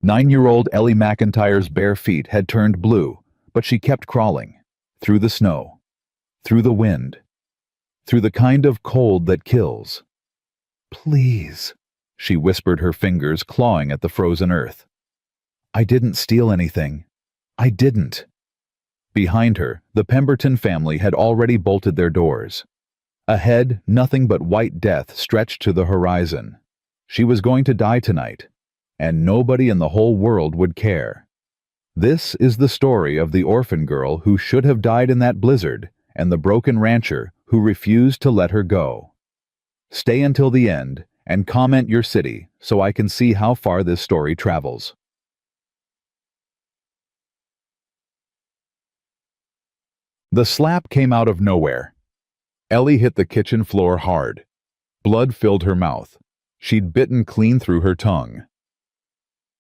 9-year-old Ellie McIntyre's bare feet had turned blue, but she kept crawling. Through the snow. Through the wind. Through the kind of cold that kills. "Please," she whispered, her fingers clawing at the frozen earth. "I didn't steal anything. I didn't." Behind her, the Pemberton family had already bolted their doors. Ahead, nothing but white death stretched to the horizon. She was going to die tonight, and nobody in the whole world would care. This is the story of the orphan girl who should have died in that blizzard, and the broken rancher who refused to let her go. Stay until the end and comment your city so I can see how far this story travels. The slap came out of nowhere. Ellie hit the kitchen floor hard. Blood filled her mouth. She'd bitten clean through her tongue.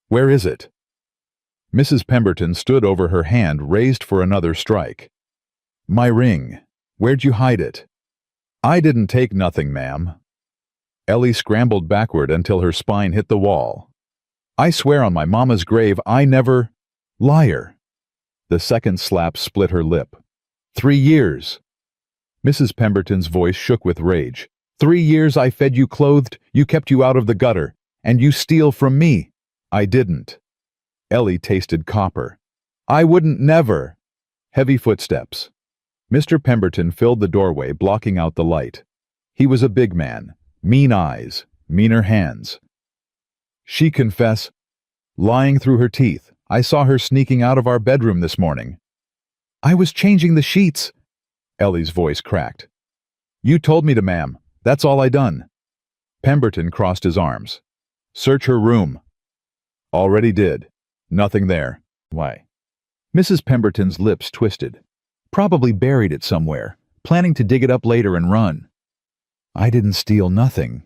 "Where is it?" Mrs. Pemberton stood over her hand raised for another strike. "My ring. Where'd you hide it?" "I didn't take nothing, ma'am." Ellie scrambled backward until her spine hit the wall. "I swear on my mama's grave I never—" "Liar!" The second slap split her lip. 3 years. Mrs. Pemberton's voice shook with rage. 3 years I fed you, clothed, you kept you out of the gutter, and you steal from me. I didn't. Ellie tasted copper. "I wouldn't never." Heavy footsteps. Mr. Pemberton filled the doorway, blocking out the light. He was a big man, mean eyes, meaner hands. "She confess." "Lying through her teeth. I saw her sneaking out of our bedroom this morning." "I was changing the sheets." Ellie's voice cracked. "You told me to, ma'am. That's all I done." Pemberton crossed his arms. "Search her room." "Already did. Nothing there." "Why?" Mrs. Pemberton's lips twisted. "Probably buried it somewhere, planning to dig it up later and run." "I didn't steal nothing."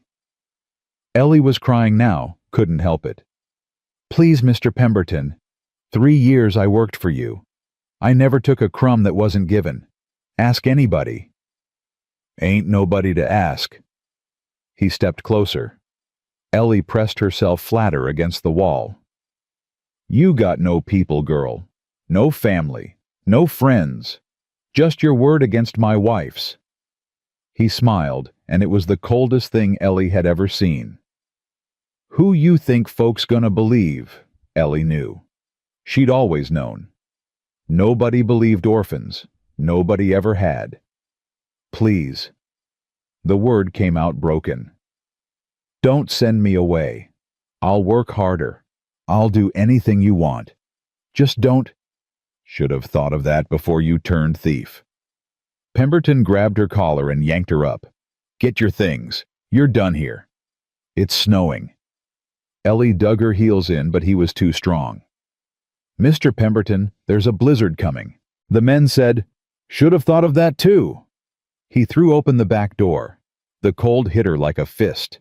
Ellie was crying now, couldn't help it. "Please, Mr. Pemberton. 3 years I worked for you. I never took a crumb that wasn't given. Ask anybody." "Ain't nobody to ask." He stepped closer. Ellie pressed herself flatter against the wall. "You got no people, girl. No family. No friends. Just your word against my wife's." He smiled, and it was the coldest thing Ellie had ever seen. "Who you think folks gonna believe?" Ellie knew. She'd always known. Nobody believed orphans. Nobody ever had. "Please." The word came out broken. "Don't send me away. I'll work harder. I'll do anything you want. Just don't—" "Should have thought of that before you turned thief." Pemberton grabbed her collar and yanked her up. "Get your things. You're done here. It's snowing." Ellie dug her heels in, but he was too strong. "Mr. Pemberton, there's a blizzard coming." The men said, "Should have thought of that too." He threw open the back door. The cold hit her like a fist.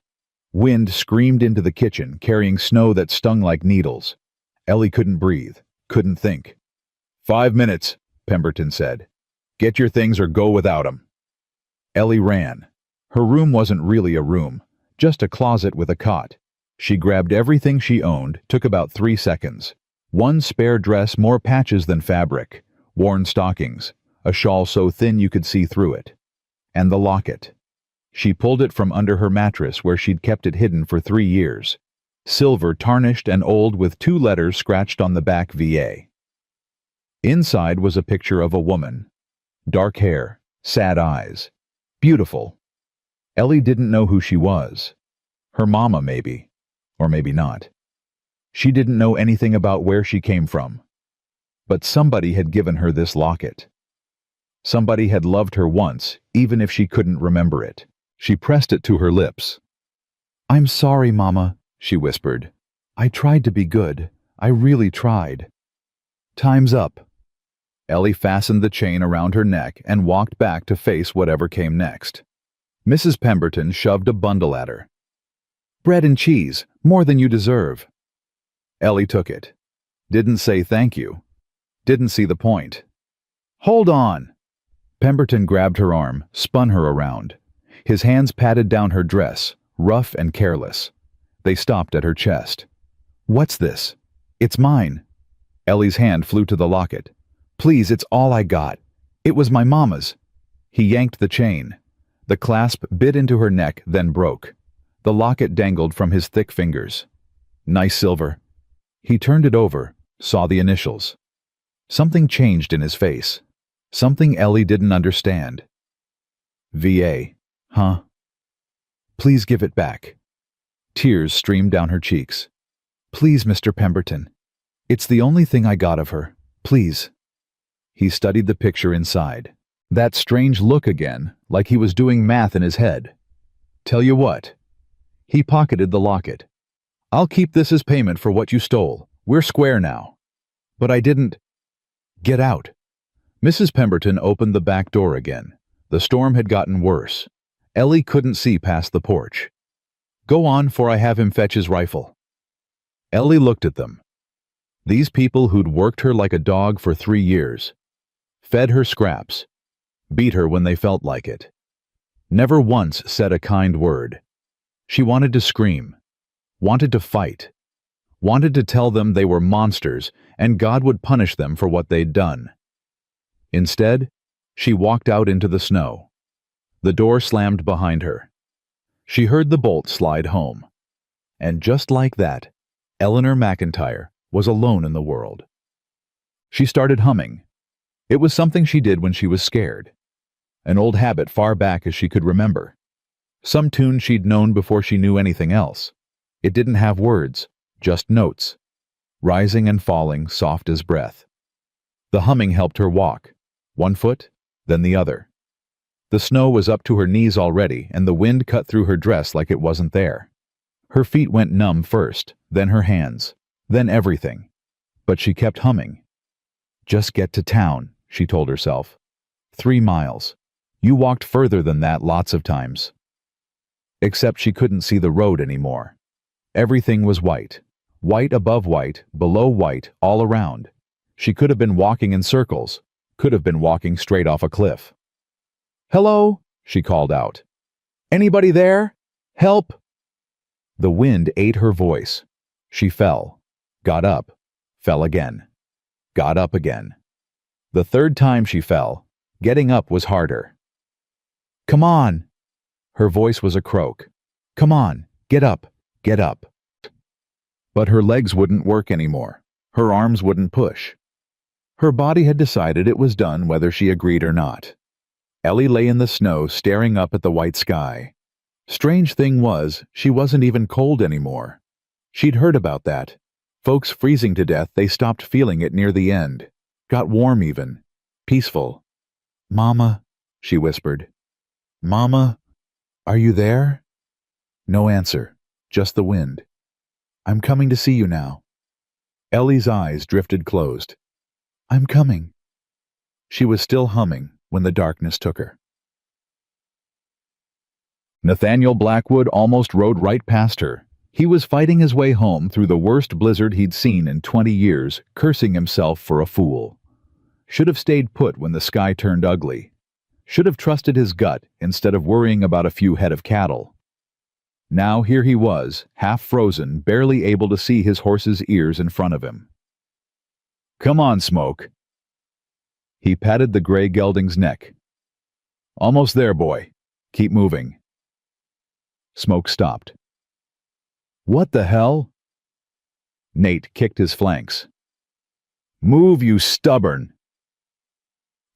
Wind screamed into the kitchen, carrying snow that stung like needles. Ellie couldn't breathe, couldn't think. 5 minutes, Pemberton said. "Get your things or go without 'em." Ellie ran. Her room wasn't really a room, just a closet with a cot. She grabbed everything she owned, took about 3 seconds. One spare dress, more patches than fabric, worn stockings, a shawl so thin you could see through it. And the locket. She pulled it from under her mattress where she'd kept it hidden for 3 years. Silver, tarnished and old, with 2 letters scratched on the back, VA. Inside was a picture of a woman. Dark hair, sad eyes. Beautiful. Ellie didn't know who she was. Her mama, maybe. Or maybe not. She didn't know anything about where she came from. But somebody had given her this locket. Somebody had loved her once, even if she couldn't remember it. She pressed it to her lips. "I'm sorry, Mama," she whispered. "I tried to be good. I really tried." "Time's up." Ellie fastened the chain around her neck and walked back to face whatever came next. Mrs. Pemberton shoved a bundle at her. "Bread and cheese, more than you deserve." Ellie took it. Didn't say thank you. Didn't see the point. "Hold on!" Pemberton grabbed her arm, spun her around. His hands patted down her dress, rough and careless. They stopped at her chest. "What's this?" It's mine. Ellie's hand flew to the locket. Please, it's all I got. It was my mama's. He yanked the chain. The clasp bit into her neck, then broke. The locket dangled from his thick fingers. Nice silver. He turned it over, saw the initials. Something changed in his face. Something Ellie didn't understand. VA, huh? Please give it back. Tears streamed down her cheeks. Please, Mr. Pemberton. It's the only thing I got of her. Please. He studied the picture inside. That strange look again, like he was doing math in his head. Tell you what. He pocketed the locket. I'll keep this as payment for what you stole. We're square now. But I didn't. Get out. Mrs. Pemberton opened the back door again. The storm had gotten worse. Ellie couldn't see past the porch. Go on, for I have him fetch his rifle. Ellie looked at them. These people who'd worked her like a dog for 3 years. Fed her scraps. Beat her when they felt like it. Never once said a kind word. She wanted to scream. Wanted to fight. Wanted to tell them they were monsters and God would punish them for what they'd done. Instead, she walked out into the snow. The door slammed behind her. She heard the bolt slide home. And just like that, Eleanor McIntyre was alone in the world. She started humming. It was something she did when she was scared. An old habit far back as she could remember. Some tune she'd known before she knew anything else. It didn't have words, just notes, rising and falling soft as breath. The humming helped her walk, one foot, then the other. The snow was up to her knees already, and the wind cut through her dress like it wasn't there. Her feet went numb first, then her hands, then everything. But she kept humming. Just get to town, she told herself. 3 miles. You walked further than that lots of times. Except she couldn't see the road anymore. Everything was white. White above white, below white, all around. She could have been walking in circles, could have been walking straight off a cliff. Hello, she called out. Anybody there? Help! The wind ate her voice. She fell, got up, fell again, got up again. The 3rd time she fell, getting up was harder. Come on! Her voice was a croak. Come on, get up, get up. But her legs wouldn't work anymore. Her arms wouldn't push. Her body had decided it was done whether she agreed or not. Ellie lay in the snow staring up at the white sky. Strange thing was, she wasn't even cold anymore. She'd heard about that. Folks freezing to death, they stopped feeling it near the end. Got warm even. Peaceful. Mama, she whispered. Mama, are you there? No answer, just the wind. I'm coming to see you now. Ellie's eyes drifted closed. I'm coming. She was still humming when the darkness took her. Nathaniel Blackwood almost rode right past her. He was fighting his way home through the worst blizzard he'd seen in 20 years, cursing himself for a fool. Should have stayed put when the sky turned ugly. Should have trusted his gut instead of worrying about a few head of cattle. Now here he was, half frozen, barely able to see his horse's ears in front of him. Come on, Smoke. He patted the gray gelding's neck. Almost there, boy. Keep moving. Smoke stopped. What the hell? Nate kicked his flanks. Move, you stubborn!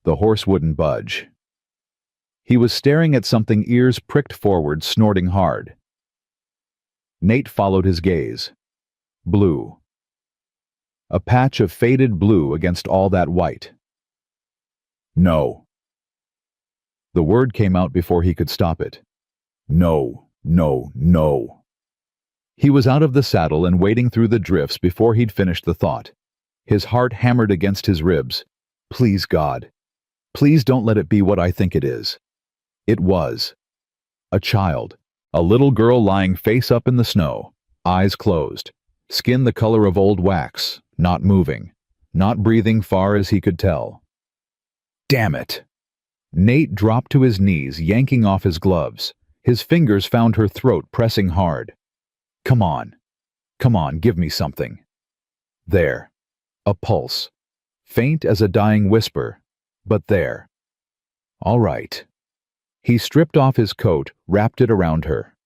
The horse wouldn't budge. He was staring at something, ears pricked forward, snorting hard. Nate followed his gaze. Blue. A patch of faded blue against all that white. No. The word came out before he could stop it. No, no, no. He was out of the saddle and wading through the drifts before he'd finished the thought. His heart hammered against his ribs. Please, God. Please don't let it be what I think it is. It was. A child. A little girl lying face up in the snow, eyes closed, skin the color of old wax, not moving, not breathing far as he could tell. Damn it! Nate dropped to his knees, yanking off his gloves. His fingers found her throat, pressing hard. Come on. Come on, give me something. There. A pulse. Faint as a dying whisper, but there. All right. He stripped off his coat, wrapped it around her.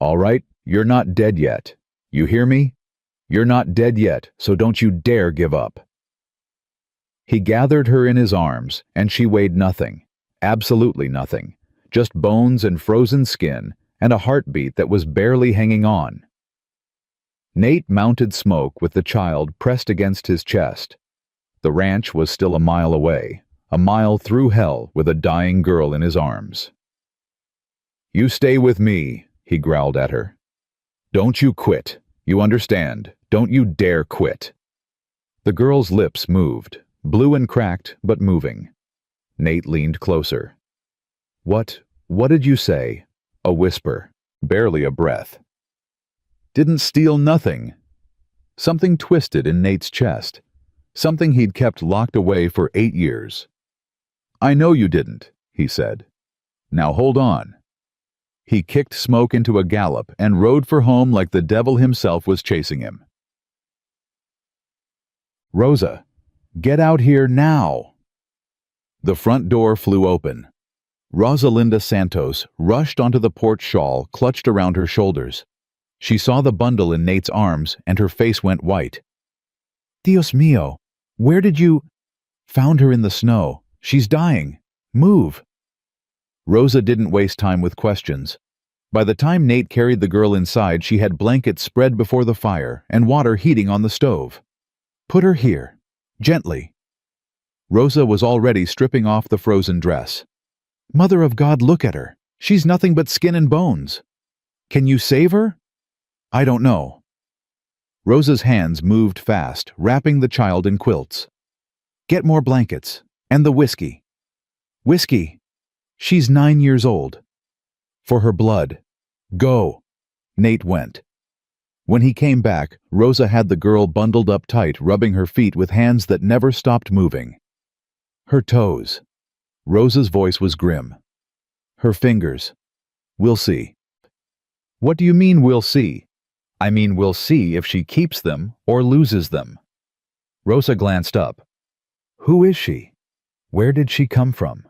All right, you're not dead yet. You hear me? You're not dead yet, so don't you dare give up. He gathered her in his arms, and she weighed nothing. Absolutely nothing. Just bones and frozen skin, and a heartbeat that was barely hanging on. Nate mounted Smoke with the child pressed against his chest. The ranch was still a mile away, a mile through hell with a dying girl in his arms. You stay with me, he growled at her. Don't you quit. You understand? Don't you dare quit. The girl's lips moved, blue and cracked, but moving. Nate leaned closer. What did you say? A whisper, barely a breath. Didn't steal nothing. Something twisted in Nate's chest. Something he'd kept locked away for 8 years. I know you didn't, he said. Now hold on. He kicked Smoke into a gallop and rode for home like the devil himself was chasing him. Rosa, get out here now. The front door flew open. Rosalinda Santos rushed onto the porch shawl clutched around her shoulders. She saw the bundle in Nate's arms and her face went white. Dios mío, where did you... Found her in the snow. She's dying. Move. Rosa didn't waste time with questions. By the time Nate carried the girl inside, she had blankets spread before the fire and water heating on the stove. Put her here. Gently. Rosa was already stripping off the frozen dress. Mother of God, look at her. She's nothing but skin and bones. Can you save her? I don't know. Rosa's hands moved fast, wrapping the child in quilts. Get more blankets. And the whiskey. Whiskey. She's 9 years old. For her blood. Go. Nate went. When he came back, Rosa had the girl bundled up tight, rubbing her feet with hands that never stopped moving. Her toes. Rosa's voice was grim. Her fingers. We'll see. What do you mean we'll see? I mean we'll see if she keeps them or loses them. Rosa glanced up. Who is she? Where did she come from?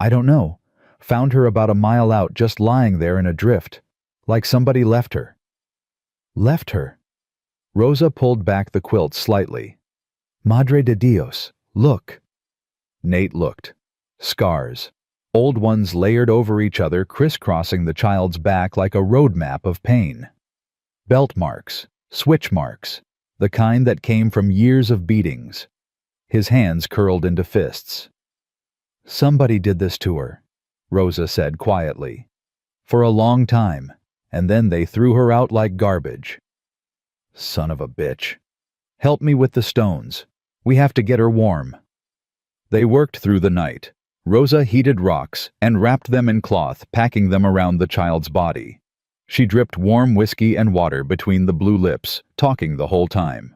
I don't know. Found her about a mile out, just lying there in a drift. Like somebody left her. Left her? Rosa pulled back the quilt slightly. Madre de Dios, look. Nate looked. Scars. Old ones layered over each other, crisscrossing the child's back like a road map of pain. Belt marks. Switch marks. The kind that came from years of beatings. His hands curled into fists. Somebody did this to her, Rosa said quietly. For a long time, and then they threw her out like garbage. Son of a bitch. Help me with the stones. We have to get her warm. They worked through the night. Rosa heated rocks and wrapped them in cloth, packing them around the child's body. She dripped warm whiskey and water between the blue lips, talking the whole time.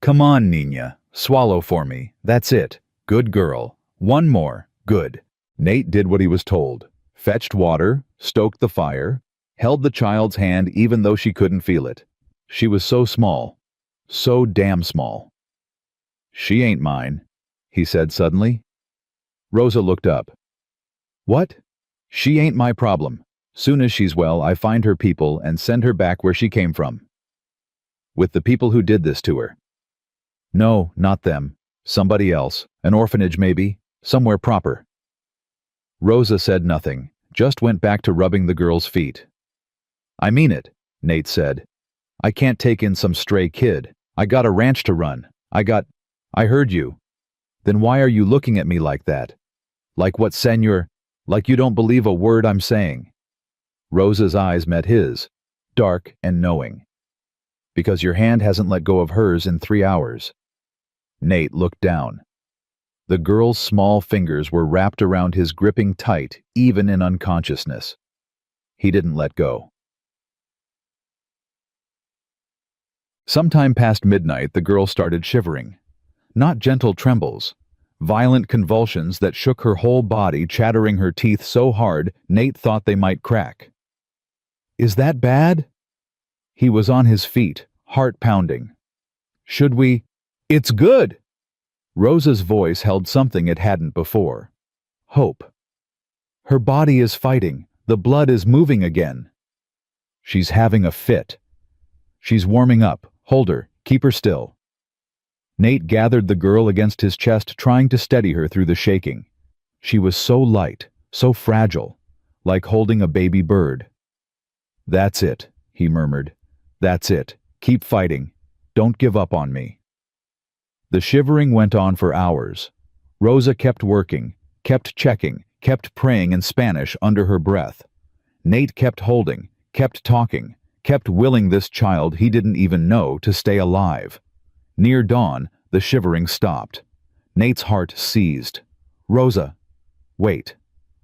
Come on, Nina. Swallow for me. That's it. Good girl. One more. Good. Nate did what he was told. Fetched water, stoked the fire, held the child's hand even though she couldn't feel it. She was so small. So damn small. She ain't mine, he said suddenly. Rosa looked up. What? She ain't my problem. Soon as she's well, I find her people and send her back where she came from. With the people who did this to her. No, not them. Somebody else. An orphanage maybe. Somewhere proper. Rosa said nothing, just went back to rubbing the girl's feet. I mean it, Nate said. I can't take in some stray kid. I got a ranch to run. I heard you. Then why are you looking at me like that? Like what, senor? Like you don't believe a word I'm saying. Rosa's eyes met his, dark and knowing. Because your hand hasn't let go of hers in 3 hours. Nate looked down. The girl's small fingers were wrapped around his, gripping tight, even in unconsciousness. He didn't let go. Sometime past midnight, the girl started shivering. Not gentle trembles. Violent convulsions that shook her whole body, chattering her teeth so hard Nate thought they might crack. Is that bad? He was on his feet, heart pounding. Should we? It's good! Rosa's voice held something it hadn't before. Hope. Her body is fighting. The blood is moving again. She's having a fit. She's warming up. Hold her. Keep her still. Nate gathered the girl against his chest, trying to steady her through the shaking. She was so light, so fragile, like holding a baby bird. That's it, he murmured. That's it. Keep fighting. Don't give up on me. The shivering went on for hours. Rosa kept working, kept checking, kept praying in Spanish under her breath. Nate kept holding, kept talking, kept willing this child he didn't even know to stay alive. Near dawn, the shivering stopped. Nate's heart seized. Rosa. Wait.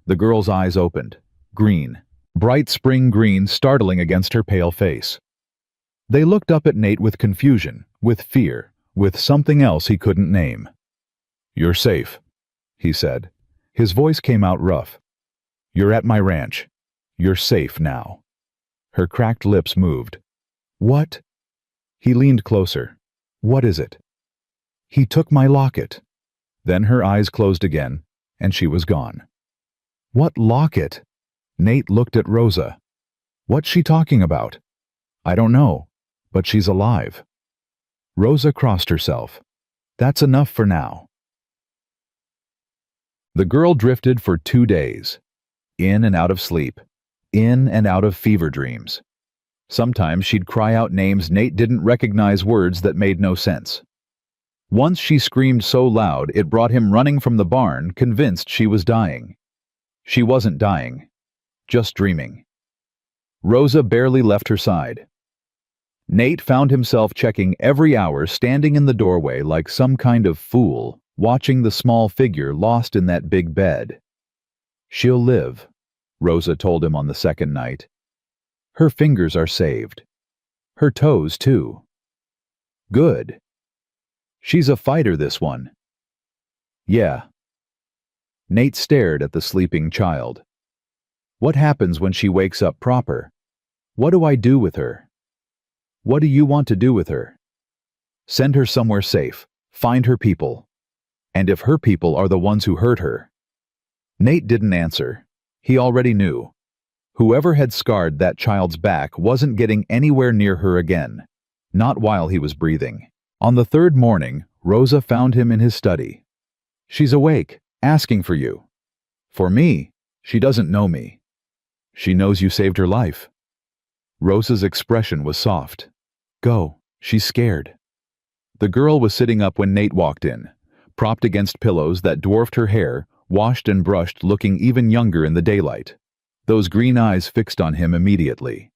The girl's eyes opened. Green. Bright spring green startling against her pale face. They looked up at Nate with confusion, with fear, with something else he couldn't name. You're safe, he said. His voice came out rough. You're at my ranch. You're safe now. Her cracked lips moved. What? He leaned closer. What is it? He took my locket. Then her eyes closed again, and she was gone. What locket? Nate looked at Rosa. What's she talking about? I don't know, but she's alive. Rosa crossed herself. That's enough for now. The girl drifted for 2 days, in and out of sleep, in and out of fever dreams. Sometimes she'd cry out names Nate didn't recognize, words that made no sense. Once she screamed so loud it brought him running from the barn, convinced she was dying. She wasn't dying, just dreaming. Rosa barely left her side. Nate found himself checking every hour, standing in the doorway like some kind of fool, watching the small figure lost in that big bed. She'll live, Rosa told him on the second night. Her fingers are saved. Her toes, too. Good. She's a fighter, this one. Yeah. Nate stared at the sleeping child. What happens when she wakes up proper? What do I do with her? What do you want to do with her? Send her somewhere safe. Find her people. And if her people are the ones who hurt her? Nate didn't answer. He already knew. Whoever had scarred that child's back wasn't getting anywhere near her again. Not while he was breathing. On the third morning, Rosa found him in his study. She's awake, asking for you. For me, she doesn't know me. She knows you saved her life. Rosa's expression was soft. Go, she's scared. The girl was sitting up when Nate walked in, propped against pillows that dwarfed her hair, washed and brushed, looking even younger in the daylight. Those green eyes fixed on him immediately.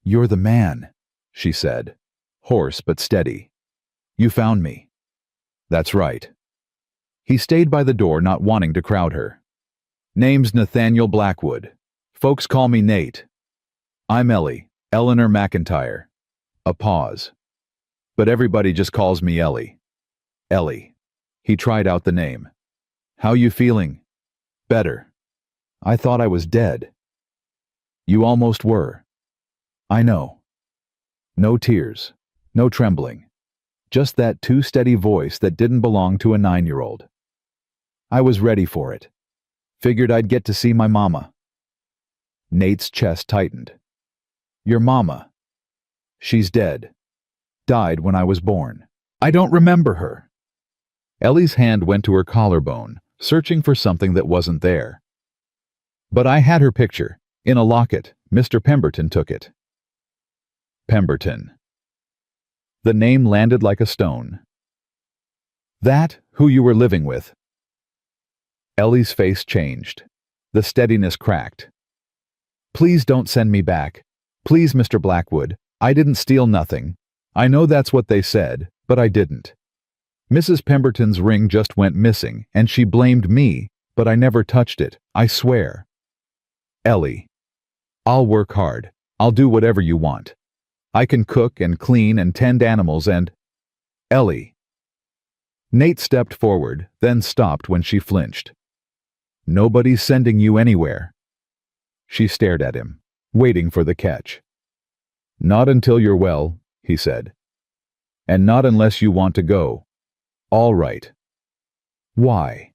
You're the man, she said, hoarse but steady. You found me. That's right. He stayed by the door, not wanting to crowd her. Name's Nathaniel Blackwood. Folks call me Nate. I'm Ellie, Eleanor McIntyre. A pause. But everybody just calls me Ellie. Ellie. He tried out the name. How you feeling? Better. I thought I was dead. You almost were. I know. No tears. No trembling. Just that too steady voice that didn't belong to a 9-year-old. I was ready for it. Figured I'd get to see my mama. Nate's chest tightened. Your mama. She's dead. Died when I was born. I don't remember her. Ellie's hand went to her collarbone, searching for something that wasn't there. But I had her picture, in a locket. Mr. Pemberton took it. Pemberton. The name landed like a stone. That, who you were living with? Ellie's face changed. The steadiness cracked. Please don't send me back. Please, Mr. Blackwood. I didn't steal nothing. I know that's what they said, but I didn't. Mrs. Pemberton's ring just went missing, and she blamed me, but I never touched it, I swear. Ellie. I'll work hard. I'll do whatever you want. I can cook and clean and tend animals and... Ellie. Nate stepped forward, then stopped when she flinched. Nobody's sending you anywhere. She stared at him, waiting for the catch. Not until you're well, he said. And not unless you want to go. All right. Why?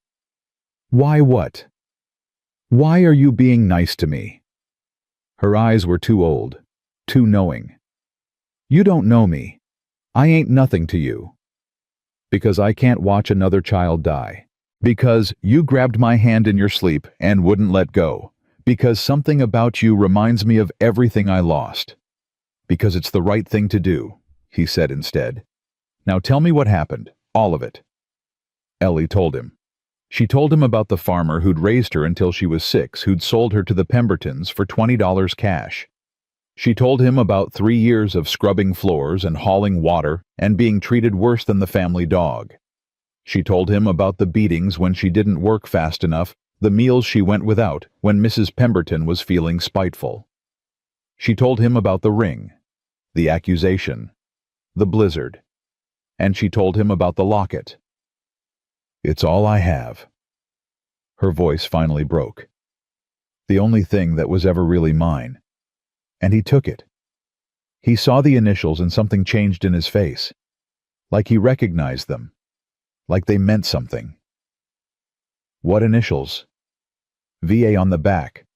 Why what? Why are you being nice to me? Her eyes were too old, too knowing. You don't know me. I ain't nothing to you. Because I can't watch another child die. Because you grabbed my hand in your sleep and wouldn't let go. Because something about you reminds me of everything I lost. Because it's the right thing to do, he said instead. Now tell me what happened, all of it. Ellie told him. She told him about the farmer who'd raised her until she was 6, who'd sold her to the Pembertons for $20 cash. She told him about 3 years of scrubbing floors and hauling water and being treated worse than the family dog. She told him about the beatings when she didn't work fast enough, the meals she went without when Mrs. Pemberton was feeling spiteful. She told him about the ring, the accusation, the blizzard, and she told him about the locket. It's all I have. Her voice finally broke. The only thing that was ever really mine. And he took it. He saw the initials and something changed in his face. Like he recognized them. Like they meant something. What initials? VA on the back.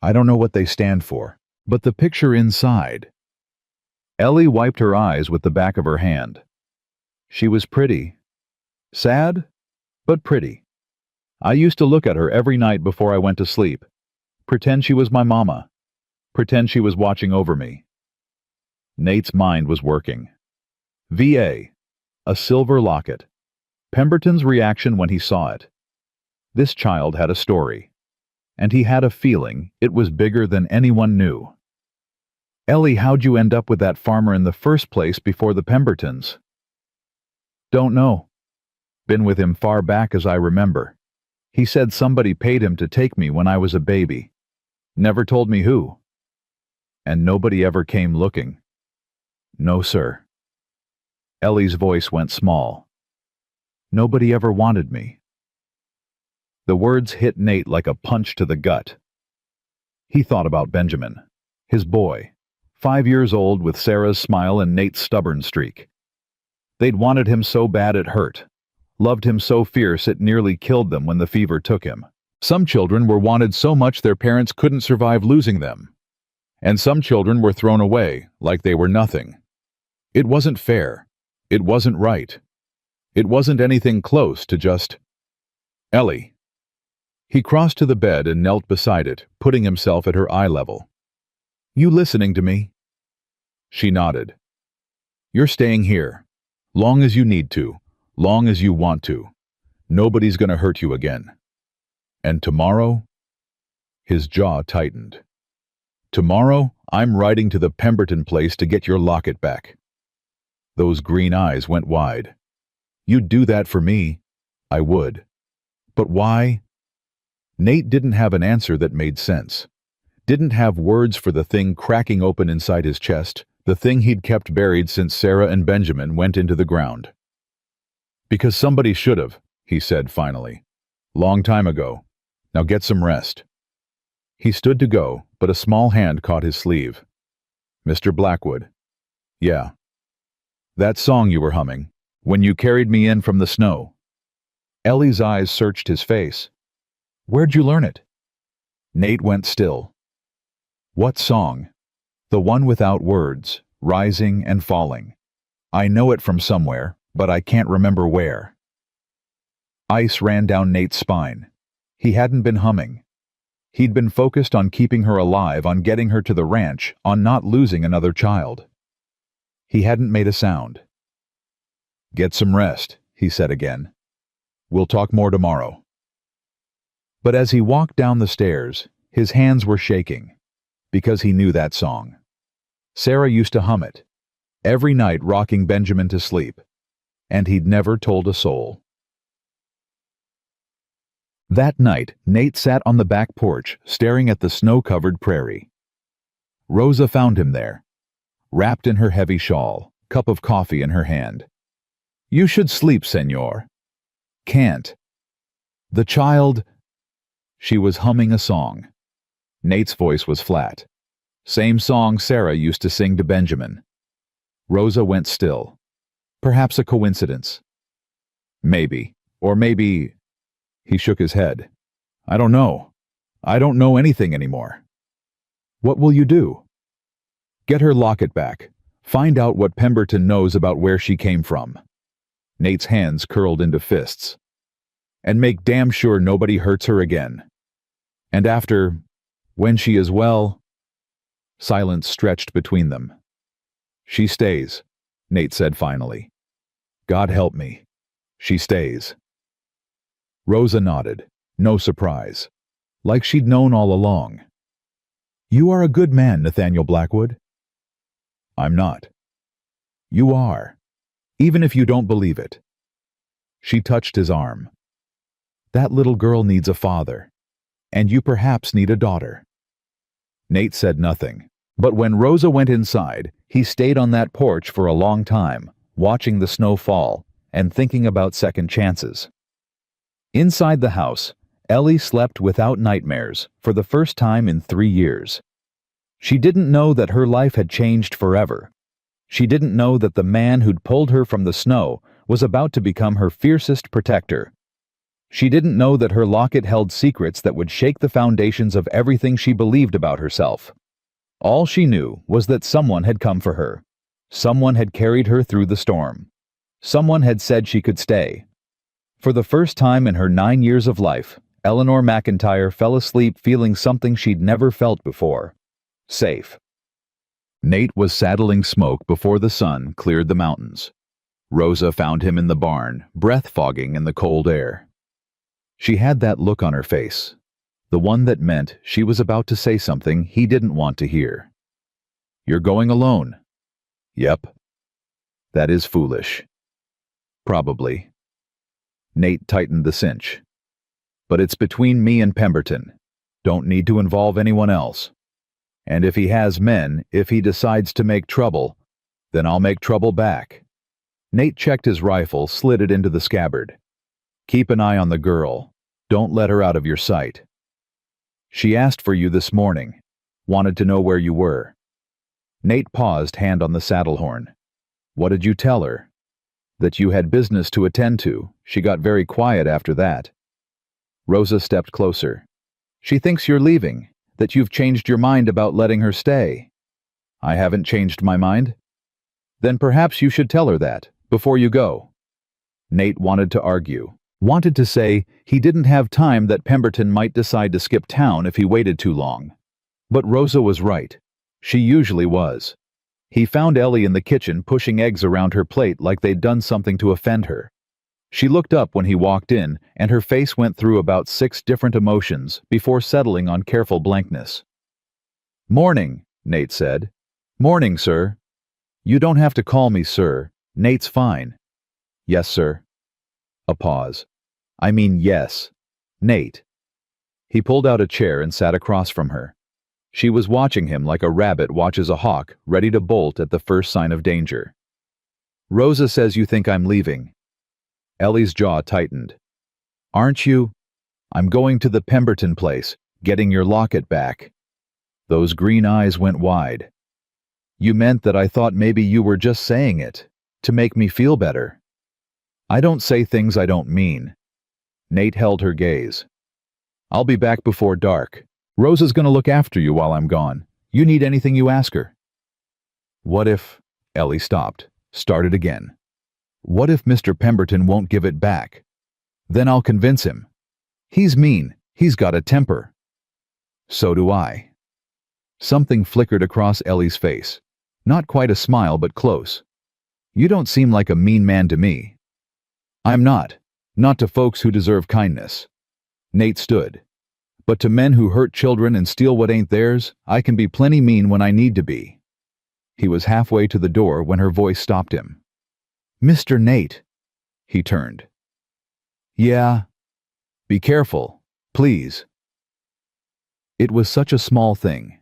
I don't know what they stand for, but the picture inside. Ellie wiped her eyes with the back of her hand. She was pretty. Sad, but pretty. I used to look at her every night before I went to sleep. Pretend she was my mama. Pretend she was watching over me. Nate's mind was working. VA. A silver locket. Pemberton's reaction when he saw it. This child had a story. And he had a feeling it was bigger than anyone knew. Ellie, how'd you end up with that farmer in the first place before the Pembertons? Don't know. Been with him far back as I remember. He said somebody paid him to take me when I was a baby. Never told me who. And nobody ever came looking. No, sir. Ellie's voice went small. Nobody ever wanted me. The words hit Nate like a punch to the gut. He thought about Benjamin, his boy, 5 years old with Sarah's smile and Nate's stubborn streak. They'd wanted him so bad it hurt, loved him so fierce it nearly killed them when the fever took him. Some children were wanted so much their parents couldn't survive losing them. And some children were thrown away like they were nothing. It wasn't fair. It wasn't right. It wasn't anything close to just Ellie. He crossed to the bed and knelt beside it, putting himself at her eye level. You listening to me? She nodded. You're staying here. Long as you need to. Long as you want to. Nobody's gonna hurt you again. And tomorrow? His jaw tightened. Tomorrow, I'm riding to the Pemberton place to get your locket back. Those green eyes went wide. You'd do that for me? I would. But why? Nate didn't have an answer that made sense. Didn't have words for the thing cracking open inside his chest, the thing he'd kept buried since Sarah and Benjamin went into the ground. Because somebody should have, he said finally. Long time ago. Now get some rest. He stood to go, but a small hand caught his sleeve. Mr. Blackwood. Yeah. That song you were humming, when you carried me in from the snow. Ellie's eyes searched his face. Where'd you learn it? Nate went still. What song? The one without words, rising and falling. I know it from somewhere, but I can't remember where. Ice ran down Nate's spine. He hadn't been humming. He'd been focused on keeping her alive, on getting her to the ranch, on not losing another child. He hadn't made a sound. Get some rest, he said again. We'll talk more tomorrow. But as he walked down the stairs, his hands were shaking, because he knew that song. Sarah used to hum it, every night rocking Benjamin to sleep, and he'd never told a soul. That night, Nate sat on the back porch, staring at the snow-covered prairie. Rosa found him there, wrapped in her heavy shawl, cup of coffee in her hand. You should sleep, senor. Can't. The child... She was humming a song. Nate's voice was flat. Same song Sarah used to sing to Benjamin. Rosa went still. Perhaps a coincidence. Maybe. Or maybe... He shook his head. I don't know. I don't know anything anymore. What will you do? Get her locket back. Find out what Pemberton knows about where she came from. Nate's hands curled into fists. And make damn sure nobody hurts her again. And after, when she is well... Silence stretched between them. She stays, Nate said finally. God help me. She stays. Rosa nodded, no surprise, like she'd known all along. You are a good man, Nathaniel Blackwood. I'm not. You are, even if you don't believe it. She touched his arm. That little girl needs a father, and you perhaps need a daughter. Nate said nothing, but when Rosa went inside, he stayed on that porch for a long time, watching the snow fall and thinking about second chances. Inside the house, Ellie slept without nightmares for the first time in 3 years. She didn't know that her life had changed forever. She didn't know that the man who'd pulled her from the snow was about to become her fiercest protector. She didn't know that her locket held secrets that would shake the foundations of everything she believed about herself. All she knew was that someone had come for her. Someone had carried her through the storm. Someone had said she could stay. For the first time in her 9 years of life, Eleanor McIntyre fell asleep feeling something she'd never felt before. Safe. Nate was saddling smoke before the sun cleared the mountains. Rosa found him in the barn, breath fogging in the cold air. She had that look on her face, the one that meant she was about to say something he didn't want to hear. You're going alone. Yep. That is foolish. Probably. Nate tightened the cinch. But it's between me and Pemberton. Don't need to involve anyone else. And if he has men, if he decides to make trouble, then I'll make trouble back. Nate checked his rifle, slid it into the scabbard. Keep an eye on the girl. Don't let her out of your sight. She asked for you this morning. Wanted to know where you were. Nate paused, hand on the saddle horn. What did you tell her? That you had business to attend to. She got very quiet after that. Rosa stepped closer. She thinks you're leaving, that you've changed your mind about letting her stay. I haven't changed my mind. Then perhaps you should tell her that, before you go. Nate wanted to argue, wanted to say he didn't have time, that Pemberton might decide to skip town if he waited too long. But Rosa was right. She usually was. He found Ellie in the kitchen pushing eggs around her plate like they'd done something to offend her. She looked up when he walked in, and her face went through about 6 different emotions before settling on careful blankness. Morning, Nate said. Morning, sir. You don't have to call me sir. Nate's fine. Yes, sir. A pause. I mean, yes. Nate. He pulled out a chair and sat across from her. She was watching him like a rabbit watches a hawk, ready to bolt at the first sign of danger. Rosa says you think I'm leaving. Ellie's jaw tightened. Aren't you? I'm going to the Pemberton place, getting your locket back. Those green eyes went wide. You meant that I thought maybe you were just saying it, to make me feel better. I don't say things I don't mean. Nate held her gaze. I'll be back before dark. Rosa's gonna look after you while I'm gone. You need anything, you ask her. What if... Ellie stopped, started again. What if Mr. Pemberton won't give it back? Then I'll convince him. He's mean. He's got a temper. So do I. Something flickered across Ellie's face. Not quite a smile, but close. You don't seem like a mean man to me. I'm not. Not to folks who deserve kindness. Nate stood. But to men who hurt children and steal what ain't theirs, I can be plenty mean when I need to be. He was halfway to the door when her voice stopped him. Mr. Nate. He turned. Yeah. Be careful, please. It was such a small thing.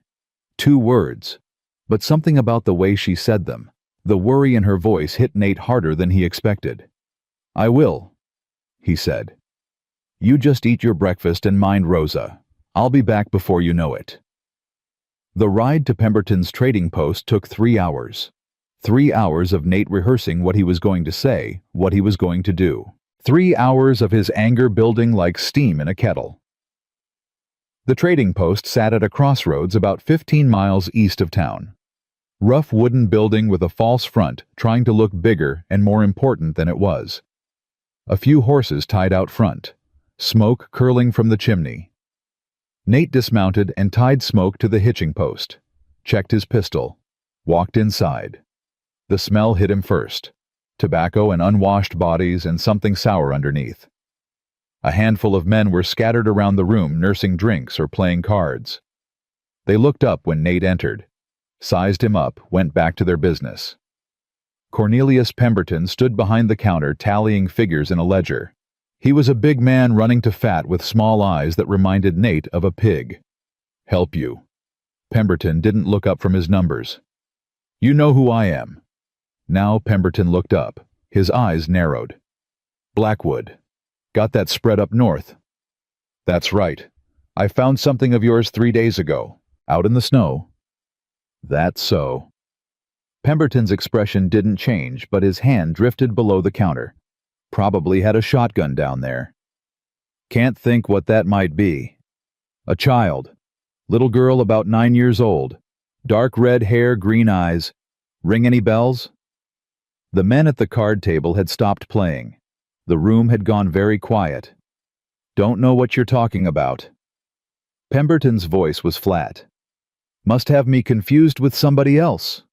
2 words. But something about the way she said them, the worry in her voice, hit Nate harder than he expected. I will, he said. You just eat your breakfast and mind Rosa. I'll be back before you know it. The ride to Pemberton's trading post took 3 hours. 3 hours of Nate rehearsing what he was going to say, what he was going to do. 3 hours of his anger building like steam in a kettle. The trading post sat at a crossroads about 15 miles east of town. Rough wooden building with a false front, trying to look bigger and more important than it was. A few horses tied out front, smoke curling from the chimney. Nate dismounted and tied Smoke to the hitching post, checked his pistol, walked inside. The smell hit him first, tobacco and unwashed bodies and something sour underneath. A handful of men were scattered around the room nursing drinks or playing cards. They looked up when Nate entered, sized him up, went back to their business. Cornelius Pemberton stood behind the counter tallying figures in a ledger. He was a big man running to fat with small eyes that reminded Nate of a pig. "Help you." Pemberton didn't look up from his numbers. "You know who I am." Now Pemberton looked up, his eyes narrowed. "Blackwood. Got that spread up north?" "That's right. I found something of yours 3 days ago, out in the snow." "That's so." Pemberton's expression didn't change, but his hand drifted below the counter. Probably had a shotgun down there. "Can't think what that might be." "A child. Little girl about 9 years old. Dark red hair, green eyes. Ring any bells?" The men at the card table had stopped playing. The room had gone very quiet. "Don't know what you're talking about." Pemberton's voice was flat. "Must have me confused with somebody else."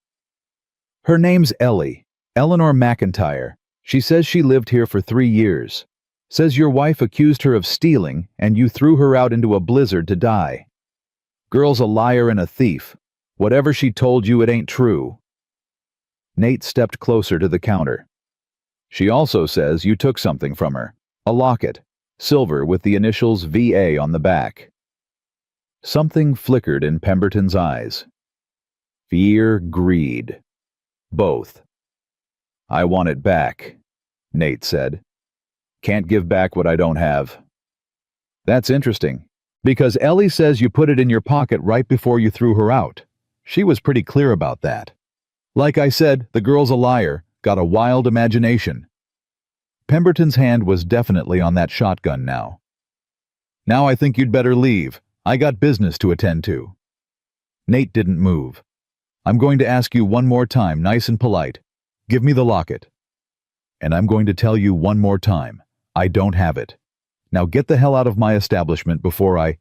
"Her name's Ellie, Eleanor McIntyre. She says she lived here for 3 years. Says your wife accused her of stealing and you threw her out into a blizzard to die. Girl's a liar and a thief. Whatever she told you, it ain't true." Nate stepped closer to the counter. "She also says you took something from her. A locket, silver with the initials VA on the back." Something flickered in Pemberton's eyes. Fear, greed. Both. "I want it back," Nate said. "Can't give back what I don't have." "That's interesting, because Ellie says you put it in your pocket right before you threw her out. She was pretty clear about that. Like I said, the girl's a liar, got a wild imagination." Pemberton's hand was definitely on that shotgun now. "Now I think you'd better leave. I got business to attend to." Nate didn't move. "I'm going to ask you one more time, nice and polite. Give me the locket. And I'm going to tell you one more time, I don't have it. Now get the hell out of my establishment before I—"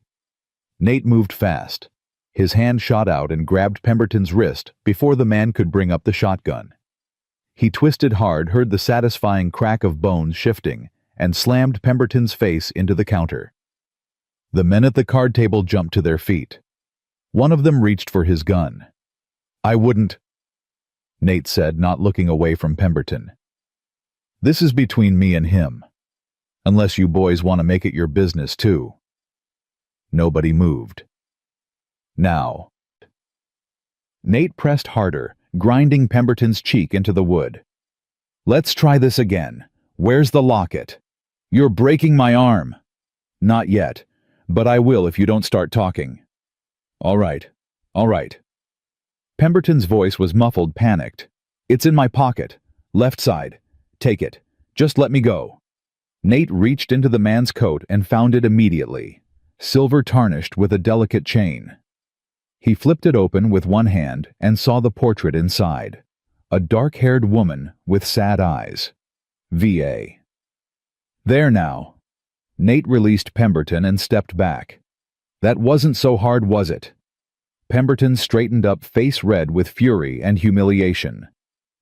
Nate moved fast. His hand shot out and grabbed Pemberton's wrist before the man could bring up the shotgun. He twisted hard, heard the satisfying crack of bones shifting, and slammed Pemberton's face into the counter. The men at the card table jumped to their feet. One of them reached for his gun. "I wouldn't," Nate said, not looking away from Pemberton. "This is between me and him. Unless you boys want to make it your business too." Nobody moved. "Now." Nate pressed harder, grinding Pemberton's cheek into the wood. "Let's try this again. Where's the locket?" "You're breaking my arm." "Not yet, but I will if you don't start talking." All right. Pemberton's voice was muffled, panicked. "It's in my pocket. Left side. Take it. Just let me go." Nate reached into the man's coat and found it immediately. Silver tarnished with a delicate chain. He flipped it open with one hand and saw the portrait inside. A dark-haired woman with sad eyes. VA. "There now." Nate released Pemberton and stepped back. "That wasn't so hard, was it?" Pemberton straightened up, face red with fury and humiliation.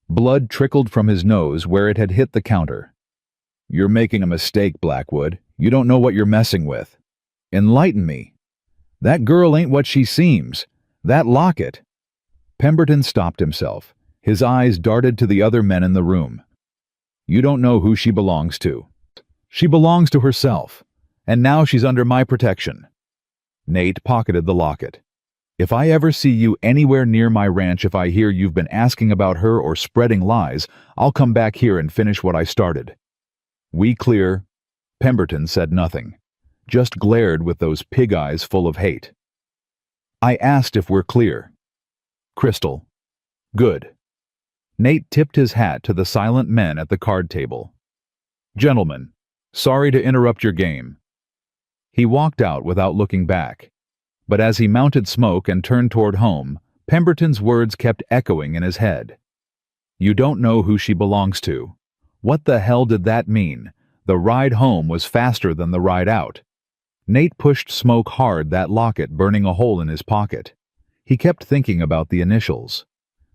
Blood trickled from his nose where it had hit the counter. "You're making a mistake, Blackwood. You don't know what you're messing with. Enlighten me. That girl ain't what she seems. That locket—" Pemberton stopped himself. His eyes darted to the other men in the room. "You don't know who she belongs to. She belongs to herself. And now she's under my protection." Nate pocketed the locket. "If I ever see you anywhere near my ranch, if I hear you've been asking about her or spreading lies, I'll come back here and finish what I started." "We clear?" Pemberton said nothing, just glared with those pig eyes full of hate. "I asked if we're clear." "Crystal." "Good." Nate tipped his hat to the silent men at the card table. "Gentlemen, sorry to interrupt your game." He walked out without looking back. But as he mounted smoke and turned toward home, Pemberton's words kept echoing in his head. "You don't know who she belongs to." What the hell did that mean? The ride home was faster than the ride out. Nate pushed smoke hard, that locket burning a hole in his pocket. He kept thinking about the initials.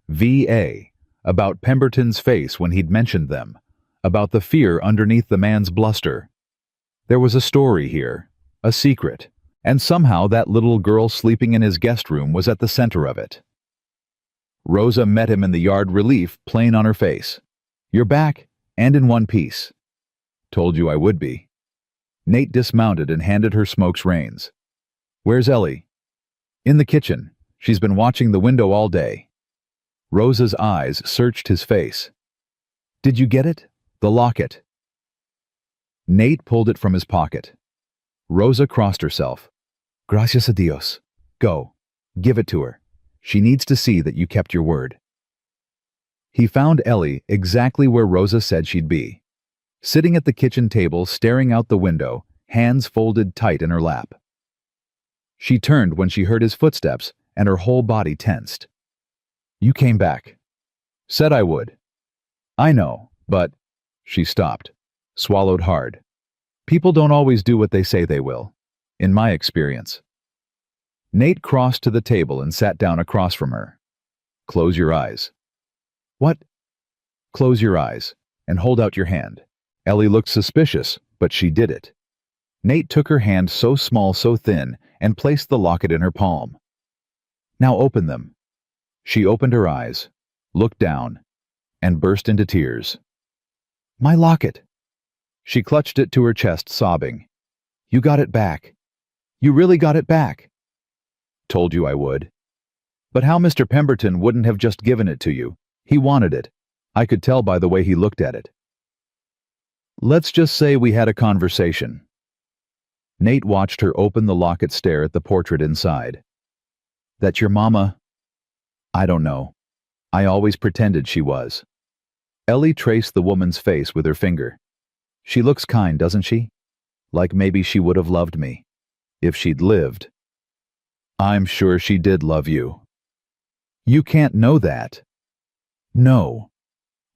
V.A., about Pemberton's face when he'd mentioned them, about the fear underneath the man's bluster. There was a story here, a secret, and somehow that little girl sleeping in his guest room was at the center of it. Rosa met him in the yard, relief plain on her face. "You're back, and in one piece." "Told you I would be." Nate dismounted and handed her Smoke's reins. "Where's Ellie?" "In the kitchen. She's been watching the window all day." Rosa's eyes searched his face. "Did you get it? The locket?" Nate pulled it from his pocket. Rosa crossed herself. "Gracias a Dios. Go. Give it to her. She needs to see that you kept your word." He found Ellie exactly where Rosa said she'd be, sitting at the kitchen table, staring out the window, hands folded tight in her lap. She turned when she heard his footsteps, and her whole body tensed. "You came back." "Said I would." "I know, but—" She stopped, swallowed hard. "People don't always do what they say they will, in my experience." Nate crossed to the table and sat down across from her. "Close your eyes." "What?" "Close your eyes, and hold out your hand." Ellie looked suspicious, but she did it. Nate took her hand, so small, so thin, and placed the locket in her palm. "Now open them." She opened her eyes, looked down, and burst into tears. "My locket!" She clutched it to her chest, sobbing. "You got it back. You really got it back." "Told you I would." "But how Mr. Pemberton wouldn't have just given it to you. He wanted it. I could tell by the way he looked at it." "Let's just say we had a conversation." Nate watched her open the locket, stare at the portrait inside. "That your mama?" "I don't know. I always pretended she was." Ellie traced the woman's face with her finger. "She looks kind, doesn't she? Like maybe she would have loved me. If she'd lived." "I'm sure she did love you." "You can't know that." "No.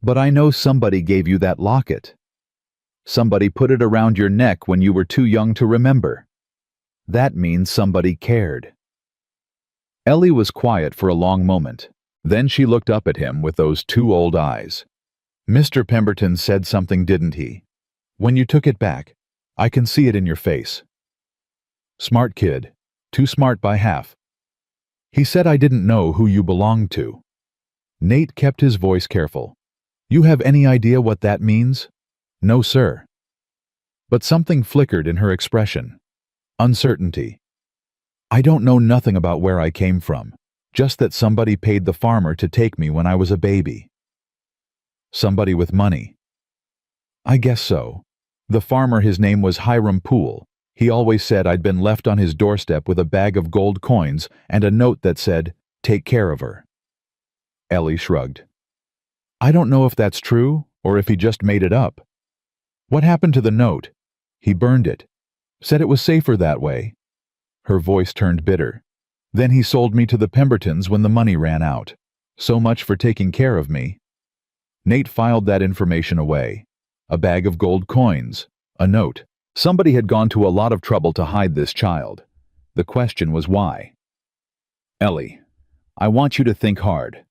But I know somebody gave you that locket. Somebody put it around your neck when you were too young to remember. That means somebody cared." Ellie was quiet for a long moment. Then she looked up at him with those two old eyes. "Mr. Pemberton said something, didn't he? When you took it back, I can see it in your face. Smart kid. Too smart by half. He said I didn't know who you belonged to." Nate kept his voice careful. "You have any idea what that means?" "No, sir." But something flickered in her expression. Uncertainty. "I don't know nothing about where I came from, just that somebody paid the farmer to take me when I was a baby." "Somebody with money?" "I guess so. The farmer, his name was Hiram Poole. He always said I'd been left on his doorstep with a bag of gold coins and a note that said, 'Take care of her.'" Ellie shrugged. "I don't know if that's true or if he just made it up." "What happened to the note?" "He burned it. Said it was safer that way." Her voice turned bitter. "Then he sold me to the Pembertons when the money ran out. So much for taking care of me." Nate filed that information away. A bag of gold coins. A note. Somebody had gone to a lot of trouble to hide this child. The question was why. "Ellie, I want you to think hard.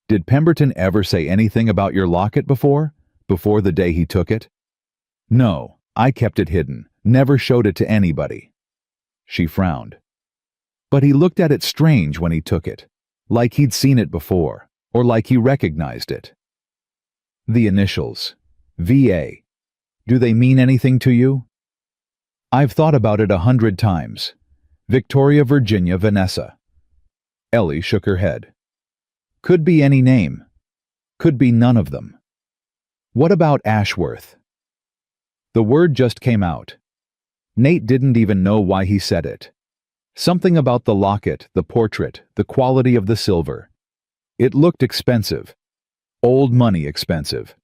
Did Pemberton ever say anything about your locket before the day he took it?" "No, I kept it hidden, never showed it to anybody." She frowned. "But he looked at it strange when he took it, like he'd seen it before, or like he recognized it." "The initials, V.A., do they mean anything to you?" "I've thought about it 100 times. Victoria, Virginia, Vanessa." Ellie shook her head. "Could be any name. Could be none of them." "What about Ashworth?" The word just came out. Nate didn't even know why he said it. Something about the locket, the portrait, the quality of the silver. It looked expensive. Old money expensive.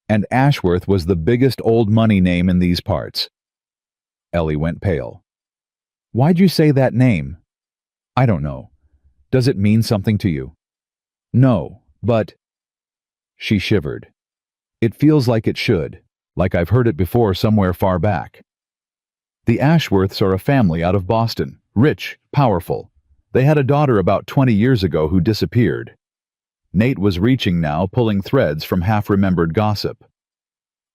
And Ashworth was the biggest old money name in these parts. Ellie went pale. Why'd you say that name? I don't know. Does it mean something to you? No, but... She shivered. It feels like it should, like I've heard it before somewhere far back. The Ashworths are a family out of Boston, rich, powerful. They had a daughter about 20 years ago who disappeared. Nate was reaching now, pulling threads from half-remembered gossip.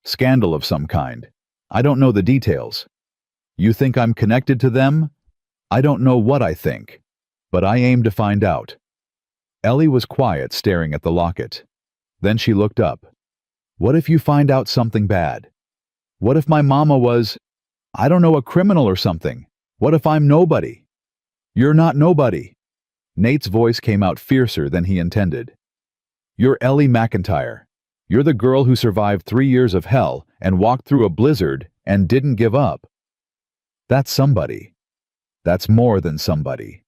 Scandal of some kind. I don't know the details. You think I'm connected to them? I don't know what I think, but I aim to find out. Ellie was quiet, staring at the locket. Then she looked up. What if you find out something bad? What if my mama was, I don't know, a criminal or something? What if I'm nobody? You're not nobody. Nate's voice came out fiercer than he intended. You're Ellie McIntyre. You're the girl who survived 3 years of hell and walked through a blizzard and didn't give up. That's somebody. That's more than somebody.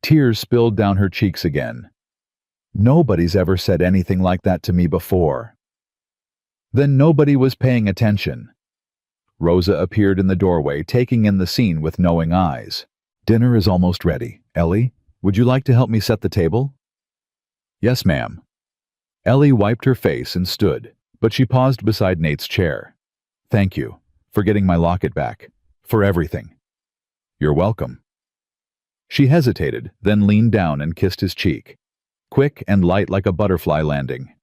Tears spilled down her cheeks again. Nobody's ever said anything like that to me before. Then nobody was paying attention. Rosa appeared in the doorway, taking in the scene with knowing eyes. Dinner is almost ready. Ellie, would you like to help me set the table? Yes, ma'am. Ellie wiped her face and stood, but she paused beside Nate's chair. Thank you for getting my locket back. For everything. You're welcome. She hesitated, then leaned down and kissed his cheek. Quick and light like a butterfly landing.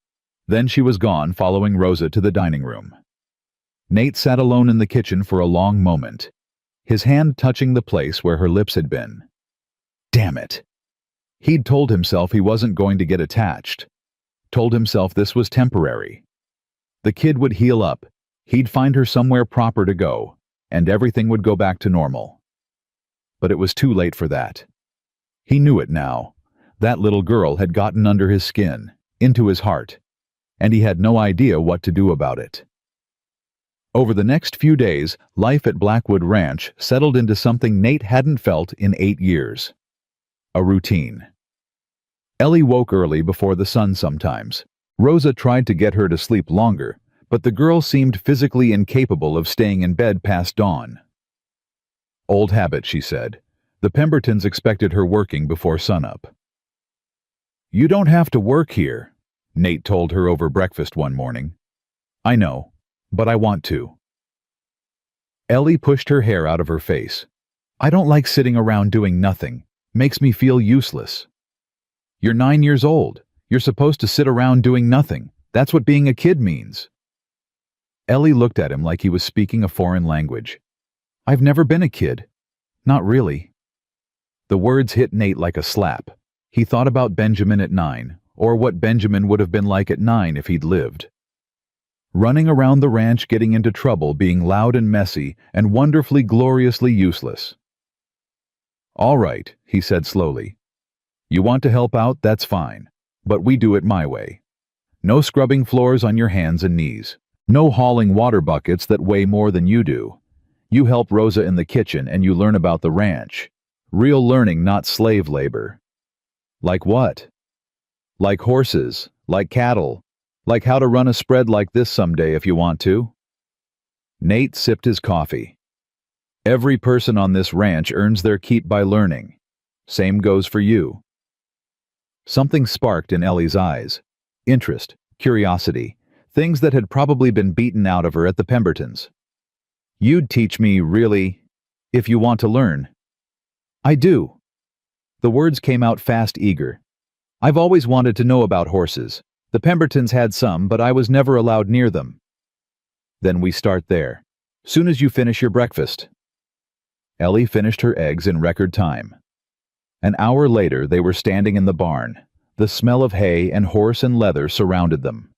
Then she was gone, following Rosa to the dining room. Nate sat alone in the kitchen for a long moment, his hand touching the place where her lips had been. Damn it. He'd told himself he wasn't going to get attached. Told himself this was temporary. The kid would heal up, he'd find her somewhere proper to go, and everything would go back to normal. But it was too late for that. He knew it now. That little girl had gotten under his skin, into his heart, and he had no idea what to do about it. Over the next few days, life at Blackwood Ranch settled into something Nate hadn't felt in 8 years. A routine. Ellie woke early before the sun sometimes. Rosa tried to get her to sleep longer, but the girl seemed physically incapable of staying in bed past dawn. Old habit, she said. The Pembertons expected her working before sunup. You don't have to work here, Nate told her over breakfast one morning. I know, but I want to. Ellie pushed her hair out of her face. I don't like sitting around doing nothing. Makes me feel useless. You're 9 years old. You're supposed to sit around doing nothing. That's what being a kid means. Ellie looked at him like he was speaking a foreign language. I've never been a kid. Not really. The words hit Nate like a slap. He thought about Benjamin at 9, or what Benjamin would have been like at 9 if he'd lived. Running around the ranch, getting into trouble, being loud and messy, and wonderfully, gloriously useless. All right, he said slowly. You want to help out, that's fine. But we do it my way. No scrubbing floors on your hands and knees. No hauling water buckets that weigh more than you do. You help Rosa in the kitchen and you learn about the ranch. Real learning, not slave labor. Like what? Like horses, like cattle, like how to run a spread like this someday if you want to. Nate sipped his coffee. Every person on this ranch earns their keep by learning. Same goes for you. Something sparked in Ellie's eyes. Interest, curiosity, things that had probably been beaten out of her at the Pembertons. You'd teach me, really, if you want to learn. I do. The words came out fast, eager. I've always wanted to know about horses. The Pembertons had some, but I was never allowed near them. Then we start there. Soon as you finish your breakfast. Ellie finished her eggs in record time. An hour later, they were standing in the barn. The smell of hay and horse and leather surrounded them.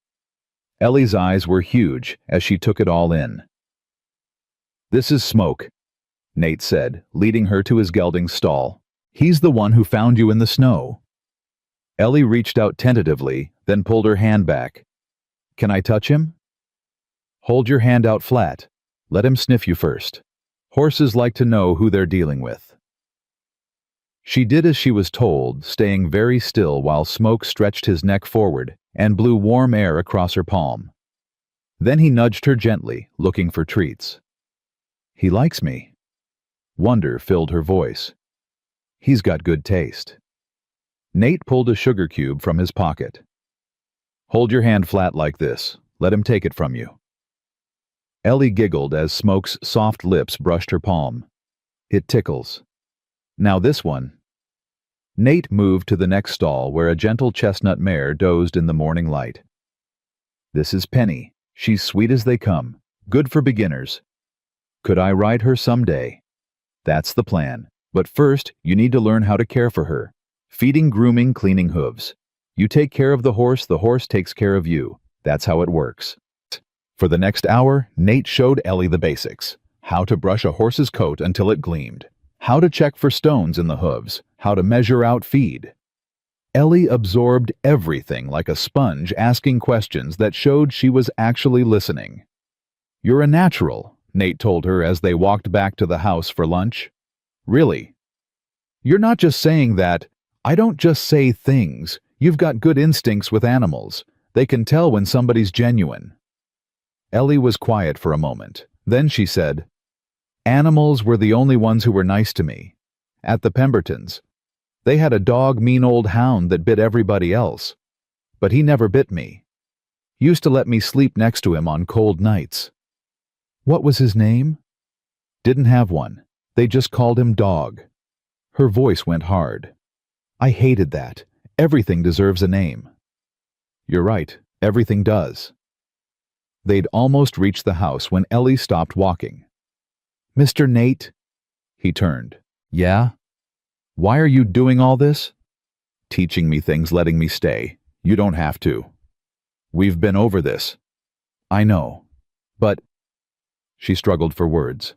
Ellie's eyes were huge as she took it all in. This is Smoke, Nate said, leading her to his gelding's stall. He's the one who found you in the snow. Ellie reached out tentatively, then pulled her hand back. Can I touch him? Hold your hand out flat. Let him sniff you first. Horses like to know who they're dealing with. She did as she was told, staying very still while Smoke stretched his neck forward and blew warm air across her palm. Then he nudged her gently, looking for treats. He likes me. Wonder filled her voice. He's got good taste. Nate pulled a sugar cube from his pocket. Hold your hand flat like this. Let him take it from you. Ellie giggled as Smoke's soft lips brushed her palm. It tickles. Now this one. Nate moved to the next stall where a gentle chestnut mare dozed in the morning light. This is Penny. She's sweet as they come. Good for beginners. Could I ride her someday? That's the plan. But first, you need to learn how to care for her. Feeding, grooming, cleaning hooves. You take care of the horse takes care of you. That's how it works. For the next hour, Nate showed Ellie the basics. How to brush a horse's coat until it gleamed. How to check for stones in the hooves. How to measure out feed. Ellie absorbed everything like a sponge, asking questions that showed she was actually listening. You're a natural, Nate told her as they walked back to the house for lunch. Really? You're not just saying that. I don't just say things. You've got good instincts with animals. They can tell when somebody's genuine. Ellie was quiet for a moment. Then she said, Animals were the only ones who were nice to me. At the Pembertons. They had a dog, mean old hound that bit everybody else. But he never bit me. Used to let me sleep next to him on cold nights. What was his name? Didn't have one. They just called him Dog. Her voice went hard. I hated that. Everything deserves a name. You're right. Everything does. They'd almost reached the house when Ellie stopped walking. Mr. Nate? He turned. Yeah? Why are you doing all this? Teaching me things, letting me stay. You don't have to. We've been over this. I know. But... She struggled for words.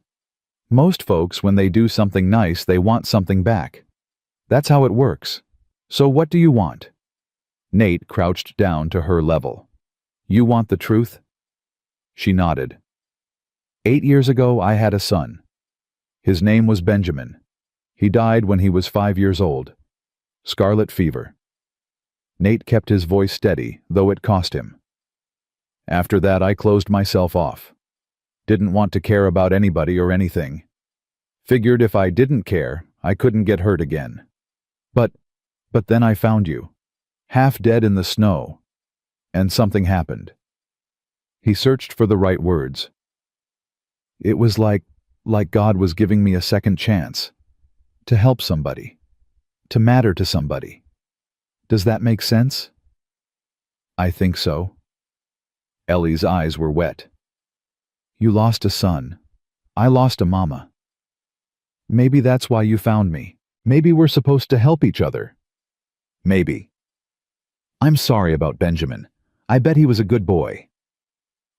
Most folks, when they do something nice, they want something back. That's how it works. So what do you want? Nate crouched down to her level. You want the truth? She nodded. 8 years ago, I had a son. His name was Benjamin. He died when he was 5 years old. Scarlet fever. Nate kept his voice steady, though it cost him. After that, I closed myself off. Didn't want to care about anybody or anything. Figured if I didn't care, I couldn't get hurt again. But then I found you. Half dead in the snow. And something happened. He searched for the right words. It was like God was giving me a second chance. To help somebody. To matter to somebody. Does that make sense? I think so. Ellie's eyes were wet. You lost a son. I lost a mama. Maybe that's why you found me. Maybe we're supposed to help each other. Maybe. I'm sorry about Benjamin. I bet he was a good boy.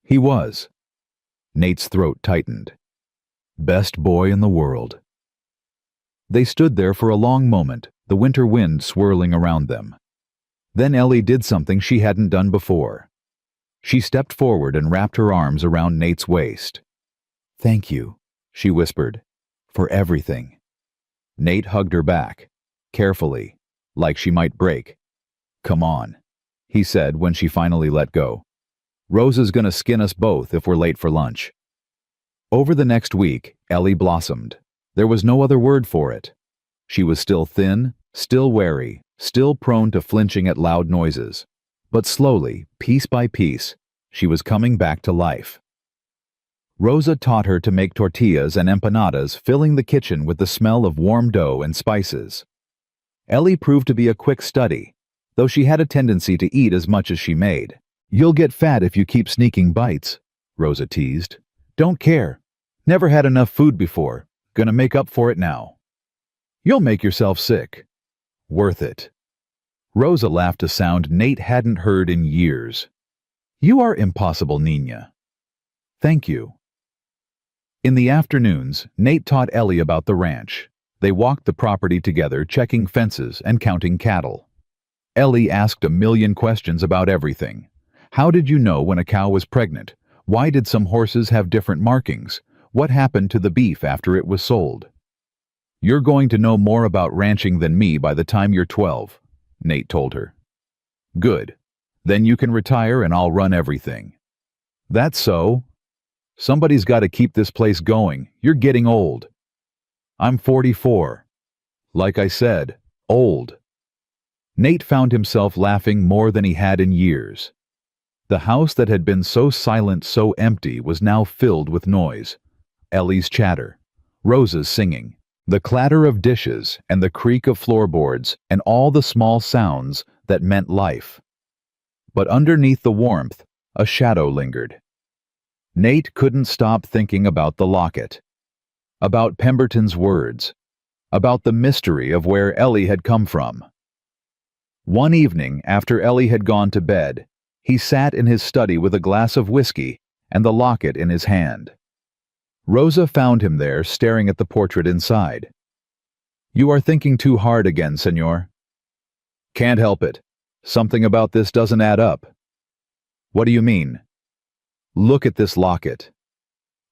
He was. Nate's throat tightened. Best boy in the world. They stood there for a long moment, the winter wind swirling around them. Then Ellie did something she hadn't done before. She stepped forward and wrapped her arms around Nate's waist. Thank you, she whispered, for everything. Nate hugged her back, carefully, like she might break. Come on, he said when she finally let go. Rosa's gonna skin us both if we're late for lunch. Over the next week, Ellie blossomed. There was no other word for it. She was still thin, still wary, still prone to flinching at loud noises. But slowly, piece by piece, she was coming back to life. Rosa taught her to make tortillas and empanadas, filling the kitchen with the smell of warm dough and spices. Ellie proved to be a quick study, though she had a tendency to eat as much as she made. You'll get fat if you keep sneaking bites, Rosa teased. Don't care. Never had enough food before. Gonna make up for it now. You'll make yourself sick. Worth it. Rosa laughed a sound Nate hadn't heard in years. You are impossible, Nina. Thank you. In the afternoons, Nate taught Ellie about the ranch. They walked the property together, checking fences and counting cattle. Ellie asked a million questions about everything. How did you know when a cow was pregnant? Why did some horses have different markings? What happened to the beef after it was sold? You're going to know more about ranching than me by the time you're 12, Nate told her. Good. Then you can retire and I'll run everything. That's so. Somebody's got to keep this place going. You're getting old. I'm 44. Like I said, old. Nate found himself laughing more than he had in years. The house that had been so silent, so empty, was now filled with noise. Ellie's chatter, Rosa's singing, the clatter of dishes and the creak of floorboards, and all the small sounds that meant life. But underneath the warmth, a shadow lingered. Nate couldn't stop thinking about the locket, about Pemberton's words, about the mystery of where Ellie had come from. One evening, after Ellie had gone to bed, he sat in his study with a glass of whiskey and the locket in his hand. Rosa found him there, staring at the portrait inside. "You are thinking too hard again, senor." "Can't help it. Something about this doesn't add up." "What do you mean?" "Look at this locket."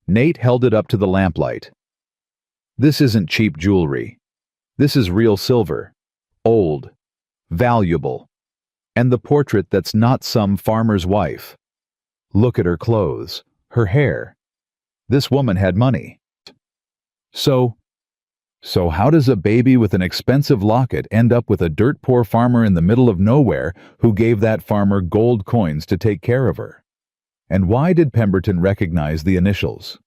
Nate held it up to the lamplight. "This isn't cheap jewelry. This is real silver. Old. Valuable. And the portrait that's not some farmer's wife. Look at her clothes, her hair. This woman had money. So how does a baby with an expensive locket end up with a dirt-poor farmer in the middle of nowhere who gave that farmer gold coins to take care of her? And why did Pemberton recognize the initials?"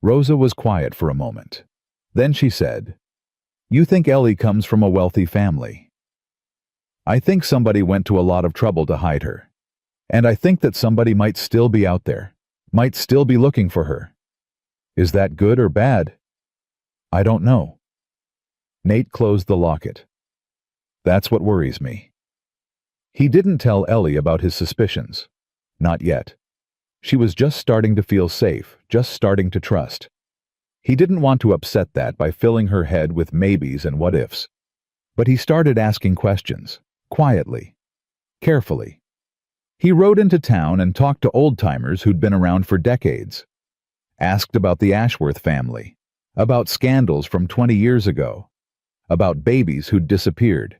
Rosa was quiet for a moment. Then she said, "You think Ellie comes from a wealthy family?" "I think somebody went to a lot of trouble to hide her. And I think that somebody might still be out there, might still be looking for her. Is that good or bad? I don't know." Nate closed the locket. "That's what worries me." He didn't tell Ellie about his suspicions. Not yet. She was just starting to feel safe, just starting to trust. He didn't want to upset that by filling her head with maybes and what-ifs. But he started asking questions, quietly, carefully. He rode into town and talked to old-timers who'd been around for decades. Asked about the Ashworth family, about scandals from 20 years ago, about babies who'd disappeared.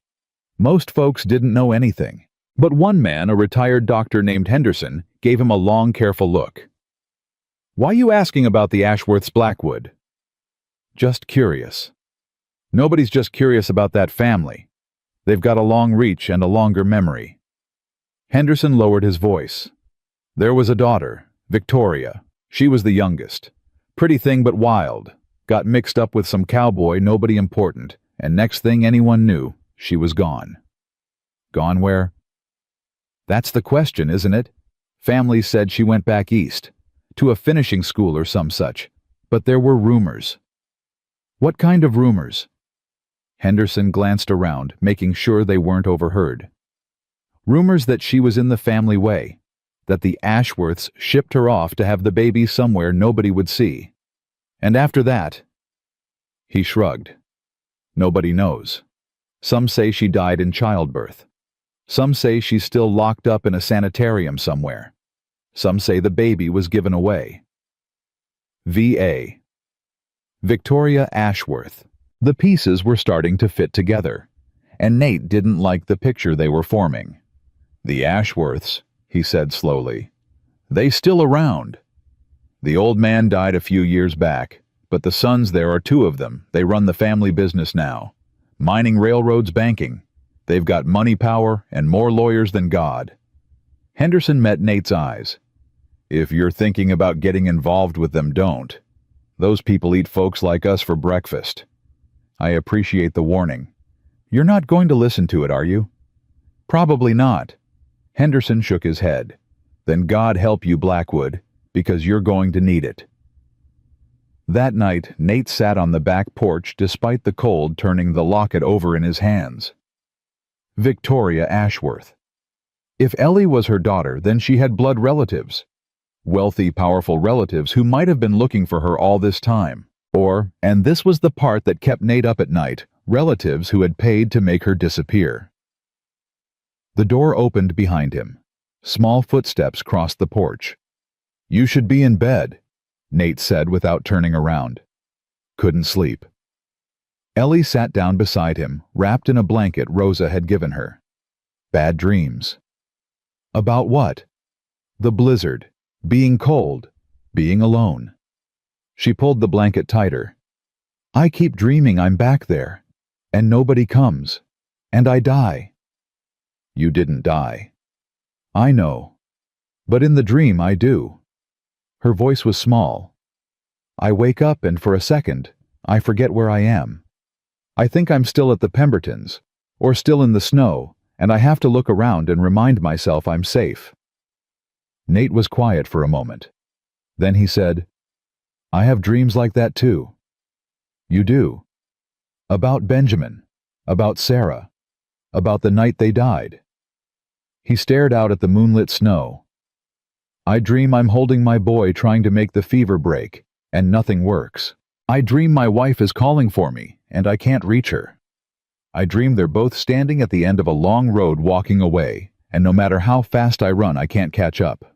Most folks didn't know anything, but one man, a retired doctor named Henderson, gave him a long, careful look. "Why you asking about the Ashworths' Blackwood?" "Just curious." "Nobody's just curious about that family. They've got a long reach and a longer memory." Henderson lowered his voice. "There was a daughter, Victoria. She was the youngest. Pretty thing but wild. Got mixed up with some cowboy, nobody important, and next thing anyone knew, she was gone." "Gone where?" "That's the question, isn't it? Family said she went back east, to a finishing school or some such, but there were rumors." "What kind of rumors?" Henderson glanced around, making sure they weren't overheard. "Rumors that she was in the family way, that the Ashworths shipped her off to have the baby somewhere nobody would see. And after that..." He shrugged. "Nobody knows. Some say she died in childbirth. Some say she's still locked up in a sanitarium somewhere. Some say the baby was given away." V.A. Victoria Ashworth. The pieces were starting to fit together, and Nate didn't like the picture they were forming. "The Ashworths," he said slowly. "They still around. The old man died a few years back, but the sons, there are two of them. They run the family business now. Mining, railroads, banking. They've got money, power, and more lawyers than God." Henderson met Nate's eyes. "If you're thinking about getting involved with them, don't. Those people eat folks like us for breakfast." "I appreciate the warning. You're not going to listen to it, are you?" "Probably not." Henderson shook his head. "Then God help you, Blackwood, because you're going to need it." That night, Nate sat on the back porch despite the cold, turning the locket over in his hands. Victoria Ashworth. If Ellie was her daughter, then she had blood relatives. Wealthy, powerful relatives who might have been looking for her all this time. Or, and this was the part that kept Nate up at night, relatives who had paid to make her disappear. The door opened behind him. Small footsteps crossed the porch. "You should be in bed," Nate said without turning around. "Couldn't sleep." Ellie sat down beside him, wrapped in a blanket Rosa had given her. Bad dreams. About what? The blizzard. Being cold. Being alone. She pulled the blanket tighter. I keep dreaming I'm back there. And nobody comes. And I die. You didn't die. I know. But in the dream I do. Her voice was small. I wake up and for a second, I forget where I am. I think I'm still at the Pembertons, or still in the snow, and I have to look around and remind myself I'm safe. Nate was quiet for a moment. Then he said, I have dreams like that too. You do. About Benjamin. About Sarah. About the night they died. He stared out at the moonlit snow. I dream I'm holding my boy trying to make the fever break, and nothing works. I dream my wife is calling for me, and I can't reach her. I dream they're both standing at the end of a long road walking away, and no matter how fast I run, I can't catch up.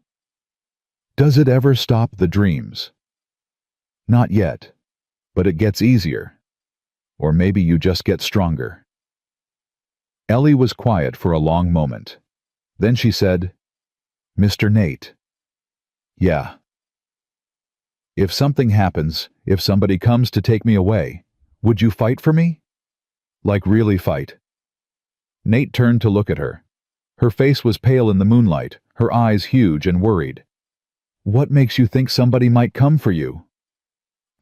Does it ever stop the dreams? Not yet, but it gets easier. Or maybe you just get stronger. Ellie was quiet for a long moment. Then she said, Mr. Nate. Yeah. If something happens, if somebody comes to take me away, would you fight for me? Like really fight? Nate turned to look at her. Her face was pale in the moonlight, her eyes huge and worried. What makes you think somebody might come for you?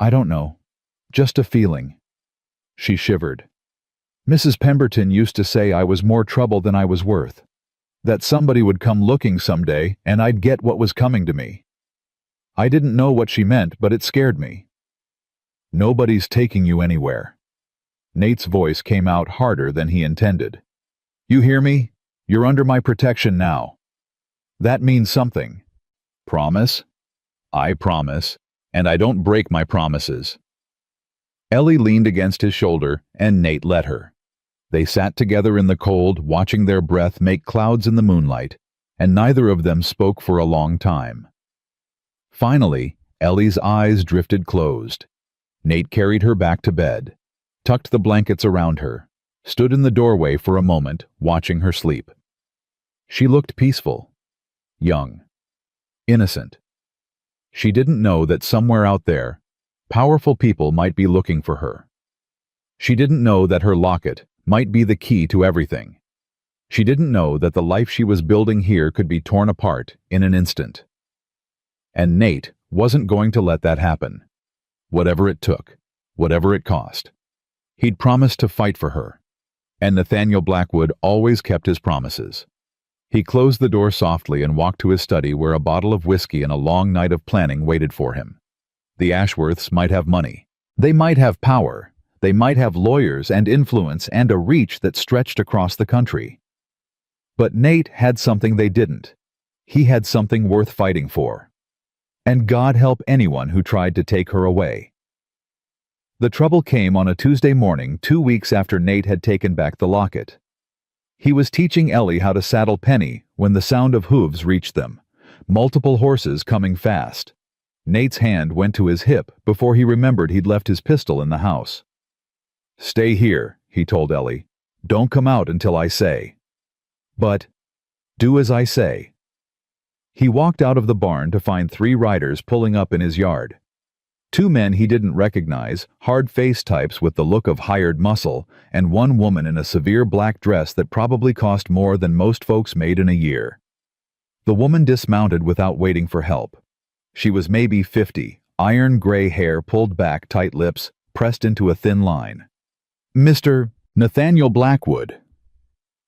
I don't know. Just a feeling. She shivered. Mrs. Pemberton used to say I was more trouble than I was worth. That somebody would come looking someday and I'd get what was coming to me. I didn't know what she meant, but it scared me. Nobody's taking you anywhere. Nate's voice came out harder than he intended. You hear me? You're under my protection now. That means something. Promise? I promise, and I don't break my promises. Ellie leaned against his shoulder, and Nate let her. They sat together in the cold, watching their breath make clouds in the moonlight, and neither of them spoke for a long time. Finally, Ellie's eyes drifted closed. Nate carried her back to bed, tucked the blankets around her, stood in the doorway for a moment, watching her sleep. She looked peaceful, young, innocent. She didn't know that somewhere out there, powerful people might be looking for her. She didn't know that her locket might be the key to everything. She didn't know that the life she was building here could be torn apart in an instant. And Nate wasn't going to let that happen. Whatever it took, whatever it cost. He'd promised to fight for her. And Nathaniel Blackwood always kept his promises. He closed the door softly and walked to his study where a bottle of whiskey and a long night of planning waited for him. The Ashworths might have money. They might have power. They might have lawyers and influence and a reach that stretched across the country. But Nate had something they didn't. He had something worth fighting for. And God help anyone who tried to take her away. The trouble came on a Tuesday morning 2 weeks after Nate had taken back the locket. He was teaching Ellie how to saddle Penny when the sound of hooves reached them, multiple horses coming fast. Nate's hand went to his hip before he remembered he'd left his pistol in the house. Stay here, he told Ellie. Don't come out until I say. But, do as I say. He walked out of the barn to find 3 riders pulling up in his yard. 2 men he didn't recognize, hard-faced types with the look of hired muscle, and 1 woman in a severe black dress that probably cost more than most folks made in a year. The woman dismounted without waiting for help. She was maybe 50, iron gray hair pulled back, tight lips, pressed into a thin line. Mr. Nathaniel Blackwood.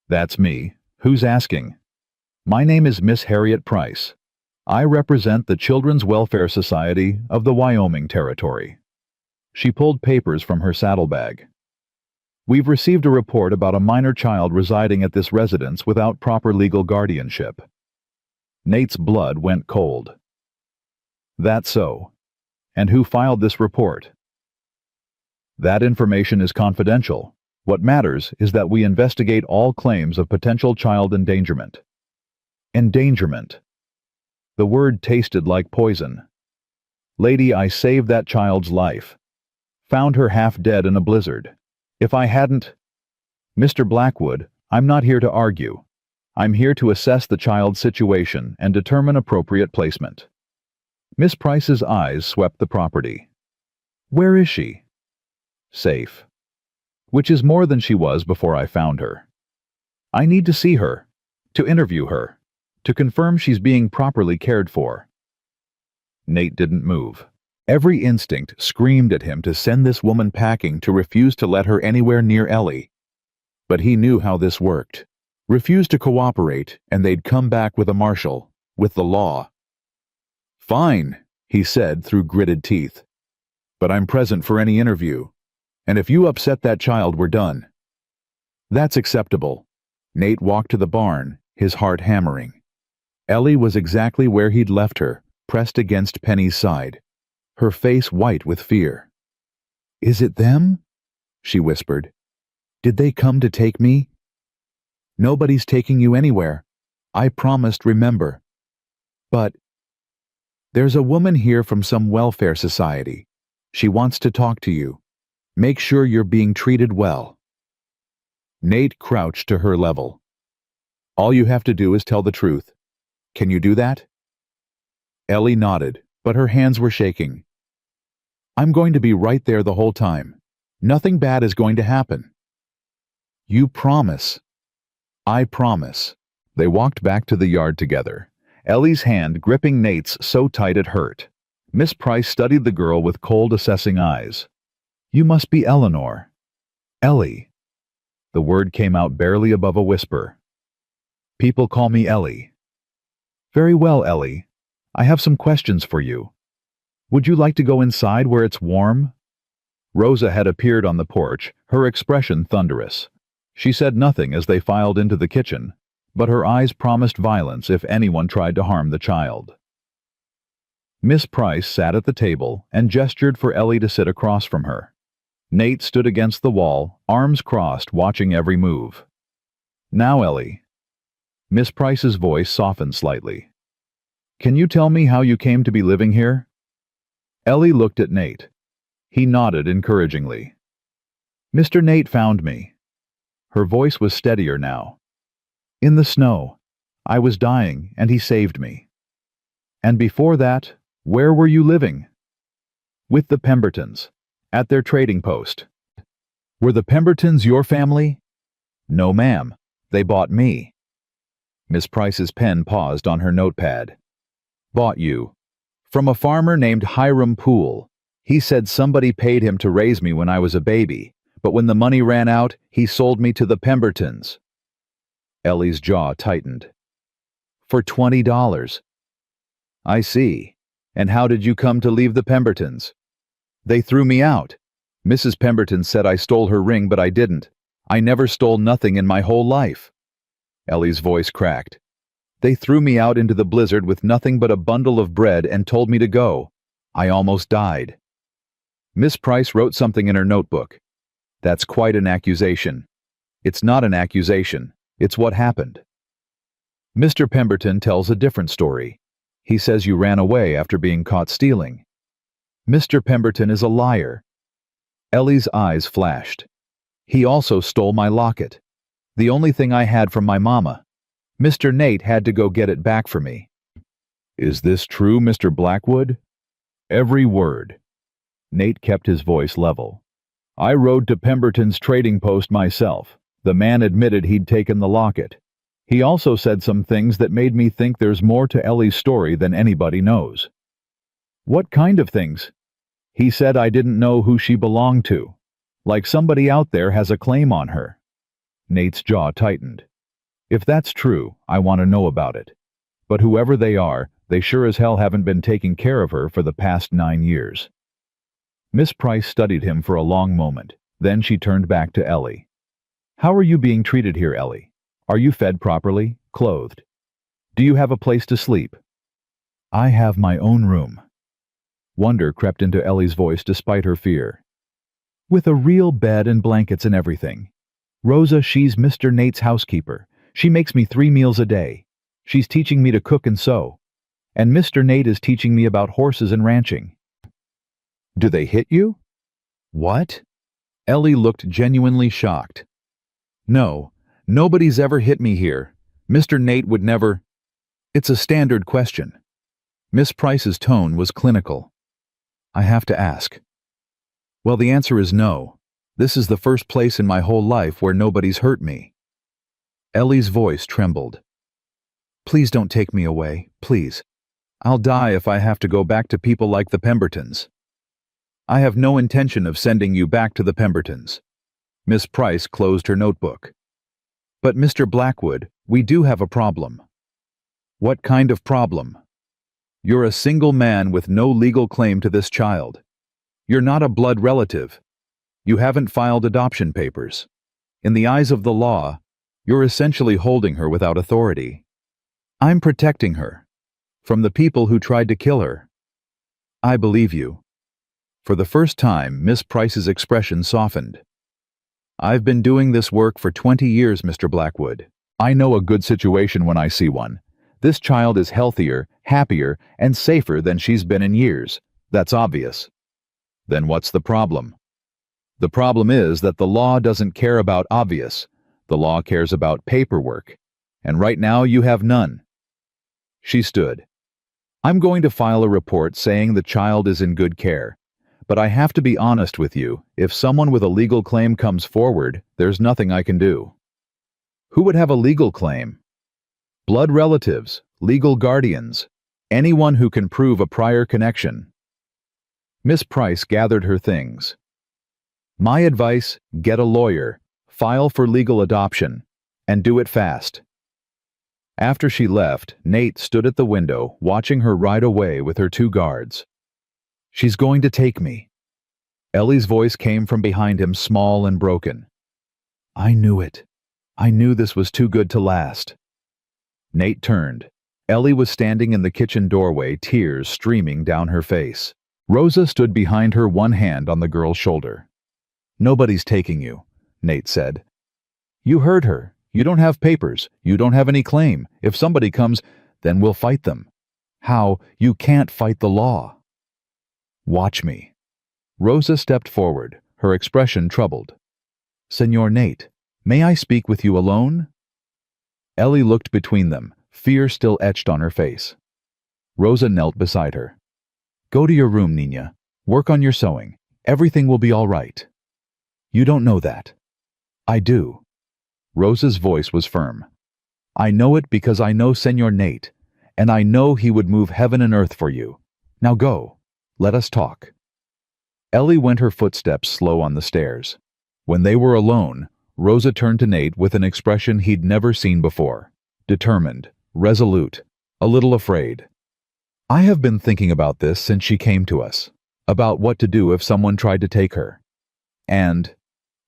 That's me. Who's asking? My name is Miss Harriet Price. I represent the Children's Welfare Society of the Wyoming Territory. She pulled papers from her saddlebag. We've received a report about a minor child residing at this residence without proper legal guardianship. Nate's blood went cold. That's so. And who filed this report? That information is confidential. What matters is that we investigate all claims of potential child endangerment. Endangerment. The word tasted like poison. Lady, I saved that child's life. Found her half dead in a blizzard. If I hadn't... Mr. Blackwood, I'm not here to argue. I'm here to assess the child's situation and determine appropriate placement. Miss Price's eyes swept the property. Where is she? Safe. Which is more than she was before I found her. I need to see her, to interview her, to confirm she's being properly cared for. Nate didn't move. Every instinct screamed at him to send this woman packing, to refuse to let her anywhere near Ellie. But he knew how this worked. Refuse to cooperate, and they'd come back with a marshal, with the law. Fine, he said through gritted teeth. But I'm present for any interview. And if you upset that child, we're done. That's acceptable. Nate walked to the barn, his heart hammering. Ellie was exactly where he'd left her, pressed against Penny's side, her face white with fear. Is it them? She whispered. Did they come to take me? Nobody's taking you anywhere. I promised, remember. But there's a woman here from some welfare society. She wants to talk to you. Make sure you're being treated well. Nate crouched to her level. All you have to do is tell the truth. Can you do that? Ellie nodded, but her hands were shaking. I'm going to be right there the whole time. Nothing bad is going to happen. You promise? I promise. They walked back to the yard together, Ellie's hand gripping Nate's so tight it hurt. Miss Price studied the girl with cold, assessing eyes. You must be Eleanor. Ellie. The word came out barely above a whisper. People call me Ellie. Very well, Ellie. I have some questions for you. Would you like to go inside where it's warm? Rosa had appeared on the porch, her expression thunderous. She said nothing as they filed into the kitchen, but her eyes promised violence if anyone tried to harm the child. Miss Price sat at the table and gestured for Ellie to sit across from her. Nate stood against the wall, arms crossed, watching every move. Now, Ellie. Miss Price's voice softened slightly. Can you tell me how you came to be living here? Ellie looked at Nate. He nodded encouragingly. Mr. Nate found me. Her voice was steadier now. In the snow. I was dying, and he saved me. And before that, where were you living? With the Pembertons, at their trading post. Were the Pembertons your family? No, ma'am. They bought me. Miss Price's pen paused on her notepad. Bought you. From a farmer named Hiram Poole. He said somebody paid him to raise me when I was a baby, but when the money ran out, he sold me to the Pembertons. Ellie's jaw tightened. For $20. I see. And how did you come to leave the Pembertons? They threw me out. Mrs. Pemberton said I stole her ring, but I didn't. I never stole nothing in my whole life. Ellie's voice cracked. They threw me out into the blizzard with nothing but a bundle of bread and told me to go. I almost died. Miss Price wrote something in her notebook. That's quite an accusation. It's not an accusation. It's what happened. Mr. Pemberton tells a different story. He says you ran away after being caught stealing. Mr. Pemberton is a liar. Ellie's eyes flashed. He also stole my locket. The only thing I had from my mama. Mr. Nate had to go get it back for me. Is this true, Mr. Blackwood? Every word. Nate kept his voice level. I rode to Pemberton's trading post myself. The man admitted he'd taken the locket. He also said some things that made me think there's more to Ellie's story than anybody knows. What kind of things? He said I didn't know who she belonged to. Like somebody out there has a claim on her. Nate's jaw tightened. If that's true, I want to know about it. But whoever they are, they sure as hell haven't been taking care of her for the past 9 years. Miss Price studied him for a long moment. Then she turned back to Ellie. How are you being treated here, Ellie? Are you fed properly, clothed? Do you have a place to sleep? I have my own room. Wonder crept into Ellie's voice despite her fear. With a real bed and blankets and everything. Rosa, she's Mr. Nate's housekeeper. She makes me 3 meals a day. She's teaching me to cook and sew. And Mr. Nate is teaching me about horses and ranching. Do they hit you? What? Ellie looked genuinely shocked. No, nobody's ever hit me here. Mr. Nate would never. It's a standard question. Miss Price's tone was clinical. I have to ask. Well, the answer is no. This is the first place in my whole life where nobody's hurt me. Ellie's voice trembled. Please don't take me away, please. I'll die if I have to go back to people like the Pembertons. I have no intention of sending you back to the Pembertons. Miss Price closed her notebook. But Mr. Blackwood, we do have a problem. What kind of problem? You're a single man with no legal claim to this child. You're not a blood relative. You haven't filed adoption papers. In the eyes of the law, you're essentially holding her without authority. I'm protecting her from the people who tried to kill her. I believe you. For the first time, Miss Price's expression softened. I've been doing this work for 20 years, Mr. Blackwood. I know a good situation when I see one. This child is healthier, happier, and safer than she's been in years. That's obvious. Then what's the problem? The problem is that the law doesn't care about obvious. The law cares about paperwork. And right now you have none. She stood. I'm going to file a report saying the child is in good care. But I have to be honest with you, if someone with a legal claim comes forward, there's nothing I can do. Who would have a legal claim? Blood relatives, legal guardians, anyone who can prove a prior connection. Miss Price gathered her things. My advice, get a lawyer, file for legal adoption, and do it fast. After she left, Nate stood at the window, watching her ride away with her 2 guards. She's going to take me. Ellie's voice came from behind him, small and broken. I knew it. I knew this was too good to last. Nate turned. Ellie was standing in the kitchen doorway, tears streaming down her face. Rosa stood behind her, one hand on the girl's shoulder. Nobody's taking you, Nate said. You heard her. You don't have papers. You don't have any claim. If somebody comes, then we'll fight them. How? You can't fight the law. Watch me. Rosa stepped forward, her expression troubled. Senor Nate, may I speak with you alone? Ellie looked between them, fear still etched on her face. Rosa knelt beside her. Go to your room, Nina. Work on your sewing. Everything will be all right. You don't know that. I do. Rosa's voice was firm. I know it because I know Senor Nate, and I know he would move heaven and earth for you. Now go. Let us talk. Ellie went her footsteps slow on the stairs. When they were alone, Rosa turned to Nate with an expression he'd never seen before. Determined, resolute, a little afraid. I have been thinking about this since she came to us, about what to do if someone tried to take her. And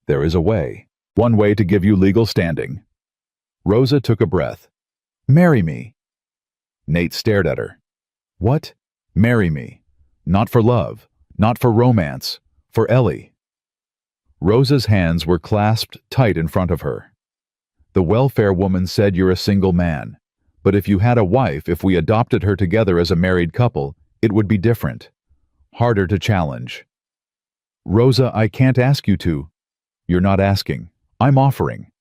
there is a way. One way to give you legal standing. Rosa took a breath. Marry me. Nate stared at her. What? Marry me. Not for love, not for romance, for Ellie. Rosa's hands were clasped tight in front of her. The welfare woman said you're a single man, but if you had a wife, if we adopted her together as a married couple, it would be different. Harder to challenge. Rosa, I can't ask you to. You're not asking. I'm offering.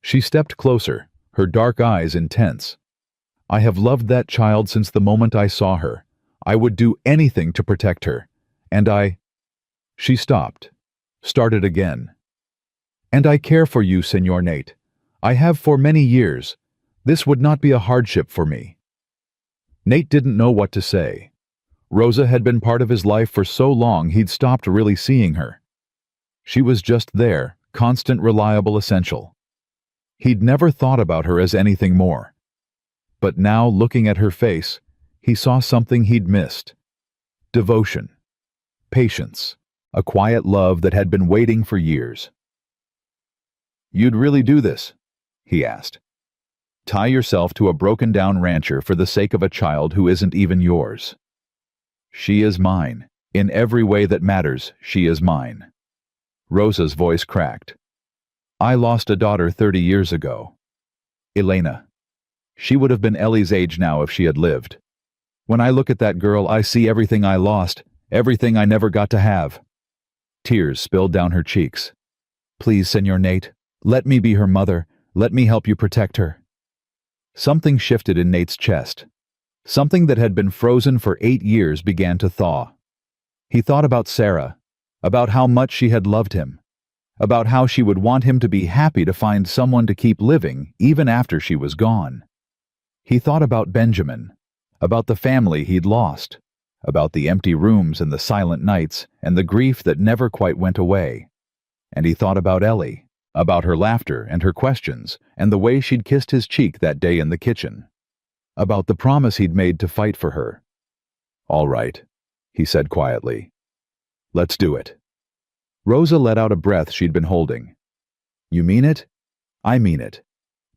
She stepped closer, her dark eyes intense. I have loved that child since the moment I saw her. I would do anything to protect her. And I... She stopped, started again. And I care for you, Senor Nate. I have for many years. This would not be a hardship for me. Nate didn't know what to say. Rosa had been part of his life for so long he'd stopped really seeing her. She was just there, constant, reliable, essential. He'd never thought about her as anything more. But now, looking at her face, he saw something he'd missed. Devotion. Patience. A quiet love that had been waiting for years. You'd really do this? He asked. Tie yourself to a broken-down rancher for the sake of a child who isn't even yours. She is mine. In every way that matters, she is mine. Rosa's voice cracked. I lost a daughter 30 years ago. Elena. She would have been Ellie's age now if she had lived. When I look at that girl, I see everything I lost, everything I never got to have. Tears spilled down her cheeks. "Please, Senor Nate, let me be her mother. Let me help you protect her." Something shifted in Nate's chest. Something that had been frozen for 8 years began to thaw. He thought about Sarah, about how much she had loved him, about how she would want him to be happy to find someone to keep living even after she was gone. He thought about Benjamin, about the family he'd lost, about the empty rooms and the silent nights and the grief that never quite went away. And he thought about Ellie, about her laughter and her questions and the way she'd kissed his cheek that day in the kitchen, about the promise he'd made to fight for her. "All right," he said quietly. "Let's do it." Rosa let out a breath she'd been holding. "You mean it?" "I mean it.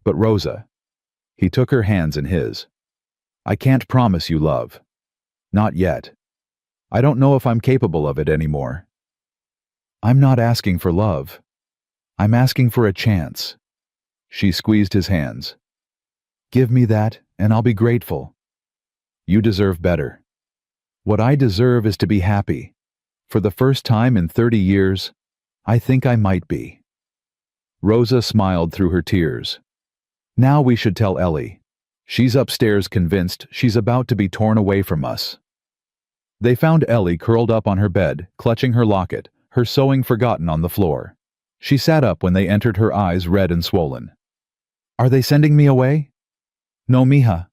But Rosa," he took her hands in his, "I can't promise you love. Not yet. I don't know if I'm capable of it anymore. I'm not asking for love. I'm asking for a chance." She squeezed his hands. "Give me that, and I'll be grateful. You deserve better. What I deserve is to be happy. For the first time in 30 years, I think I might be." Rosa smiled through her tears. "Now we should tell Ellie. She's upstairs convinced she's about to be torn away from us." They found Ellie curled up on her bed, clutching her locket, her sewing forgotten on the floor. She sat up when they entered, her eyes red and swollen. "Are they sending me away?" "No, mija."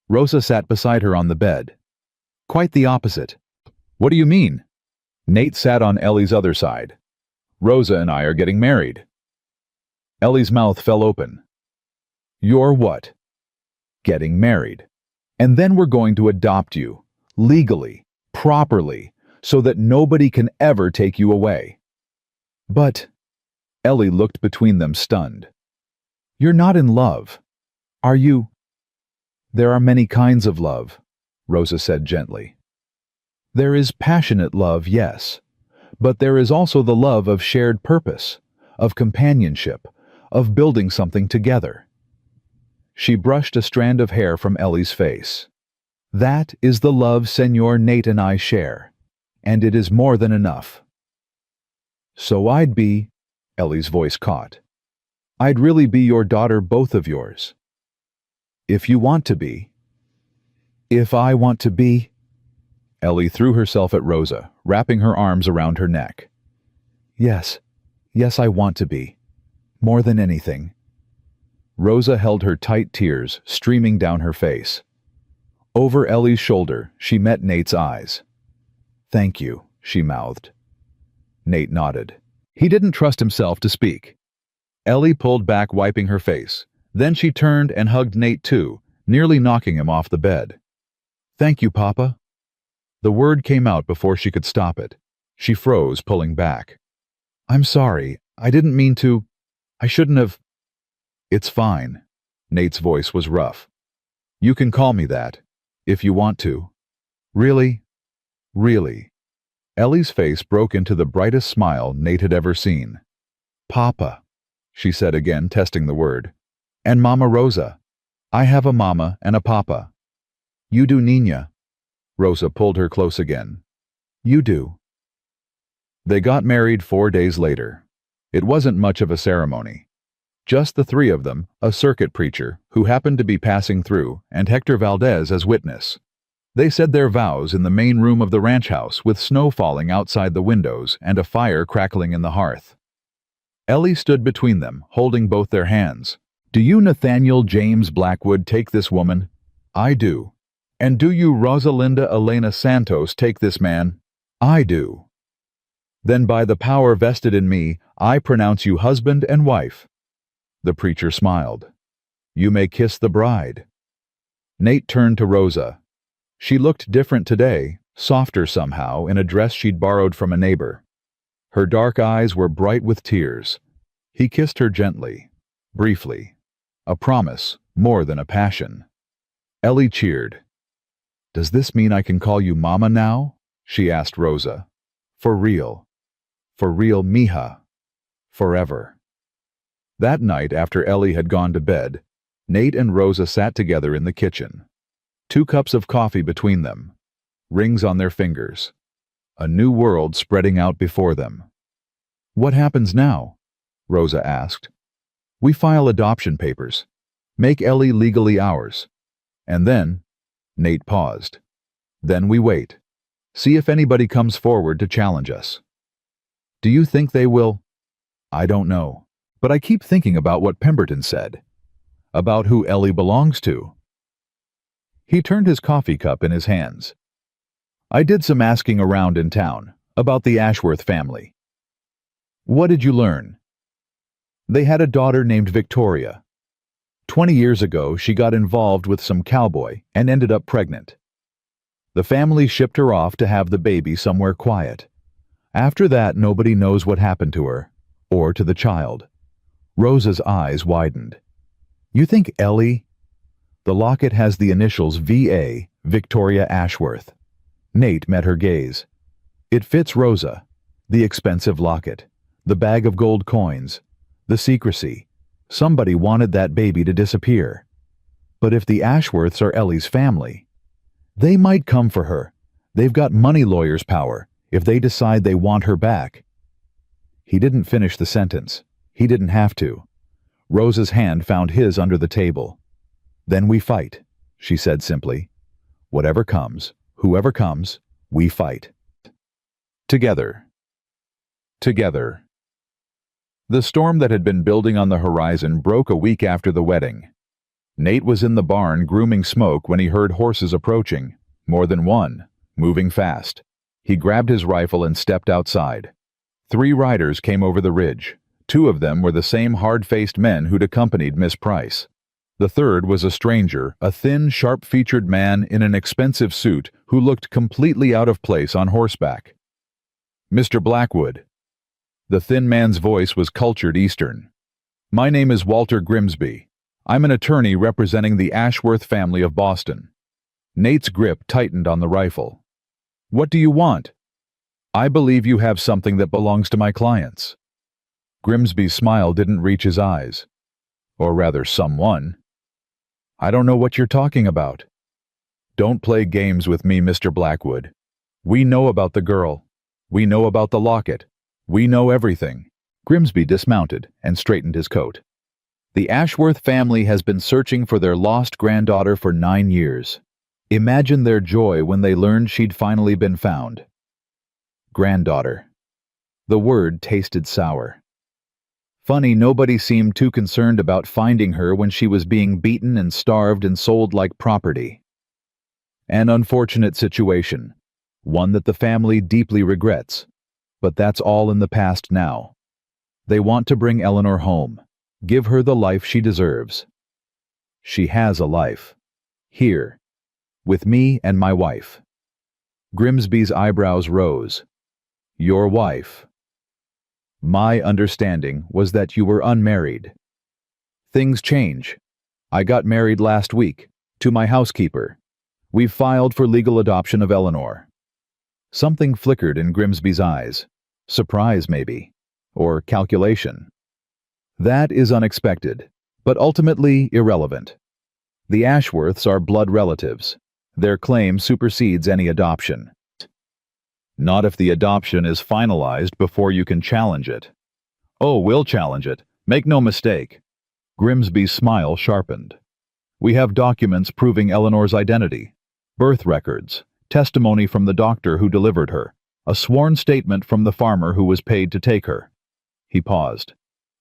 Rosa sat beside her on the bed. "Quite the opposite." "What do you mean?" Nate sat on Ellie's other side. "Rosa and I are getting married." Ellie's mouth fell open. "You're what?" "Getting married. And then we're going to adopt you, legally, properly, so that nobody can ever take you away." "But..." Ellie looked between them, stunned. "You're not in love. Are you?" "There are many kinds of love," Rosa said gently. "There is passionate love, yes, but there is also the love of shared purpose, of companionship, of building something together." She brushed a strand of hair from Ellie's face. "That is the love Senor Nate and I share, and it is more than enough." "So I'd be..." Ellie's voice caught. "I'd really be your daughter, both of yours. If you want to be." "If I want to be..." Ellie threw herself at Rosa, wrapping her arms around her neck. Yes, I want to be. More than anything." Rosa held her tight, tears streaming down her face. Over Ellie's shoulder, she met Nate's eyes. "Thank you," she mouthed. Nate nodded. He didn't trust himself to speak. Ellie pulled back, wiping her face. Then she turned and hugged Nate too, nearly knocking him off the bed. "Thank you, Papa." The word came out before she could stop it. She froze, pulling back. "I'm sorry. I didn't mean to. I shouldn't have." "It's fine." Nate's voice was rough. "You can call me that, if you want to." "Really? Really?" Ellie's face broke into the brightest smile Nate had ever seen. "Papa," she said again, testing the word. "And Mama Rosa. I have a mama and a papa." "You do, Nina." Rosa pulled her close again. "You do." They got married 4 days later. It wasn't much of a ceremony. Just the three of them, a circuit preacher, who happened to be passing through, and Hector Valdez as witness. They said their vows in the main room of the ranch house, with snow falling outside the windows and a fire crackling in the hearth. Ellie stood between them, holding both their hands. "Do you, Nathaniel James Blackwood, take this woman?" "I do." "And do you, Rosalinda Elena Santos, take this man?" "I do." "Then by the power vested in me, I pronounce you husband and wife." The preacher smiled. "You may kiss the bride." Nate turned to Rosa. She looked different today, softer somehow, in a dress she'd borrowed from a neighbor. Her dark eyes were bright with tears. He kissed her gently, briefly. A promise, more than a passion. Ellie cheered. "Does this mean I can call you Mama now?" she asked Rosa. "For real. For real, mija. Forever." That night, after Ellie had gone to bed, Nate and Rosa sat together in the kitchen. 2 cups of coffee between them. Rings on their fingers. A new world spreading out before them. What happens now? Rosa asked. We file adoption papers. Make Ellie legally ours. And then, Nate paused. Then we wait. See if anybody comes forward to challenge us. Do you think they will? I don't know. But I keep thinking about what Pemberton said. About who Ellie belongs to. He turned his coffee cup in his hands. I did some asking around in town about the Ashworth family. What did you learn? They had a daughter named Victoria. 20 years ago, she got involved with some cowboy and ended up pregnant. The family shipped her off to have the baby somewhere quiet. After that, nobody knows what happened to her, or to the child. Rosa's eyes widened. You think Ellie? The locket has the initials V.A., Victoria Ashworth. Nate met her gaze. It fits Rosa. The expensive locket, the bag of gold coins, the secrecy. Somebody wanted that baby to disappear. But if the Ashworths are Ellie's family, they might come for her. They've got money lawyers' power if they decide they want her back. He didn't finish the sentence. He didn't have to. Rosa's hand found his under the table. Then we fight, she said simply. Whatever comes, whoever comes, we fight. Together. Together. The storm that had been building on the horizon broke a week after the wedding. Nate was in the barn grooming Smoke when he heard horses approaching, more than one, moving fast. He grabbed his rifle and stepped outside. 3 riders came over the ridge. 2 of them were the same hard-faced men who'd accompanied Miss Price. The third was a stranger, a thin, sharp-featured man in an expensive suit who looked completely out of place on horseback. Mr. Blackwood. The thin man's voice was cultured Eastern. My name is Walter Grimsby. I'm an attorney representing the Ashworth family of Boston. Nate's grip tightened on the rifle. What do you want? I believe you have something that belongs to my clients. Grimsby's smile didn't reach his eyes. Or rather, someone. I don't know what you're talking about. Don't play games with me, Mr. Blackwood. We know about the girl. We know about the locket. We know everything. Grimsby dismounted and straightened his coat. The Ashworth family has been searching for their lost granddaughter for 9 years. Imagine their joy when they learned she'd finally been found. Granddaughter. The word tasted sour. Funny, nobody seemed too concerned about finding her when she was being beaten and starved and sold like property. An unfortunate situation, one that the family deeply regrets, but that's all in the past now. They want to bring Eleanor home, give her the life she deserves. She has a life. Here, with me and my wife. Grimsby's eyebrows rose. Your wife. My understanding was that you were unmarried. Things change. I got married last week, to my housekeeper. We've filed for legal adoption of Eleanor. Something flickered in Grimsby's eyes. Surprise, maybe. Or calculation. That is unexpected, but ultimately irrelevant. The Ashworths are blood relatives. Their claim supersedes any adoption. Not if the adoption is finalized before you can challenge it. Oh, we'll challenge it. Make no mistake. Grimsby's smile sharpened. We have documents proving Eleanor's identity. Birth records, testimony from the doctor who delivered her, a sworn statement from the farmer who was paid to take her. He paused.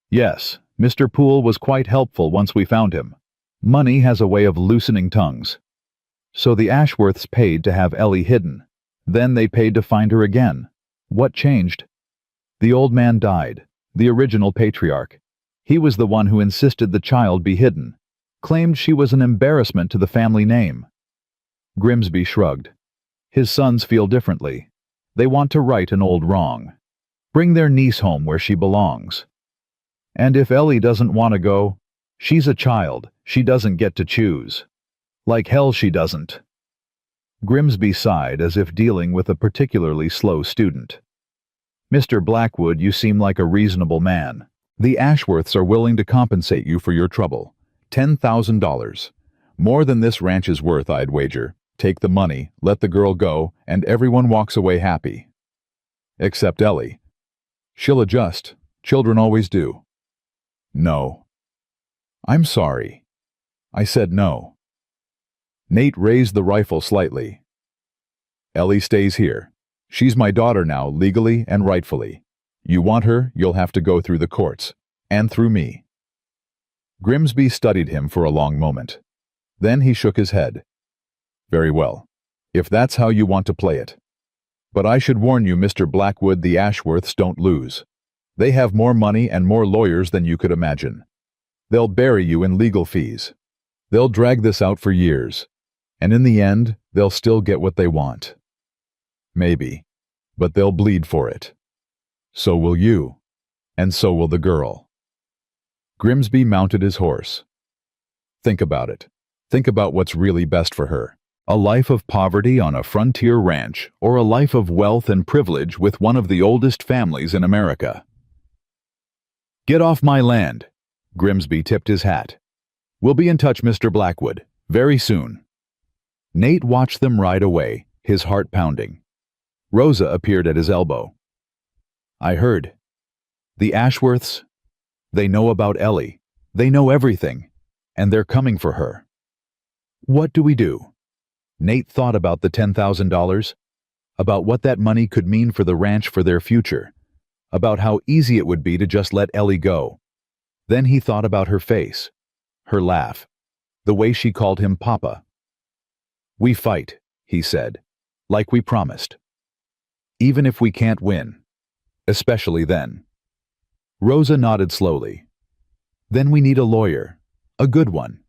Yes, Mr. Poole was quite helpful once we found him. Money has a way of loosening tongues. So the Ashworths paid to have Ellie hidden. Then they paid to find her again. What changed? The old man died, the original patriarch. He was the one who insisted the child be hidden, claimed she was an embarrassment to the family name. Grimsby shrugged. His sons feel differently. They want to right an old wrong. Bring their niece home where she belongs. And if Ellie doesn't want to go, she's a child. She doesn't get to choose. Like hell she doesn't. Grimsby sighed as if dealing with a particularly slow student. Mr. Blackwood, you seem like a reasonable man. The Ashworths are willing to compensate you for your trouble. $10,000. More than this ranch is worth, I'd wager. Take the money, let the girl go, and everyone walks away happy. Except Ellie. She'll adjust. Children always do. No. I'm sorry. I said no. Nate raised the rifle slightly. Ellie stays here. She's my daughter now, legally and rightfully. You want her, you'll have to go through the courts. And through me. Grimsby studied him for a long moment. Then he shook his head. Very well. If that's how you want to play it. But I should warn you, Mr. Blackwood, the Ashworths don't lose. They have more money and more lawyers than you could imagine. They'll bury you in legal fees. They'll drag this out for years. And in the end, they'll still get what they want. Maybe. But they'll bleed for it. So will you. And so will the girl. Grimsby mounted his horse. Think about it. Think about what's really best for her. A life of poverty on a frontier ranch, or a life of wealth and privilege with one of the oldest families in America. Get off my land. Grimsby tipped his hat. We'll be in touch, Mr. Blackwood, very soon. Nate watched them ride away, his heart pounding. Rosa appeared at his elbow. I heard. The Ashworths, they know about Ellie. They know everything, and they're coming for her. What do we do? Nate thought about the $10,000, about what that money could mean for the ranch for their future, about how easy it would be to just let Ellie go. Then he thought about her face, her laugh, the way she called him Papa. We fight, he said, like we promised. Even if we can't win, especially then. Rosa nodded slowly. Then we need a lawyer, a good one,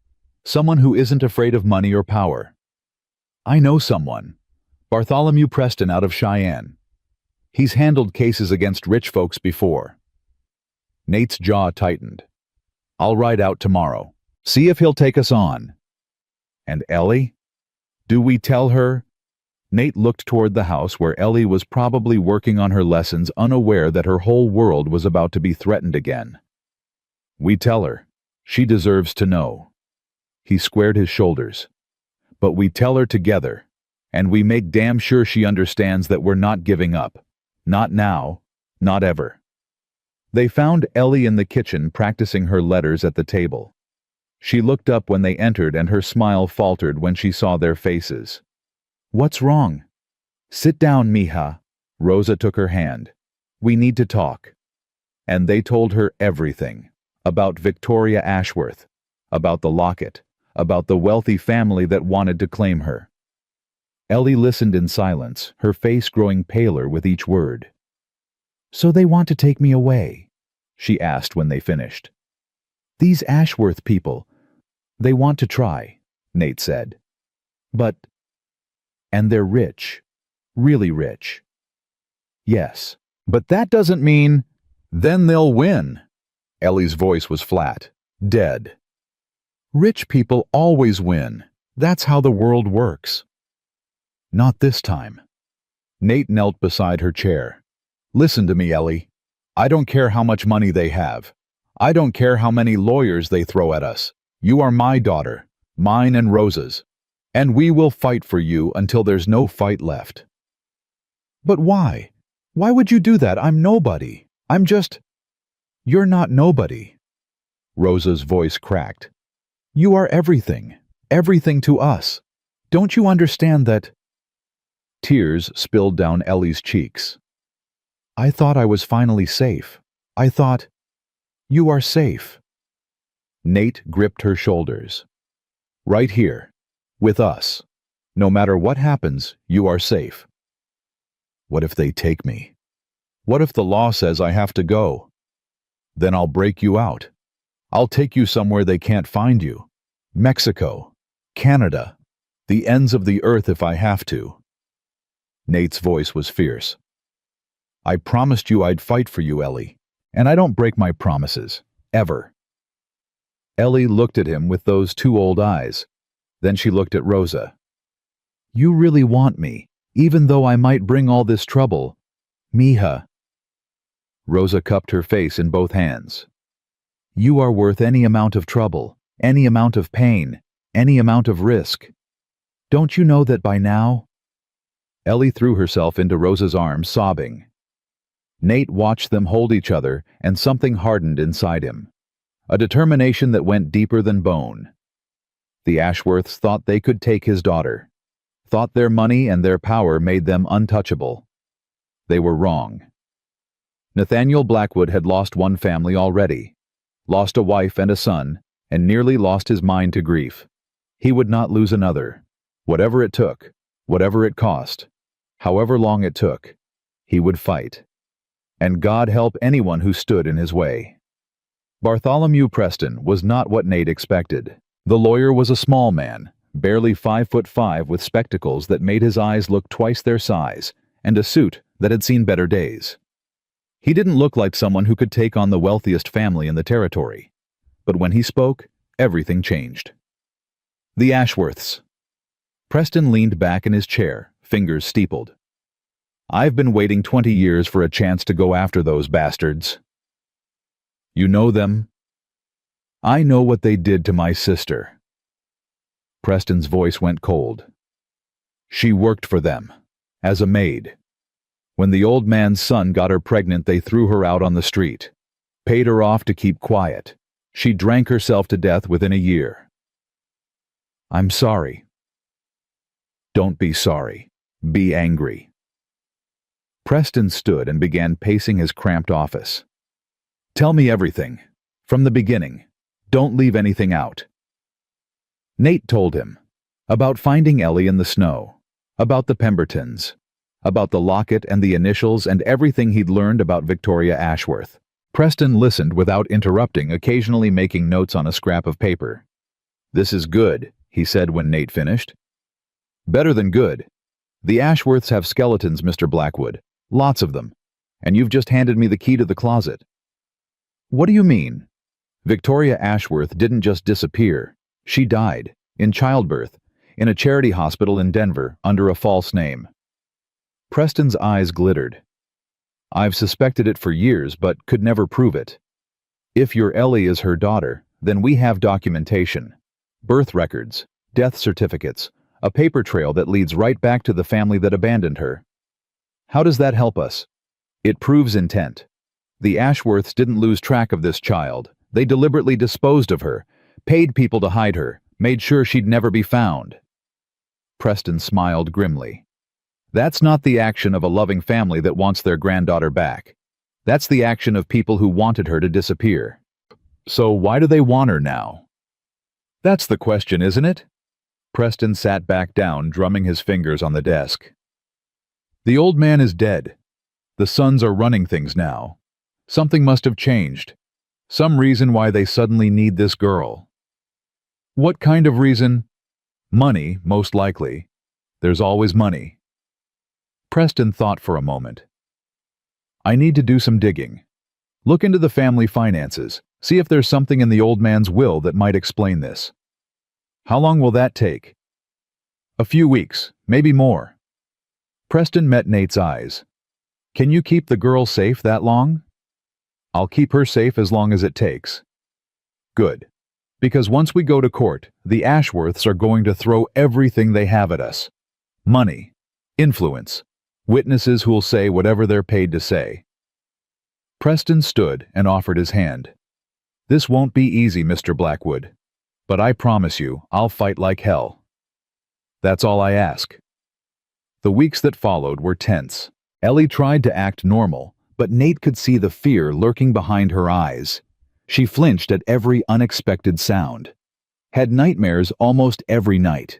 someone who isn't afraid of money or power. I know someone, Bartholomew Preston out of Cheyenne. He's handled cases against rich folks before. Nate's jaw tightened. I'll ride out tomorrow. See if he'll take us on. And Ellie? Do we tell her? Nate looked toward the house where Ellie was probably working on her lessons, unaware that her whole world was about to be threatened again. We tell her. She deserves to know. He squared his shoulders. But we tell her together, and we make damn sure she understands that we're not giving up. Not now, not ever. They found Ellie in the kitchen practicing her letters at the table. She looked up when they entered and her smile faltered when she saw their faces. What's wrong? Sit down, mija. Rosa took her hand. We need to talk. And they told her everything. About Victoria Ashworth. About the locket. About the wealthy family that wanted to claim her. Ellie listened in silence, her face growing paler with each word. So they want to take me away? She asked when they finished. These Ashworth people, they want to try, Nate said. But... And they're rich. Really rich. Yes, but that doesn't mean... Then they'll win. Ellie's voice was flat, dead. Rich people always win. That's how the world works. Not this time. Nate knelt beside her chair. Listen to me, Ellie. I don't care how much money they have. I don't care how many lawyers they throw at us. You are my daughter, mine and Rosa's. And we will fight for you until there's no fight left. But why? Why would you do that? I'm nobody. I'm just... You're not nobody. Rosa's voice cracked. You are everything. Everything to us. Don't you understand that... Tears spilled down Ellie's cheeks. I thought I was finally safe. I thought... You are safe. Nate gripped her shoulders. Right here. With us. No matter what happens, you are safe. What if they take me? What if the law says I have to go? Then I'll break you out. I'll take you somewhere they can't find you. Mexico. Canada. The ends of the earth if I have to. Nate's voice was fierce. I promised you I'd fight for you, Ellie. And I don't break my promises. Ever. Ellie looked at him with those two old eyes. Then she looked at Rosa. You really want me, even though I might bring all this trouble. Mija. Rosa cupped her face in both hands. You are worth any amount of trouble, any amount of pain, any amount of risk. Don't you know that by now? Ellie threw herself into Rosa's arms, sobbing. Nate watched them hold each other, and something hardened inside him. A determination that went deeper than bone. The Ashworths thought they could take his daughter. Thought their money and their power made them untouchable. They were wrong. Nathaniel Blackwood had lost one family already. Lost a wife and a son, and nearly lost his mind to grief. He would not lose another. Whatever it took, whatever it cost, however long it took, he would fight. And God help anyone who stood in his way. Bartholomew Preston was not what Nate expected. The lawyer was a small man, barely 5'5", with spectacles that made his eyes look twice their size, and a suit that had seen better days. He didn't look like someone who could take on the wealthiest family in the territory. But when he spoke, everything changed. The Ashworths. Preston leaned back in his chair, fingers steepled. I've been waiting 20 years for a chance to go after those bastards. You know them? I know what they did to my sister. Preston's voice went cold. She worked for them, as a maid. When the old man's son got her pregnant, they threw her out on the street. Paid her off to keep quiet. She drank herself to death within a year. I'm sorry. Don't be sorry. Be angry. Preston stood and began pacing his cramped office. Tell me everything. From the beginning. Don't leave anything out. Nate told him. About finding Ellie in the snow. About the Pembertons. About the locket and the initials and everything he'd learned about Victoria Ashworth. Preston listened without interrupting, occasionally making notes on a scrap of paper. This is good, he said when Nate finished. Better than good. The Ashworths have skeletons, Mr. Blackwood. Lots of them. And you've just handed me the key to the closet. What do you mean? Victoria Ashworth didn't just disappear. She died, in childbirth, in a charity hospital in Denver, under a false name. Preston's eyes glittered. I've suspected it for years, but could never prove it. If your Ellie is her daughter, then we have documentation. Birth records, death certificates, a paper trail that leads right back to the family that abandoned her. How does that help us? It proves intent. The Ashworths didn't lose track of this child. They deliberately disposed of her, paid people to hide her, made sure she'd never be found. Preston smiled grimly. That's not the action of a loving family that wants their granddaughter back. That's the action of people who wanted her to disappear. So why do they want her now? That's the question, isn't it? Preston sat back down, drumming his fingers on the desk. The old man is dead. The sons are running things now. Something must have changed. Some reason why they suddenly need this girl. What kind of reason? Money, most likely. There's always money. Preston thought for a moment. I need to do some digging. Look into the family finances. See if there's something in the old man's will that might explain this. How long will that take? A few weeks, maybe more. Preston met Nate's eyes. Can you keep the girl safe that long? I'll keep her safe as long as it takes. Good. Because once we go to court, the Ashworths are going to throw everything they have at us. Money, influence, witnesses who'll say whatever they're paid to say. Preston stood and offered his hand. This won't be easy, Mr. Blackwood. But I promise you, I'll fight like hell. That's all I ask. The weeks that followed were tense. Ellie tried to act normal, but Nate could see the fear lurking behind her eyes. She flinched at every unexpected sound. Had nightmares almost every night.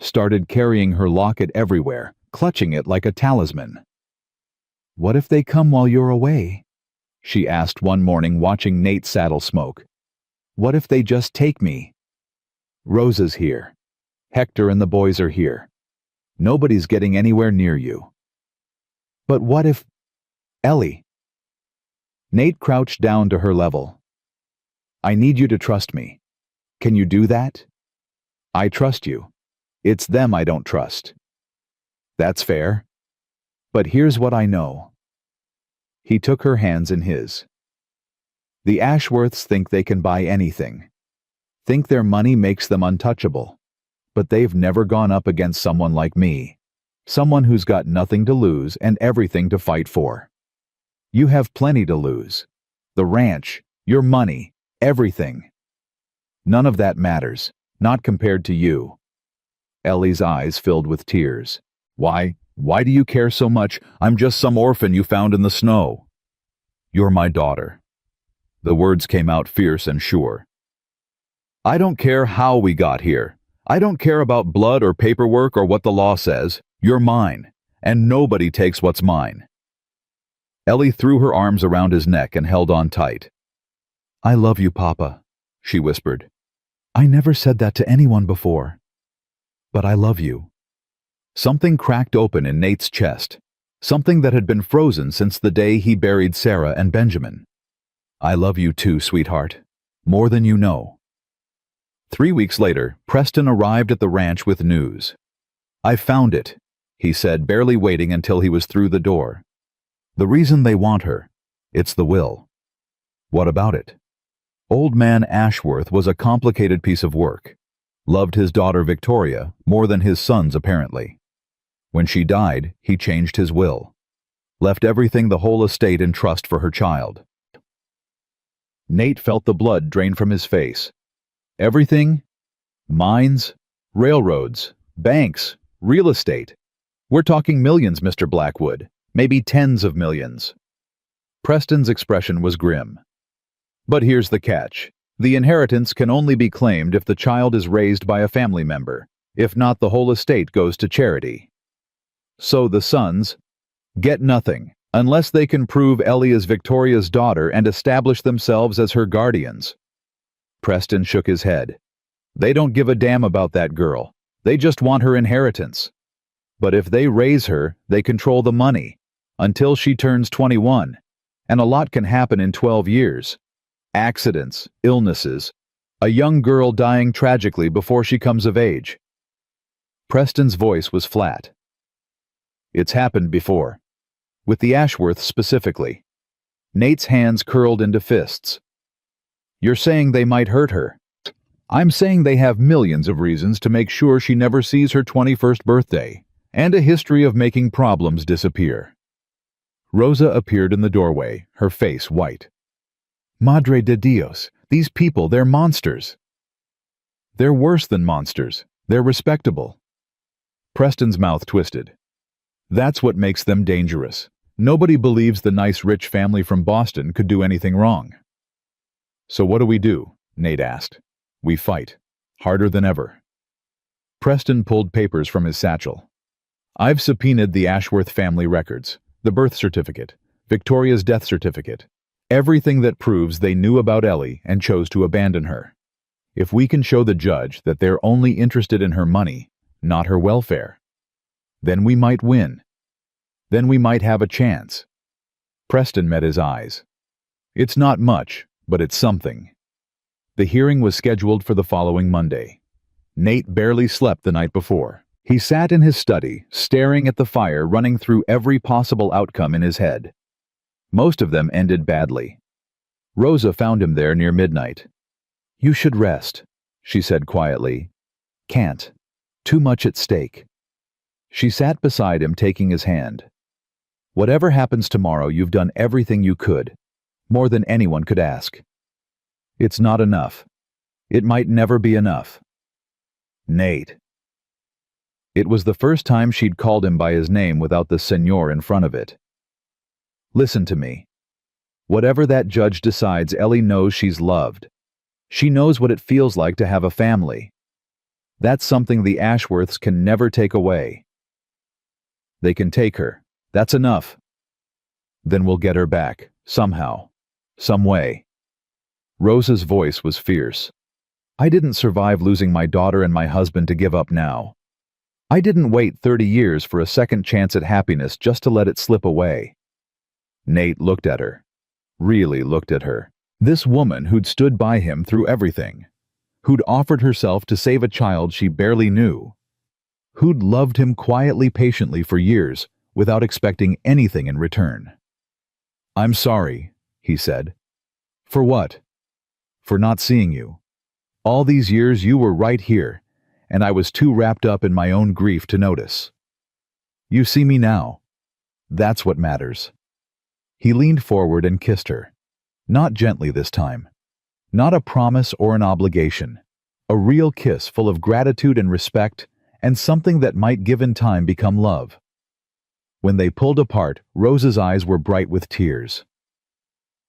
Started carrying her locket everywhere, clutching it like a talisman. What if they come while you're away? She asked one morning, watching Nate saddle smoke. What if they just take me? Rosa's here. Hector and the boys are here. Nobody's getting anywhere near you. But what if... Ellie. Nate crouched down to her level. I need you to trust me. Can you do that? I trust you. It's them I don't trust. That's fair. But here's what I know. He took her hands in his. The Ashworths think they can buy anything. Think their money makes them untouchable. But they've never gone up against someone like me. Someone who's got nothing to lose and everything to fight for. You have plenty to lose. The ranch, your money, everything. None of that matters, not compared to you. Ellie's eyes filled with tears. Why do you care so much? I'm just some orphan you found in the snow. You're my daughter. The words came out fierce and sure. I don't care how we got here. I don't care about blood or paperwork or what the law says. You're mine, and nobody takes what's mine. Ellie threw her arms around his neck and held on tight. I love you, Papa, she whispered. I never said that to anyone before. But I love you. Something cracked open in Nate's chest, something that had been frozen since the day he buried Sarah and Benjamin. I love you too, sweetheart, more than you know. 3 weeks later, Preston arrived at the ranch with news. I found it, he said, barely waiting until he was through the door. The reason they want her, it's the will. What about it? Old man Ashworth was a complicated piece of work. Loved his daughter Victoria more than his sons apparently. When she died, he changed his will. Left everything, the whole estate, in trust for her child. Nate felt the blood drain from his face. Everything? Mines, railroads, banks, real estate. We're talking millions, Mr. Blackwood. Maybe tens of millions. Preston's expression was grim. But here's the catch. The inheritance can only be claimed if the child is raised by a family member. If not, the whole estate goes to charity. So the sons get nothing, unless they can prove Ellie is Victoria's daughter and establish themselves as her guardians. Preston shook his head. They don't give a damn about that girl. They just want her inheritance. But if they raise her, they control the money, until she turns 21, and a lot can happen in 12 years. Accidents, illnesses, a young girl dying tragically before she comes of age. Preston's voice was flat. It's happened before. With the Ashworths specifically. Nate's hands curled into fists. You're saying they might hurt her. I'm saying they have millions of reasons to make sure she never sees her 21st birthday, and a history of making problems disappear. Rosa appeared in the doorway, her face white. Madre de Dios, these people, they're monsters. They're worse than monsters. They're respectable. Preston's mouth twisted. That's what makes them dangerous. Nobody believes the nice rich family from Boston could do anything wrong. So what do? Nate asked. We fight. Harder than ever. Preston pulled papers from his satchel. I've subpoenaed the Ashworth family records, the birth certificate, Victoria's death certificate, everything that proves they knew about Ellie and chose to abandon her. If we can show the judge that they're only interested in her money, not her welfare, then we might win. Then we might have a chance. Preston met his eyes. It's not much, but it's something. The hearing was scheduled for the following Monday. Nate barely slept the night before. He sat in his study, staring at the fire running through every possible outcome in his head. Most of them ended badly. Rosa found him there near midnight. You should rest, she said quietly. Can't. Too much at stake. She sat beside him, taking his hand. Whatever happens tomorrow, you've done everything you could, more than anyone could ask. It's not enough. It might never be enough. Nate. It was the first time she'd called him by his name without the senor in front of it. Listen to me. Whatever that judge decides, Ellie knows she's loved. She knows what it feels like to have a family. That's something the Ashworths can never take away. They can take her. That's enough. Then we'll get her back, somehow, some way. Rosa's voice was fierce. I didn't survive losing my daughter and my husband to give up now. I didn't wait 30 years for a second chance at happiness just to let it slip away. Nate looked at her. Really looked at her. This woman who'd stood by him through everything. Who'd offered herself to save a child she barely knew. Who'd loved him quietly, patiently for years, without expecting anything in return. I'm sorry, he said. For what? For not seeing you. All these years you were right here, and I was too wrapped up in my own grief to notice. You see me now. That's what matters. He leaned forward and kissed her. Not gently this time. Not a promise or an obligation. A real kiss full of gratitude and respect, and something that might give in time become love. When they pulled apart, Rose's eyes were bright with tears.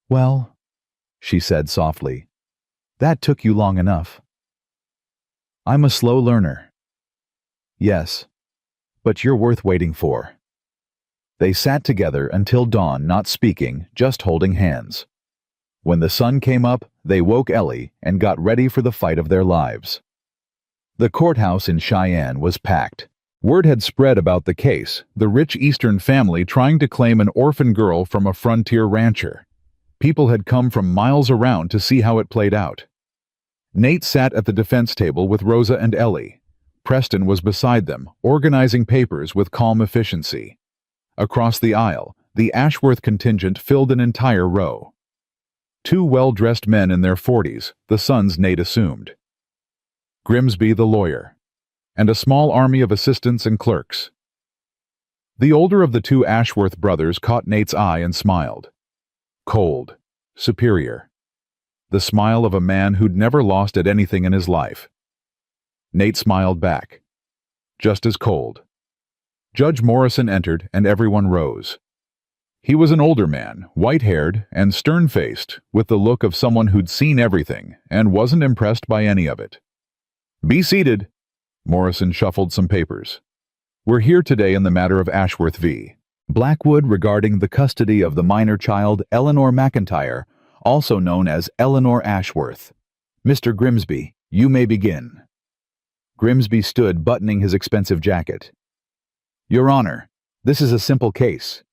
"Well," she said softly, "that took you long enough." "I'm a slow learner." "Yes, but you're worth waiting for." They sat together until dawn, not speaking, just holding hands. When the sun came up, they woke Ellie and got ready for the fight of their lives. The courthouse in Cheyenne was packed. Word had spread about the case, the rich Eastern family trying to claim an orphan girl from a frontier rancher. People had come from miles around to see how it played out. Nate sat at the defense table with Rosa and Ellie. Preston was beside them, organizing papers with calm efficiency. Across the aisle, the Ashworth contingent filled an entire row. Two well-dressed men in their 40s, the sons Nate assumed. Grimsby the lawyer, and a small army of assistants and clerks. The older of the two Ashworth brothers caught Nate's eye and smiled. Cold, superior. The smile of a man who'd never lost at anything in his life. Nate smiled back. Just as cold. Judge Morrison entered and everyone rose. He was an older man, white-haired and stern-faced, with the look of someone who'd seen everything and wasn't impressed by any of it. "Be seated." Morrison shuffled some papers. "We're here today in the matter of Ashworth v. Blackwood regarding the custody of the minor child Eleanor McIntyre, also known as Eleanor Ashworth. Mr. Grimsby, you may begin." Grimsby stood buttoning his expensive jacket. "Your Honor, this is a simple case.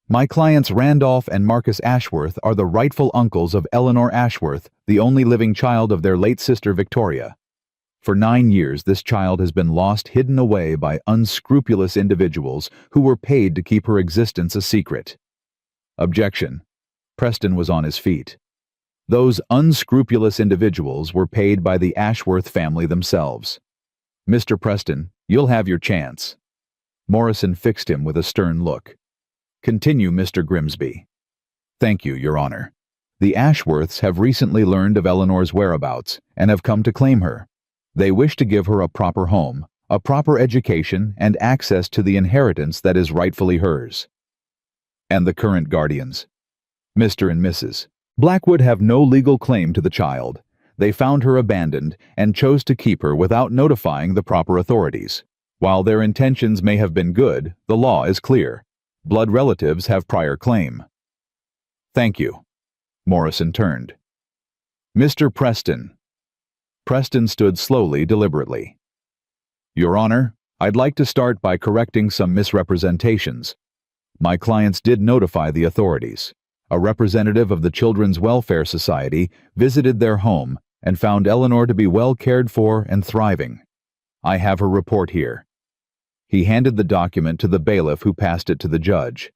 My clients Randolph and Marcus Ashworth are the rightful uncles of Eleanor Ashworth, the only living child of their late sister Victoria. For 9 years, this child has been lost, hidden away by unscrupulous individuals who were paid to keep her existence a secret." Objection. Preston was on his feet. Those unscrupulous individuals were paid by the Ashworth family themselves. "Mr. Preston, you'll have your chance." Morrison fixed him with a stern look. "Continue, Mr. Grimsby." "Thank you, Your Honor. The Ashworths have recently learned of Eleanor's whereabouts and have come to claim her. They wish to give her a proper home, a proper education, and access to the inheritance that is rightfully hers." "And the current guardians?" "Mr. and Mrs. Blackwood have no legal claim to the child. They found her abandoned and chose to keep her without notifying the proper authorities. While their intentions may have been good, the law is clear. Blood relatives have prior claim." "Thank you." Morrison turned. "Mr. Preston." Preston stood slowly, deliberately. "Your Honor, I'd like to start by correcting some misrepresentations. My clients did notify the authorities. A representative of the Children's Welfare Society visited their home and found Eleanor to be well cared for and thriving. I have her report here." He handed the document to the bailiff who passed it to the judge.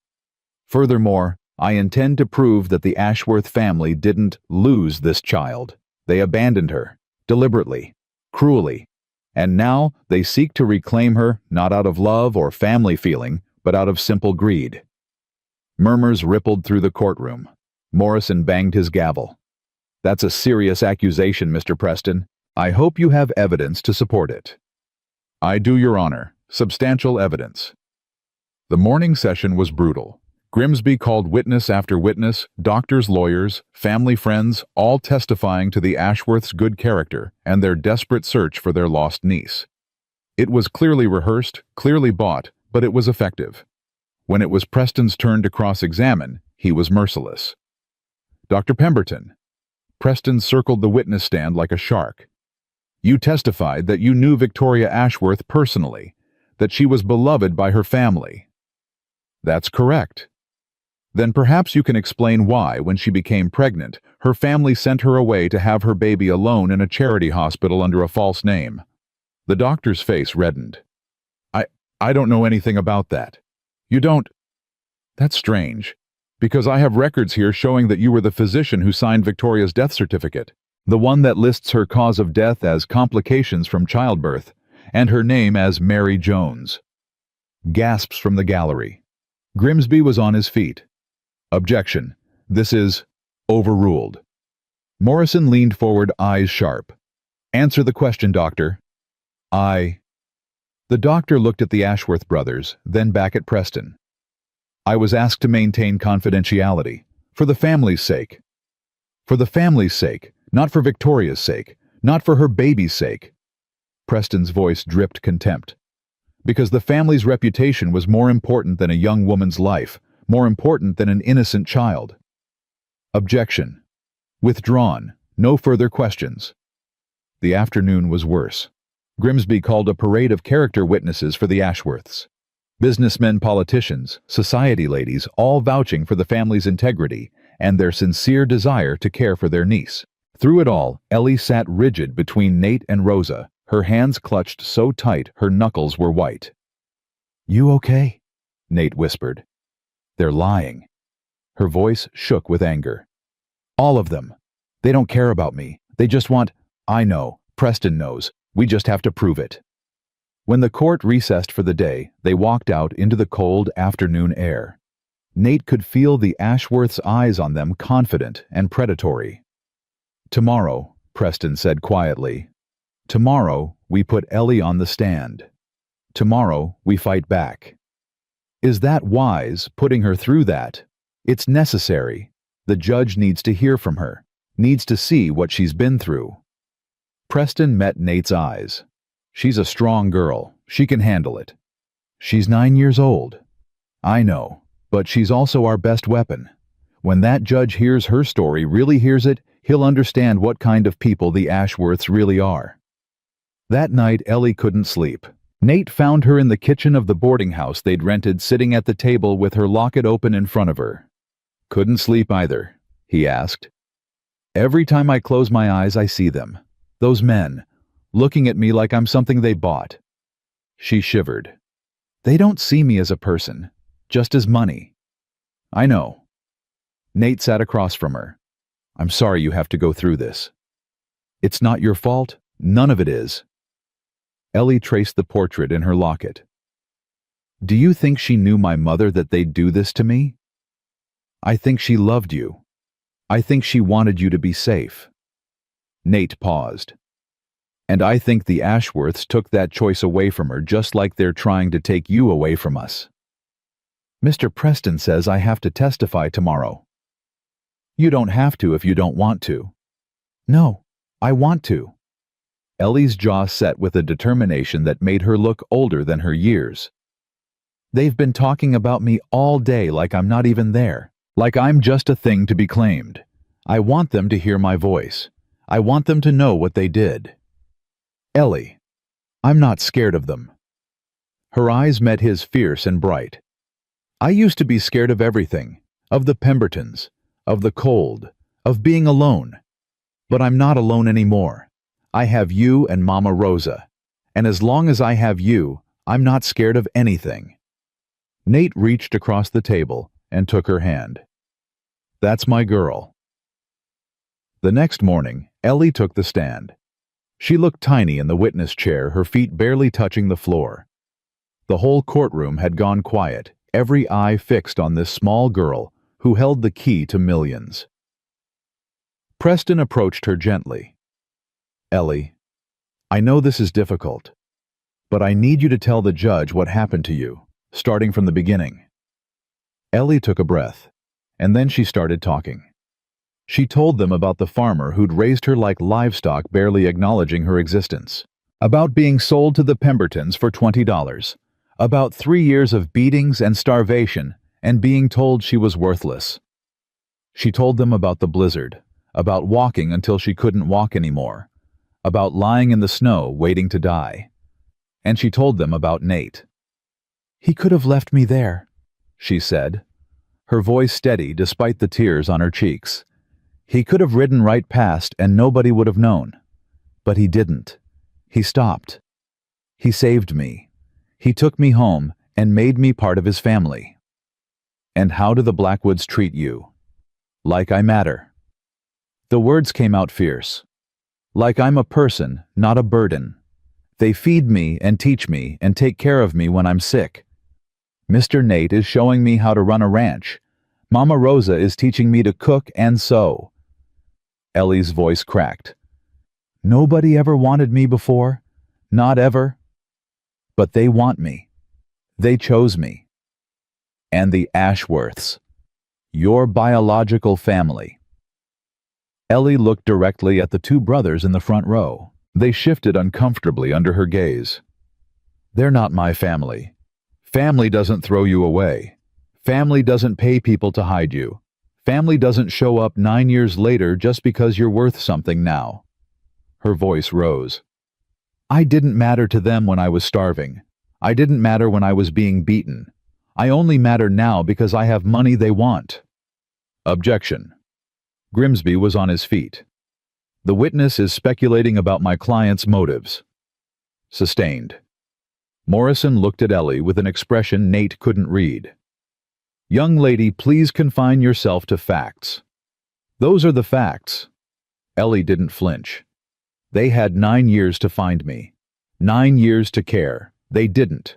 "Furthermore, I intend to prove that the Ashworth family didn't lose this child. They abandoned her, deliberately, cruelly, and now they seek to reclaim her not out of love or family feeling, but out of simple greed." Murmurs rippled through the courtroom. Morrison banged his gavel. "That's a serious accusation, Mr. Preston. I hope you have evidence to support it." "I do, Your Honor. Substantial evidence." The morning session was brutal. Grimsby called witness after witness, doctors, lawyers, family friends, all testifying to the Ashworths' good character and their desperate search for their lost niece. It was clearly rehearsed, clearly bought, but it was effective. When it was Preston's turn to cross-examine, he was merciless. "Dr. Pemberton." Preston circled the witness stand like a shark. "You testified that you knew Victoria Ashworth personally, that she was beloved by her family." "That's correct." "Then perhaps you can explain why, when she became pregnant, her family sent her away to have her baby alone in a charity hospital under a false name." The doctor's face reddened. I don't know anything about that." "You don't?" "That's strange, because I have records here showing that you were the physician who signed Victoria's death certificate, the one that lists her cause of death as complications from childbirth, and her name as Mary Jones." Gasps from the gallery. Grimsby was on his feet. Objection. This is overruled. Morrison leaned forward, eyes sharp. Answer the question, doctor. The doctor looked at the Ashworth brothers, then back at Preston. I was asked to maintain confidentiality, for the family's sake. For the family's sake, not for Victoria's sake, not for her baby's sake. Preston's voice dripped contempt. Because the family's reputation was more important than a young woman's life, more important than an innocent child. Objection. Withdrawn. No further questions. The afternoon was worse. Grimsby called a parade of character witnesses for the Ashworths. Businessmen, politicians, society ladies, all vouching for the family's integrity and their sincere desire to care for their niece. Through it all, Ellie sat rigid between Nate and Rosa, her hands clutched so tight her knuckles were white. You okay? Nate whispered. They're lying. Her voice shook with anger. All of them. They don't care about me. They just want... I know. Preston knows. We just have to prove it. When the court recessed for the day, they walked out into the cold afternoon air. Nate could feel the Ashworth's eyes on them, confident and predatory. Tomorrow, Preston said quietly. Tomorrow, we put Ellie on the stand. Tomorrow, we fight back. Is that wise, putting her through that? It's necessary. The judge needs to hear from her, needs to see what she's been through. Preston met Nate's eyes. She's a strong girl. She can handle it. She's 9 years old. I know, but she's also our best weapon. When that judge hears her story, really hears it, he'll understand what kind of people the Ashworths really are. That night, Ellie couldn't sleep. Nate found her in the kitchen of the boarding house they'd rented, sitting at the table with her locket open in front of her. Couldn't sleep either, he asked. Every time I close my eyes, I see them. Those men, looking at me like I'm something they bought. She shivered. They don't see me as a person, just as money. I know. Nate sat across from her. I'm sorry you have to go through this. It's not your fault. None of it is. Ellie traced the portrait in her locket. Do you think she knew my mother, that they'd do this to me? I think she loved you. I think she wanted you to be safe. Nate paused. And I think the Ashworths took that choice away from her, just like they're trying to take you away from us. Mr. Preston says I have to testify tomorrow. You don't have to if you don't want to. No, I want to. Ellie's jaw set with a determination that made her look older than her years. They've been talking about me all day like I'm not even there, like I'm just a thing to be claimed. I want them to hear my voice. I want them to know what they did. Ellie, I'm not scared of them. Her eyes met his, fierce and bright. I used to be scared of everything, of the Pembertons, of the cold, of being alone. But I'm not alone anymore. I have you and Mama Rosa, and as long as I have you, I'm not scared of anything. Nate reached across the table and took her hand. That's my girl. The next morning, Ellie took the stand. She looked tiny in the witness chair, her feet barely touching the floor. The whole courtroom had gone quiet, every eye fixed on this small girl who held the key to millions. Preston approached her gently. Ellie, I know this is difficult, but I need you to tell the judge what happened to you, starting from the beginning. Ellie took a breath, and then she started talking. She told them about the farmer who'd raised her like livestock, barely acknowledging her existence. About being sold to the Pembertons for $20. About 3 years of beatings and starvation and being told she was worthless. She told them about the blizzard, about walking until she couldn't walk anymore, about lying in the snow waiting to die. And she told them about Nate. He could have left me there, she said, her voice steady despite the tears on her cheeks. He could have ridden right past and nobody would have known. But he didn't. He stopped. He saved me. He took me home and made me part of his family. And how do the Blackwoods treat you? Like I matter. The words came out fierce. Like I'm a person, not a burden. They feed me and teach me and take care of me when I'm sick. Mr. Nate is showing me how to run a ranch. Mama Rosa is teaching me to cook and sew. Ellie's voice cracked. Nobody ever wanted me before. Not ever. But they want me. They chose me. And the Ashworths. Your biological family. Ellie looked directly at the two brothers in the front row. They shifted uncomfortably under her gaze. They're not my family. Family doesn't throw you away. Family doesn't pay people to hide you. Family doesn't show up 9 years later just because you're worth something now. Her voice rose. I didn't matter to them when I was starving. I didn't matter when I was being beaten. I only matter now because I have money they want. Objection. Grimsby was on his feet. The witness is speculating about my client's motives. Sustained. Morrison looked at Ellie with an expression Nate couldn't read. Young lady, please confine yourself to facts. Those are the facts. Ellie didn't flinch. They had 9 years to find me. 9 years to care. They didn't.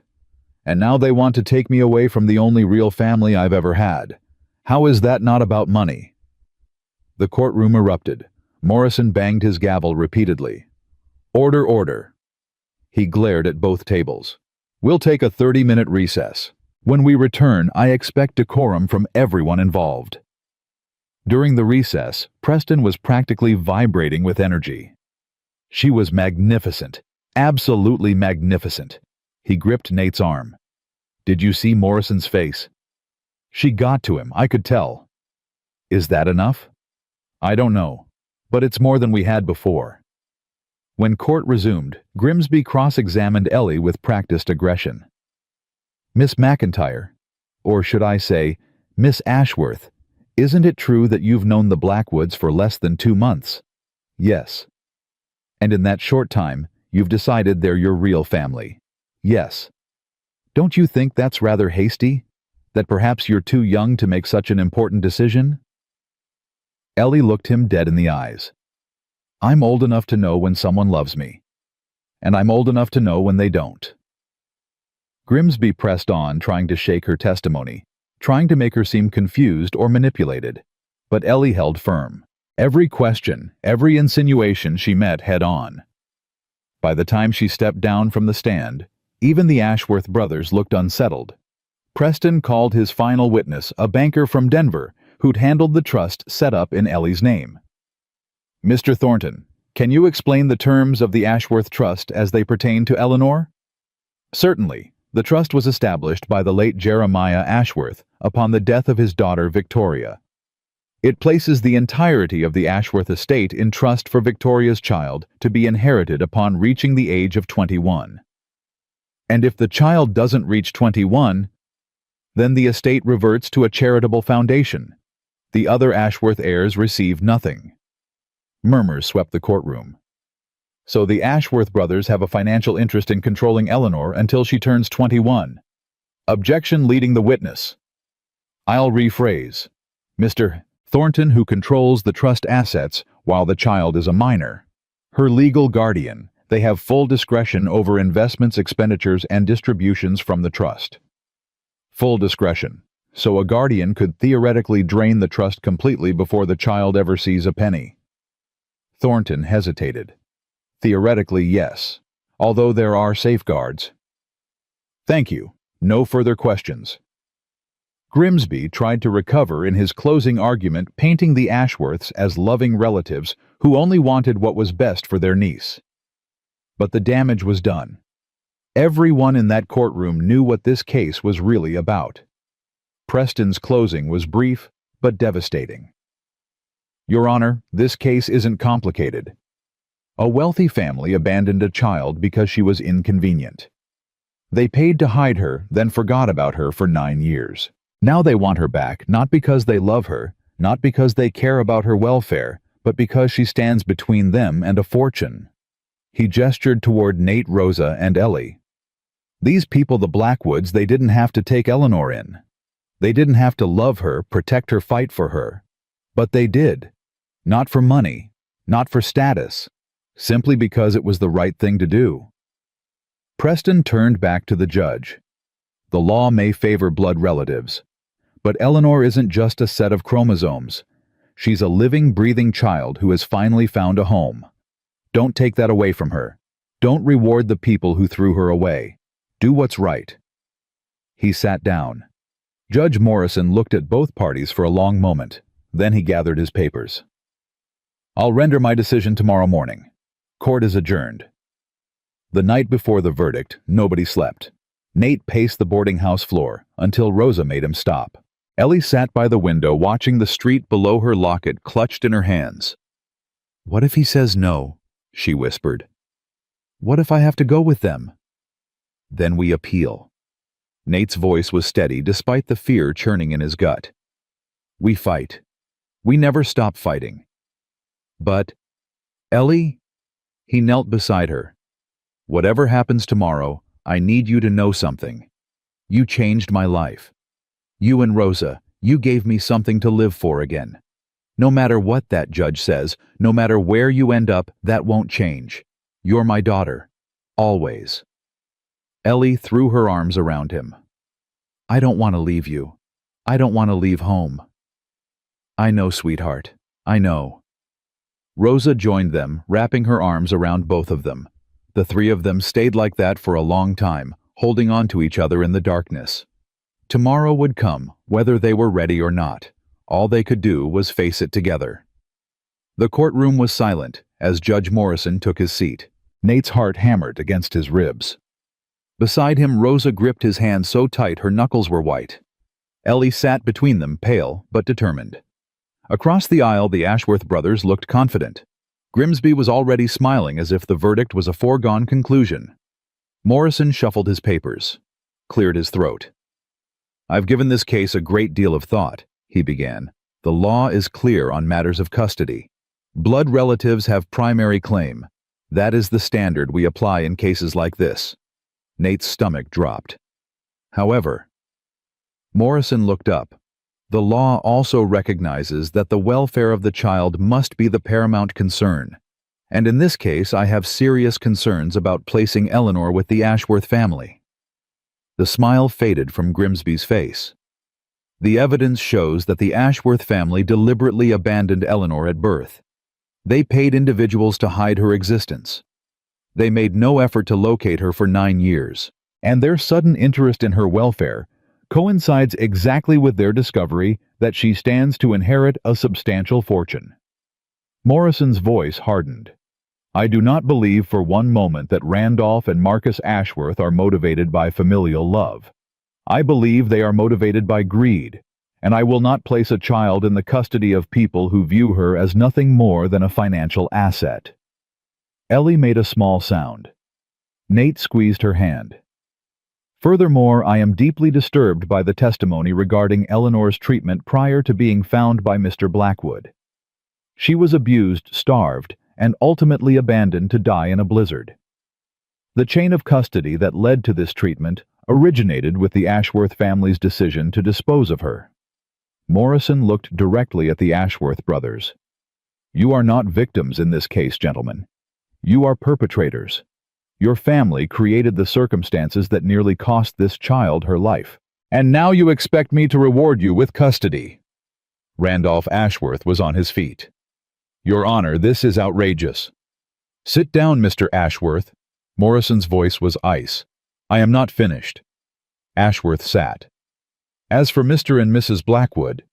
And now they want to take me away from the only real family I've ever had. How is that not about money? The courtroom erupted. Morrison banged his gavel repeatedly. Order, order. He glared at both tables. We'll take a 30-minute recess. When we return, I expect decorum from everyone involved. During the recess, Preston was practically vibrating with energy. She was magnificent. Absolutely magnificent. He gripped Nate's arm. Did you see Morrison's face? She got to him, I could tell. Is that enough? I don't know, but it's more than we had before. When court resumed, Grimsby cross-examined Ellie with practiced aggression. Miss McIntyre, or should I say, Miss Ashworth, isn't it true that you've known the Blackwoods for less than 2 months? Yes. And in that short time, you've decided they're your real family? Yes. Don't you think that's rather hasty? That perhaps you're too young to make such an important decision? Ellie looked him dead in the eyes. I'm old enough to know when someone loves me. And I'm old enough to know when they don't. Grimsby pressed on, trying to shake her testimony, trying to make her seem confused or manipulated. But Ellie held firm. Every question, every insinuation she met head-on. By the time she stepped down from the stand, even the Ashworth brothers looked unsettled. Preston called his final witness, a banker from Denver, who'd handled the trust set up in Ellie's name. Mr. Thornton, can you explain the terms of the Ashworth Trust as they pertain to Eleanor? Certainly. The trust was established by the late Jeremiah Ashworth upon the death of his daughter Victoria. It places the entirety of the Ashworth estate in trust for Victoria's child to be inherited upon reaching the age of 21. And if the child doesn't reach 21, then the estate reverts to a charitable foundation. The other Ashworth heirs receive nothing. Murmurs swept the courtroom. So the Ashworth brothers have a financial interest in controlling Eleanor until she turns 21. Objection leading the witness. I'll rephrase. Mr. Thornton, who controls the trust assets while the child is a minor. Her legal guardian. They have full discretion over investments, expenditures, and distributions from the trust. Full discretion. So a guardian could theoretically drain the trust completely before the child ever sees a penny. Thornton hesitated. Theoretically, yes, although there are safeguards. Thank you. No further questions. Grimsby tried to recover in his closing argument, painting the Ashworths as loving relatives who only wanted what was best for their niece. But the damage was done. Everyone in that courtroom knew what this case was really about. Preston's closing was brief but devastating. Your Honor, this case isn't complicated. A wealthy family abandoned a child because she was inconvenient. They paid to hide her, then forgot about her for 9 years. Now they want her back, not because they love her, not because they care about her welfare, but because she stands between them and a fortune. He gestured toward Nate, Rosa, and Ellie. These people, the Blackwoods, they didn't have to take Eleanor in. They didn't have to love her, protect her, fight for her. But they did. Not for money, not for status, simply because it was the right thing to do. Preston turned back to the judge. The law may favor blood relatives, But Eleanor isn't just a set of chromosomes. She's a living, breathing child who has finally found a home. Don't take that away from her. Don't reward the people who threw her away. Do what's right." He sat down. Judge Morrison looked at both parties for a long moment. Then he gathered his papers. "I'll render my decision tomorrow morning. Court is adjourned." The night before the verdict, nobody slept. Nate paced the boarding house floor until Rosa made him stop. Ellie sat by the window watching the street below her, locket clutched in her hands. "What if he says no?" she whispered. "What if I have to go with them?" "Then we appeal." Nate's voice was steady despite the fear churning in his gut. "We fight. We never stop fighting." "But, Ellie?" He knelt beside her. "Whatever happens tomorrow, I need you to know something. You changed my life. You and Rosa, you gave me something to live for again. No matter what that judge says, no matter where you end up, that won't change. You're my daughter. Always." Ellie threw her arms around him. "I don't want to leave you. I don't want to leave home." "I know, sweetheart. I know." Rosa joined them, wrapping her arms around both of them. The three of them stayed like that for a long time, holding on to each other in the darkness. Tomorrow would come, whether they were ready or not. All they could do was face it together. The courtroom was silent as Judge Morrison took his seat. Nate's heart hammered against his ribs. Beside him, Rosa gripped his hand so tight her knuckles were white. Ellie sat between them, pale but determined. Across the aisle, the Ashworth brothers looked confident. Grimsby was already smiling as if the verdict was a foregone conclusion. Morrison shuffled his papers, cleared his throat. "I've given this case a great deal of thought," he began. "The law is clear on matters of custody. Blood relatives have primary claim. That is the standard we apply in cases like this." Nate's stomach dropped. "However," Morrison looked up, "the law also recognizes that the welfare of the child must be the paramount concern. And in this case, I have serious concerns about placing Eleanor with the Ashworth family." The smile faded from Grimsby's face. "The evidence shows that the Ashworth family deliberately abandoned Eleanor at birth. They paid individuals to hide her existence. They made no effort to locate her for 9 years, and their sudden interest in her welfare coincides exactly with their discovery that she stands to inherit a substantial fortune." Morrison's voice hardened. "I do not believe for one moment that Randolph and Marcus Ashworth are motivated by familial love. I believe they are motivated by greed, and I will not place a child in the custody of people who view her as nothing more than a financial asset." Ellie made a small sound. Nate squeezed her hand. "Furthermore, I am deeply disturbed by the testimony regarding Eleanor's treatment prior to being found by Mr. Blackwood. She was abused, starved, and ultimately abandoned to die in a blizzard. The chain of custody that led to this treatment originated with the Ashworth family's decision to dispose of her." Morrison looked directly at the Ashworth brothers. "You are not victims in this case, gentlemen. You are perpetrators. Your family created the circumstances that nearly cost this child her life. And now you expect me to reward you with custody." Randolph Ashworth was on his feet. "Your Honor, this is outrageous." "Sit down, Mr. Ashworth." Morrison's voice was ice. "I am not finished." Ashworth sat. "As for Mr. and Mrs. Blackwood,"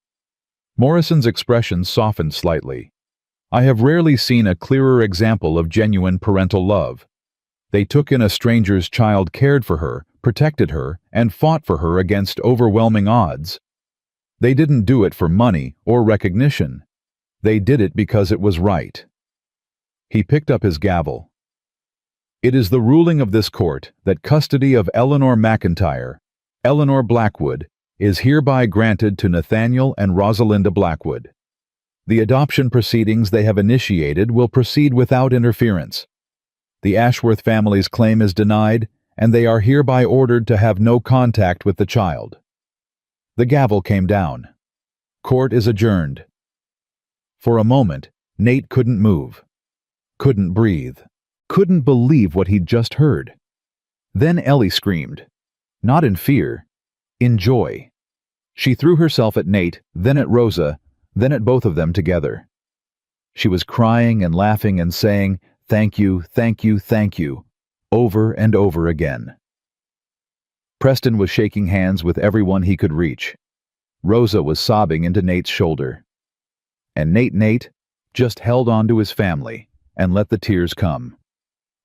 Morrison's expression softened slightly, "I have rarely seen a clearer example of genuine parental love. They took in a stranger's child, cared for her, protected her, and fought for her against overwhelming odds. They didn't do it for money or recognition. They did it because it was right." He picked up his gavel. "It is the ruling of this court that custody of Eleanor McIntyre, Eleanor Blackwood, is hereby granted to Nathaniel and Rosalinda Blackwood. The adoption proceedings they have initiated will proceed without interference. The Ashworth family's claim is denied, and they are hereby ordered to have no contact with the child." The gavel came down. "Court is adjourned." For a moment, Nate couldn't move, couldn't breathe, couldn't believe what he'd just heard. Then Ellie screamed, not in fear, in joy. She threw herself at Nate, then at Rosa, then at both of them together. She was crying and laughing and saying, "Thank you, thank you, thank you," over and over again. Preston was shaking hands with everyone he could reach. Rosa was sobbing into Nate's shoulder. And Nate just held on to his family and let the tears come.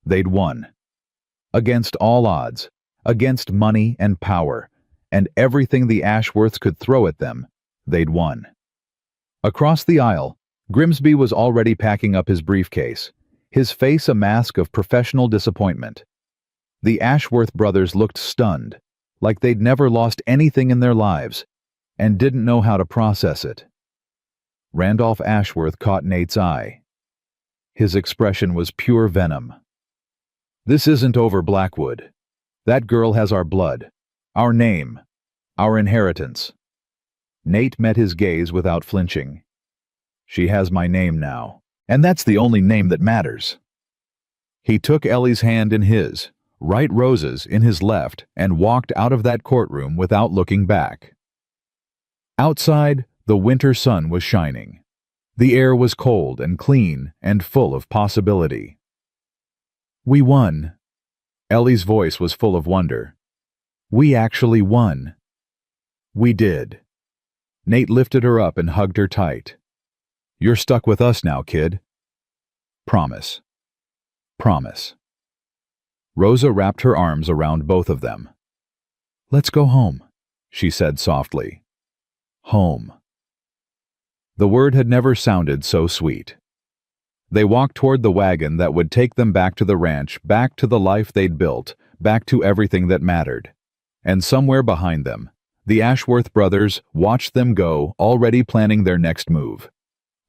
They'd won. Against all odds, against money and power, and everything the Ashworths could throw at them, they'd won. Across the aisle, Grimsby was already packing up his briefcase, his face a mask of professional disappointment. The Ashworth brothers looked stunned, like they'd never lost anything in their lives, and didn't know how to process it. Randolph Ashworth caught Nate's eye. His expression was pure venom. "This isn't over, Blackwood. That girl has our blood, our name, our inheritance." Nate met his gaze without flinching. "She has my name now, and that's the only name that matters." He took Ellie's hand in his, right Rosa's in his left, and walked out of that courtroom without looking back. Outside, the winter sun was shining. The air was cold and clean and full of possibility. "We won." Ellie's voice was full of wonder. "We actually won." "We did." Nate lifted her up and hugged her tight. "You're stuck with us now, kid." "Promise." "Promise." Rosa wrapped her arms around both of them. "Let's go home," she said softly. "Home." The word had never sounded so sweet. They walked toward the wagon that would take them back to the ranch, back to the life they'd built, back to everything that mattered. And somewhere behind them, the Ashworth brothers watched them go, already planning their next move.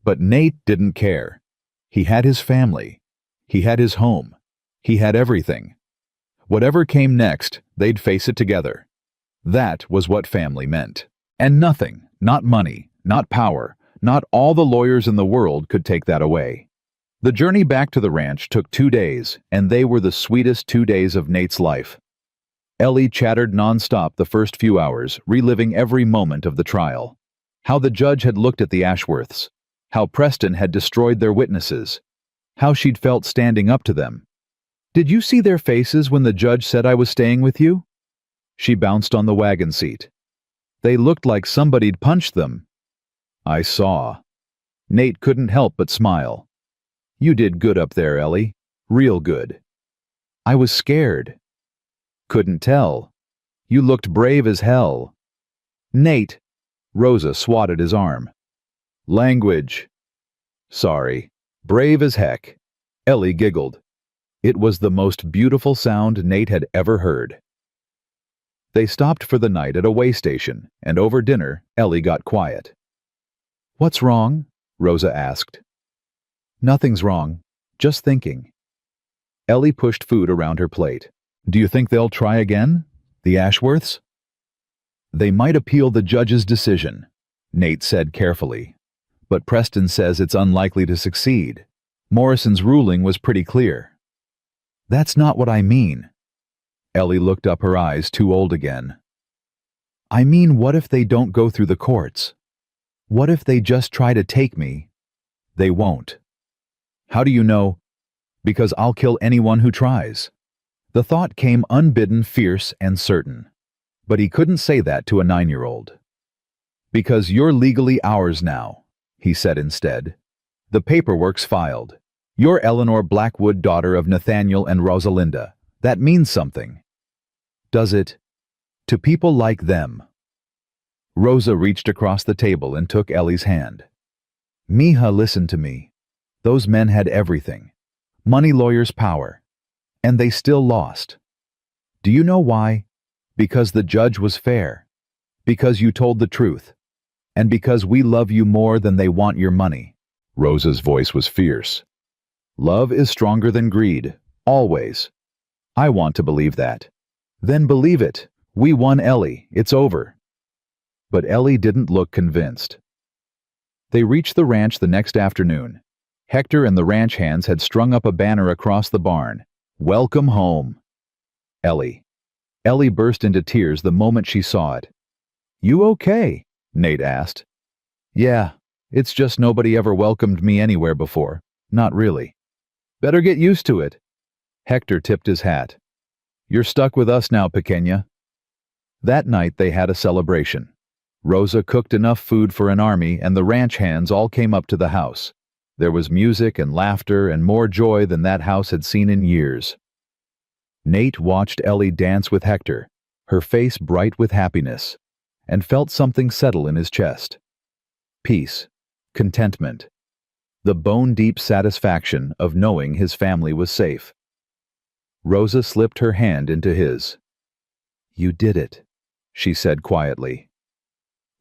But Nate didn't care. He had his family. He had his home. He had everything. Whatever came next, they'd face it together. That was what family meant. And nothing, not money, not power, not all the lawyers in the world could take that away. The journey back to the ranch took 2 days, and they were the sweetest 2 days of Nate's life. Ellie chattered nonstop the first few hours, reliving every moment of the trial. How the judge had looked at the Ashworths. How Preston had destroyed their witnesses. How she'd felt standing up to them. "Did you see their faces when the judge said I was staying with you?" She bounced on the wagon seat. "They looked like somebody'd punched them." "I saw." Nate couldn't help but smile. "You did good up there, Ellie. Real good." "I was scared." "Couldn't tell. You looked brave as hell." "Nate." Rosa swatted his arm. "Language." "Sorry. Brave as heck." Ellie giggled. It was the most beautiful sound Nate had ever heard. They stopped for the night at a way station, and over dinner, Ellie got quiet. "What's wrong?" Rosa asked. "Nothing's wrong. Just thinking." Ellie pushed food around her plate. "Do you think they'll try again? The Ashworths?" "They might appeal the judge's decision," Nate said carefully. "But Preston says it's unlikely to succeed. Morrison's ruling was pretty clear." "That's not what I mean." Ellie looked up, her eyes too old again. "I mean, what if they don't go through the courts? What if they just try to take me?" "They won't." "How do you know?" "Because I'll kill anyone who tries." The thought came unbidden, fierce, and certain. But he couldn't say that to a 9-year-old. "Because you're legally ours now," he said instead. "The paperwork's filed. You're Eleanor Blackwood, daughter of Nathaniel and Rosalinda. That means something." "Does it?" "To people like them." Rosa reached across the table and took Ellie's hand. "Mija, listen to me. Those men had everything. Money, lawyers, power. And they still lost. Do you know why? Because the judge was fair. Because you told the truth. And because we love you more than they want your money." Rosa's voice was fierce. "Love is stronger than greed. Always. I want to believe that." "Then believe it. We won, Ellie. It's over." But Ellie didn't look convinced. They reached the ranch the next afternoon. Hector and the ranch hands had strung up a banner across the barn. "Welcome home." Ellie. Ellie burst into tears the moment she saw it. "You okay?" Nate asked. "Yeah, it's just nobody ever welcomed me anywhere before. Not really." "Better get used to it." Hector tipped his hat. "You're stuck with us now, Pequeña." That night they had a celebration. Rosa cooked enough food for an army, and the ranch hands all came up to the house. There was music and laughter and more joy than that house had seen in years. Nate watched Ellie dance with Hector, her face bright with happiness, and felt something settle in his chest. Peace, contentment, the bone-deep satisfaction of knowing his family was safe. Rosa slipped her hand into his. "You did it," she said quietly.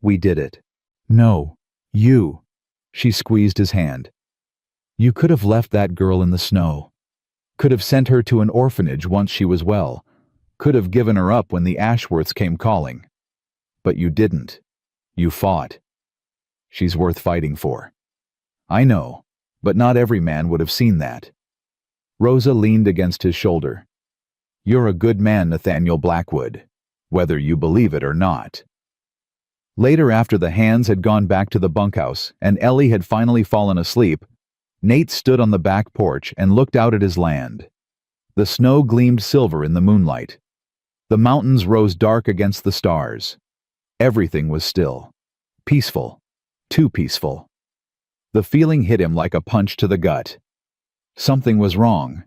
"We did it." "No, you." She squeezed his hand. "You could have left that girl in the snow. Could have sent her to an orphanage once she was well. Could have given her up when the Ashworths came calling. But you didn't. You fought. She's worth fighting for." "I know, but not every man would have seen that." Rosa leaned against his shoulder. "You're a good man, Nathaniel Blackwood, whether you believe it or not." Later, after the hands had gone back to the bunkhouse and Ellie had finally fallen asleep, Nate stood on the back porch and looked out at his land. The snow gleamed silver in the moonlight. The mountains rose dark against the stars. Everything was still. Peaceful. Too peaceful. The feeling hit him like a punch to the gut. Something was wrong.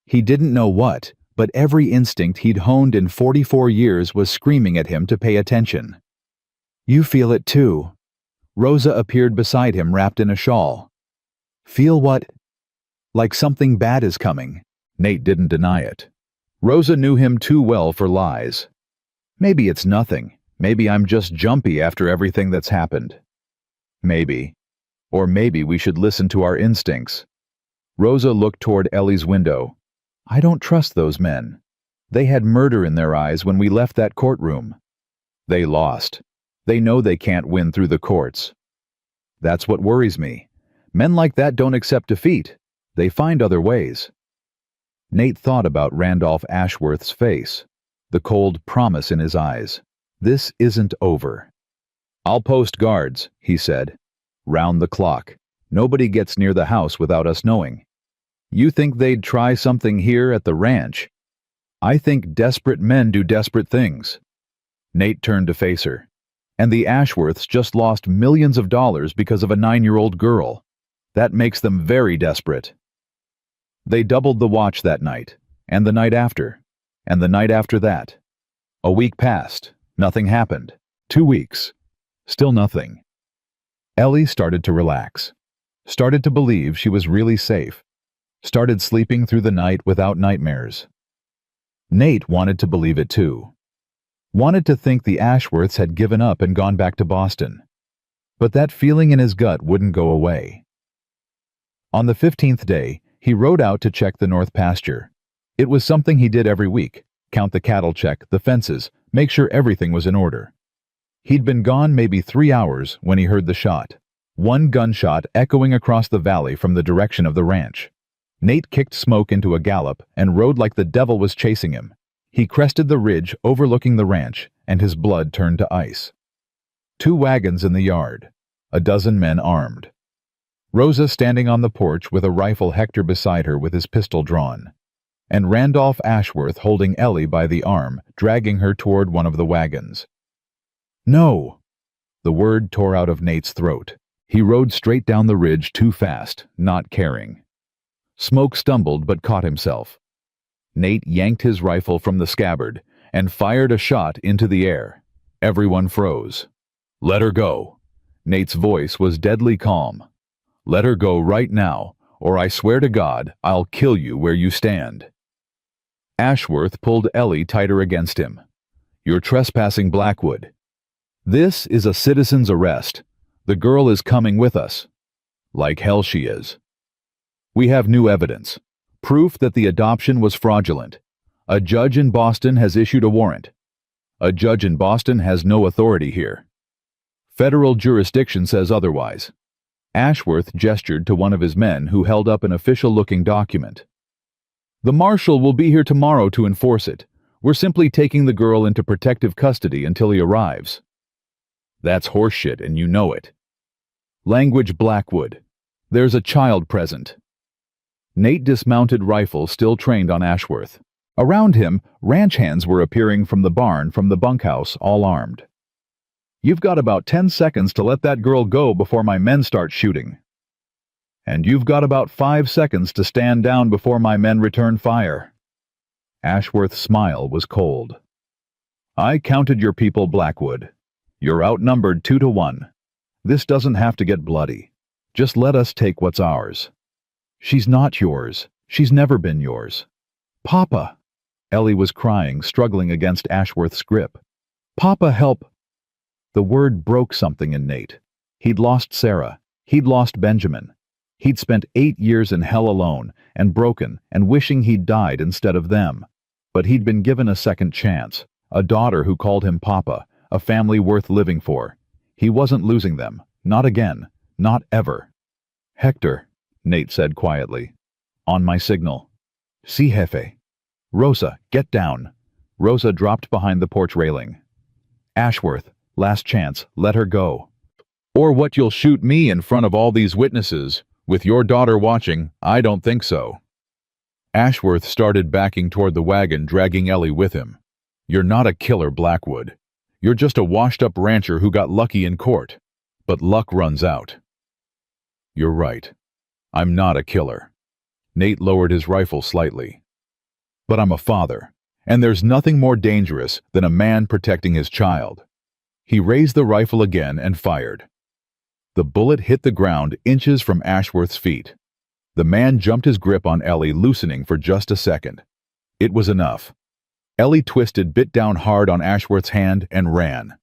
He didn't know what, but every instinct he'd honed in 44 years was screaming at him to pay attention. "You feel it too." Rosa appeared beside him wrapped in a shawl. "Feel what?" "Like something bad is coming." Nate didn't deny it. Rosa knew him too well for lies. "Maybe it's nothing. Maybe I'm just jumpy after everything that's happened." "Maybe. Or maybe we should listen to our instincts." Rosa looked toward Ellie's window. "I don't trust those men. They had murder in their eyes when we left that courtroom. They lost. They know they can't win through the courts. That's what worries me. Men like that don't accept defeat. They find other ways." Nate thought about Randolph Ashworth's face, the cold promise in his eyes. This isn't over. "I'll post guards," he said. "Round the clock. Nobody gets near the house without us knowing. You think they'd try something here at the ranch? I think desperate men do desperate things." Nate turned to face her. "And the Ashworths just lost millions of dollars because of a 9-year-old girl. That makes them very desperate." They doubled the watch that night, and the night after, and the night after that. A week passed. Nothing happened. 2 weeks. Still nothing. Ellie started to relax. Started to believe she was really safe. Started sleeping through the night without nightmares. Nate wanted to believe it too. Wanted to think the Ashworths had given up and gone back to Boston. But that feeling in his gut wouldn't go away. On the 15th day, he rode out to check the north pasture. It was something he did every week: count the cattle, check the fences, make sure everything was in order. He'd been gone maybe 3 hours when he heard the shot. One gunshot echoing across the valley from the direction of the ranch. Nate kicked smoke into a gallop and rode like the devil was chasing him. He crested the ridge overlooking the ranch, and his blood turned to ice. 2 wagons in the yard. A dozen men armed. Rosa standing on the porch with a rifle, Hector beside her with his pistol drawn. And Randolph Ashworth holding Ellie by the arm, dragging her toward one of the wagons. "No!" The word tore out of Nate's throat. He rode straight down the ridge too fast, not caring. Smoke stumbled but caught himself. Nate yanked his rifle from the scabbard and fired a shot into the air. Everyone froze. "Let her go." Nate's voice was deadly calm. "Let her go right now, or I swear to God, I'll kill you where you stand." Ashworth pulled Ellie tighter against him. "You're trespassing, Blackwood. This is a citizen's arrest. The girl is coming with us." "Like hell she is." "We have new evidence. Proof that the adoption was fraudulent. A judge in Boston has issued a warrant. A judge in Boston has no authority here. Federal jurisdiction says otherwise." Ashworth gestured to one of his men who held up an official-looking document. "The marshal will be here tomorrow to enforce it. We're simply taking the girl into protective custody until he arrives." That's horseshit and you know it. Language Blackwood. There's a child present. Nate dismounted rifle still trained on Ashworth. Around him, ranch hands were appearing from the barn from the bunkhouse, all armed. You've got about 10 seconds to let that girl go before my men start shooting. And you've got about 5 seconds to stand down before my men return fire. Ashworth's smile was cold. I counted your people, Blackwood. You're outnumbered 2-1. This doesn't have to get bloody. Just let us take what's ours. She's not yours. She's never been yours. Papa! Ellie was crying, struggling against Ashworth's grip. Papa, help! The word broke something in Nate. He'd lost Sarah. He'd lost Benjamin. He'd spent 8 years in hell alone, and broken, and wishing he'd died instead of them. But he'd been given a second chance, a daughter who called him Papa, a family worth living for. He wasn't losing them. Not again. Not ever. Hector, Nate said quietly. On my signal. Si, jefe. Rosa, get down. Rosa dropped behind the porch railing. Ashworth, last chance, let her go. Or what, you'll shoot me in front of all these witnesses? With your daughter watching, I don't think so. Ashworth started backing toward the wagon, dragging Ellie with him. You're not a killer, Blackwood. You're just a washed-up rancher who got lucky in court. But luck runs out. You're right. I'm not a killer. Nate lowered his rifle slightly. But I'm a father, and there's nothing more dangerous than a man protecting his child. He raised the rifle again and fired. The bullet hit the ground inches from Ashworth's feet. The man jumped his grip on Ellie, loosening for just a second. It was enough. Ellie twisted, bit down hard on Ashworth's hand, and ran.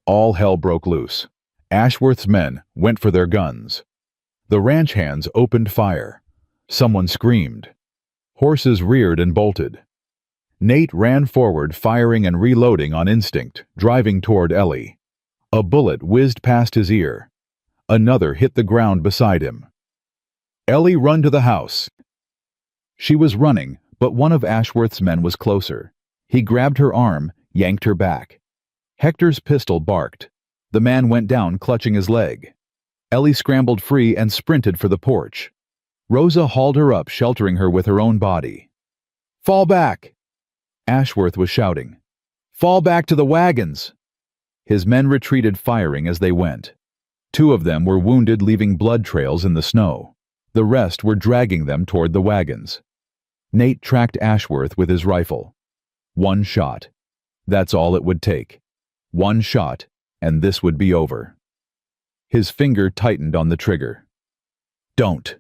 All hell broke loose. Ashworth's men went for their guns. The ranch hands opened fire. Someone screamed. Horses reared and bolted. Nate ran forward, firing and reloading on instinct, driving toward Ellie. A bullet whizzed past his ear. Another hit the ground beside him. Ellie, run to the house. She was running, but one of Ashworth's men was closer. He grabbed her arm, yanked her back. Hector's pistol barked. The man went down, clutching his leg. Ellie scrambled free and sprinted for the porch. Rosa hauled her up, sheltering her with her own body. Fall back! Ashworth was shouting. Fall back to the wagons! His men retreated, firing as they went. 2 of them were wounded, leaving blood trails in the snow. The rest were dragging them toward the wagons. Nate tracked Ashworth with his rifle. 1 shot. That's all it would take. 1 shot, and this would be over. His finger tightened on the trigger. Don't.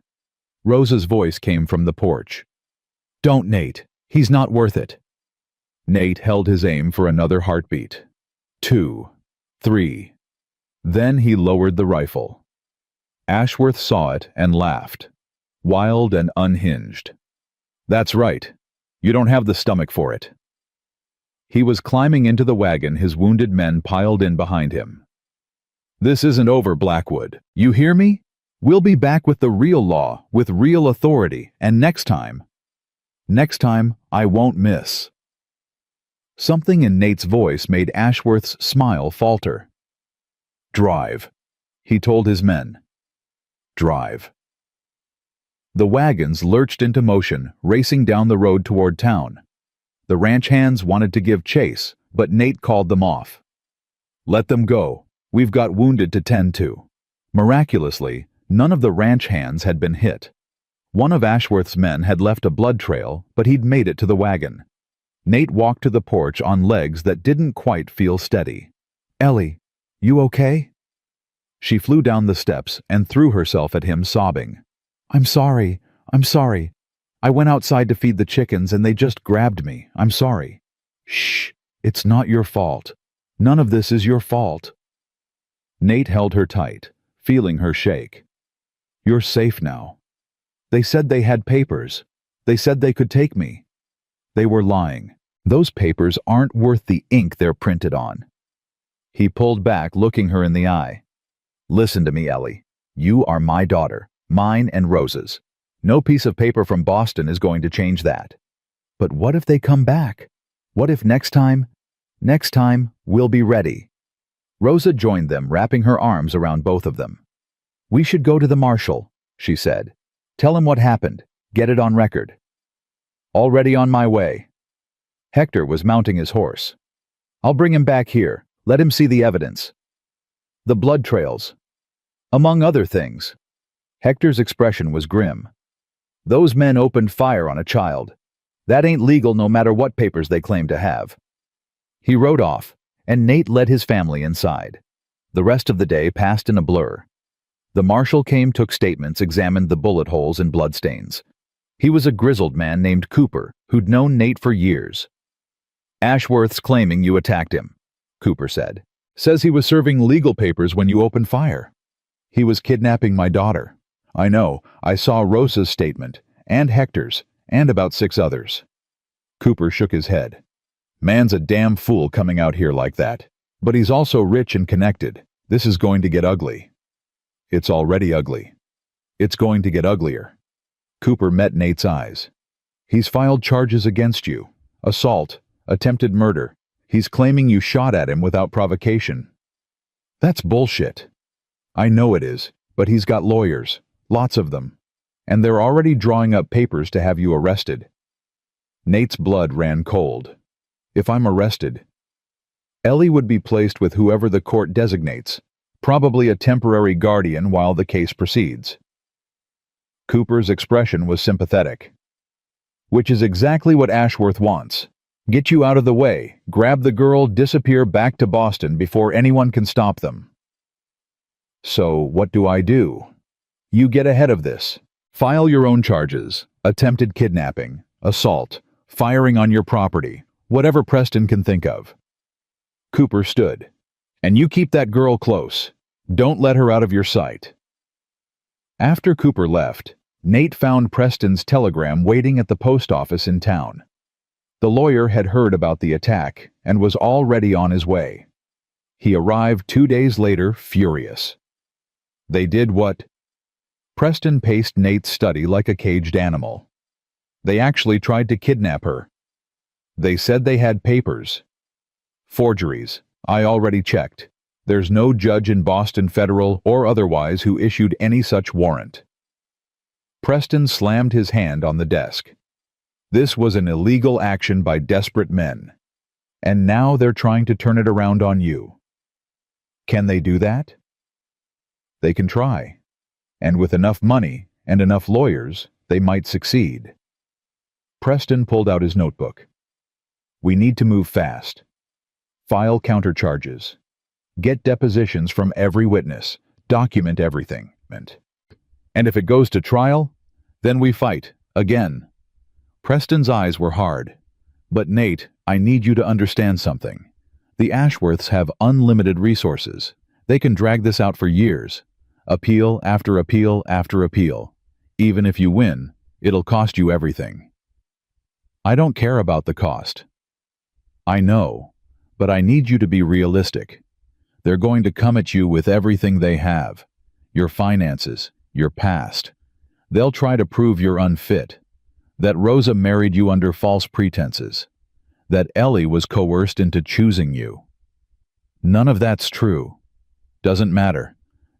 Rosa's voice came from the porch. Don't, Nate. He's not worth it. Nate held his aim for another heartbeat. 2. 3. Then he lowered the rifle. Ashworth saw it and laughed, wild and unhinged. That's right. You don't have the stomach for it. He was climbing into the wagon, his wounded men piled in behind him. This isn't over, Blackwood. You hear me? We'll be back with the real law, with real authority, and next time, I won't miss. Something in Nate's voice made Ashworth's smile falter. Drive, he told his men. Drive. The wagons lurched into motion, racing down the road toward town. The ranch hands wanted to give chase, but Nate called them off. Let them go. We've got wounded to tend to. Miraculously, none of the ranch hands had been hit. One of Ashworth's men had left a blood trail, but he'd made it to the wagon. Nate walked to the porch on legs that didn't quite feel steady. Ellie, you okay? She flew down the steps and threw herself at him, sobbing. I'm sorry. I went outside to feed the chickens and they just grabbed me. I'm sorry. Shh, it's not your fault. None of this is your fault. Nate held her tight, feeling her shake. You're safe now. They said they had papers. They said they could take me. They were lying. Those papers aren't worth the ink they're printed on. He pulled back, looking her in the eye. Listen to me, Ellie. You are my daughter, mine and Rose's. No piece of paper from Boston is going to change that. But what if they come back? What if next time we'll be ready? Rosa joined them, wrapping her arms around both of them. "We should go to the marshal," she said. "Tell him what happened. Get it on record." "Already on my way." Hector was mounting his horse. "I'll bring him back here. Let him see the evidence. The blood trails. Among other things." Hector's expression was grim. "Those men opened fire on a child. That ain't legal no matter what papers they claim to have." He rode off, and Nate led his family inside. The rest of the day passed in a blur. The marshal came, took statements, examined the bullet holes and bloodstains. He was a grizzled man named Cooper, who'd known Nate for years. "Ashworth's claiming you attacked him," Cooper said. "Says he was serving legal papers when you opened fire." "He was kidnapping my daughter." "I know. I saw Rosa's statement, and Hector's, and about 6 others." Cooper shook his head. "Man's a damn fool coming out here like that. But he's also rich and connected. This is going to get ugly." "It's already ugly. It's going to get uglier." Cooper met Nate's eyes. "He's filed charges against you. Assault, attempted murder. He's claiming you shot at him without provocation." "That's bullshit." "I know it is, but he's got lawyers, lots of them. And they're already drawing up papers to have you arrested." Nate's blood ran cold. "If I'm arrested?" "Ellie would be placed with whoever the court designates, probably a temporary guardian while the case proceeds." Cooper's expression was sympathetic. "Which is exactly what Ashworth wants. Get you out of the way, grab the girl, disappear back to Boston before anyone can stop them." "So what do I do?" "You get ahead of this. File your own charges, attempted kidnapping, assault, firing on your property, whatever Preston can think of." Cooper stood. "And you keep that girl close. Don't let her out of your sight." After Cooper left, Nate found Preston's telegram waiting at the post office in town. The lawyer had heard about the attack and was already on his way. He arrived 2 days later, furious. They did what? Preston paced Nate's study like a caged animal. "They actually tried to kidnap her. They said they had papers. Forgeries. I already checked. There's no judge in Boston, federal or otherwise, who issued any such warrant." Preston slammed his hand on the desk. "This was an illegal action by desperate men. And now they're trying to turn it around on you. Can they do that?" "They can try. And with enough money and enough lawyers, they might succeed." Preston pulled out his notebook. "We need to move fast. File countercharges. Get depositions from every witness. Document everything. And if it goes to trial, then we fight, again." Preston's eyes were hard. "But Nate, I need you to understand something. The Ashworths have unlimited resources. They can drag this out for years. Appeal after appeal after appeal. Even if you win, it'll cost you everything." "I don't care about the cost." "I know, but I need you to be realistic. They're going to come at you with everything they have. Your finances, your past. They'll try to prove you're unfit. That Rosa married you under false pretenses. That Ellie was coerced into choosing you. None of that's true. Doesn't matter.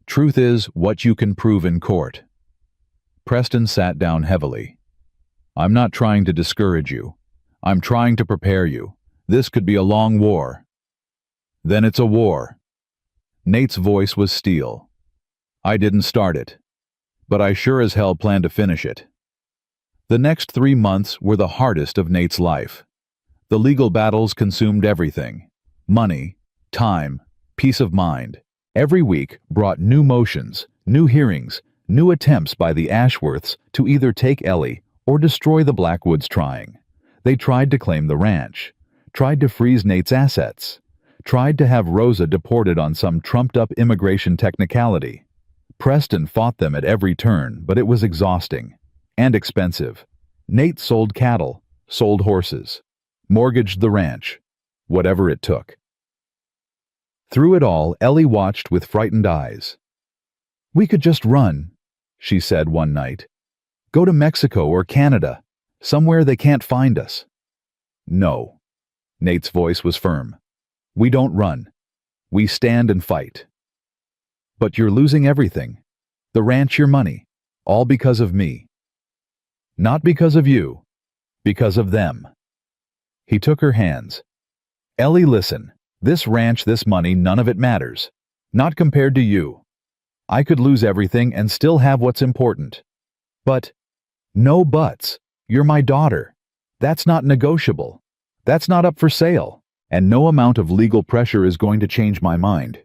Truth is what you can prove in court." Preston sat down heavily. "I'm not trying to discourage you. I'm trying to prepare you. This could be a long war." "Then it's a war." Nate's voice was steel. "I didn't start it. But I sure as hell plan to finish it." The next 3 months were the hardest of Nate's life. The legal battles consumed everything. Money, time, peace of mind. Every week brought new motions, new hearings, new attempts by the Ashworths to either take Ellie or destroy the Blackwoods trying. They tried to claim the ranch, tried to freeze Nate's assets, tried to have Rosa deported on some trumped-up immigration technicality. Preston fought them at every turn, but it was exhausting and expensive. Nate sold cattle, sold horses, mortgaged the ranch, whatever it took. Through it all, Ellie watched with frightened eyes. "We could just run," she said one night. "Go to Mexico or Canada, somewhere they can't find us." "No." Nate's voice was firm. "We don't run. We stand and fight. But you're losing everything. The ranch, your money. All because of me. Not because of you. Because of them. He took her hands. Ellie, listen. This ranch, this money, none of it matters. Not compared to you. I could lose everything and still have what's important. But, no buts. You're my daughter. That's not negotiable. That's not up for sale. And no amount of legal pressure is going to change my mind.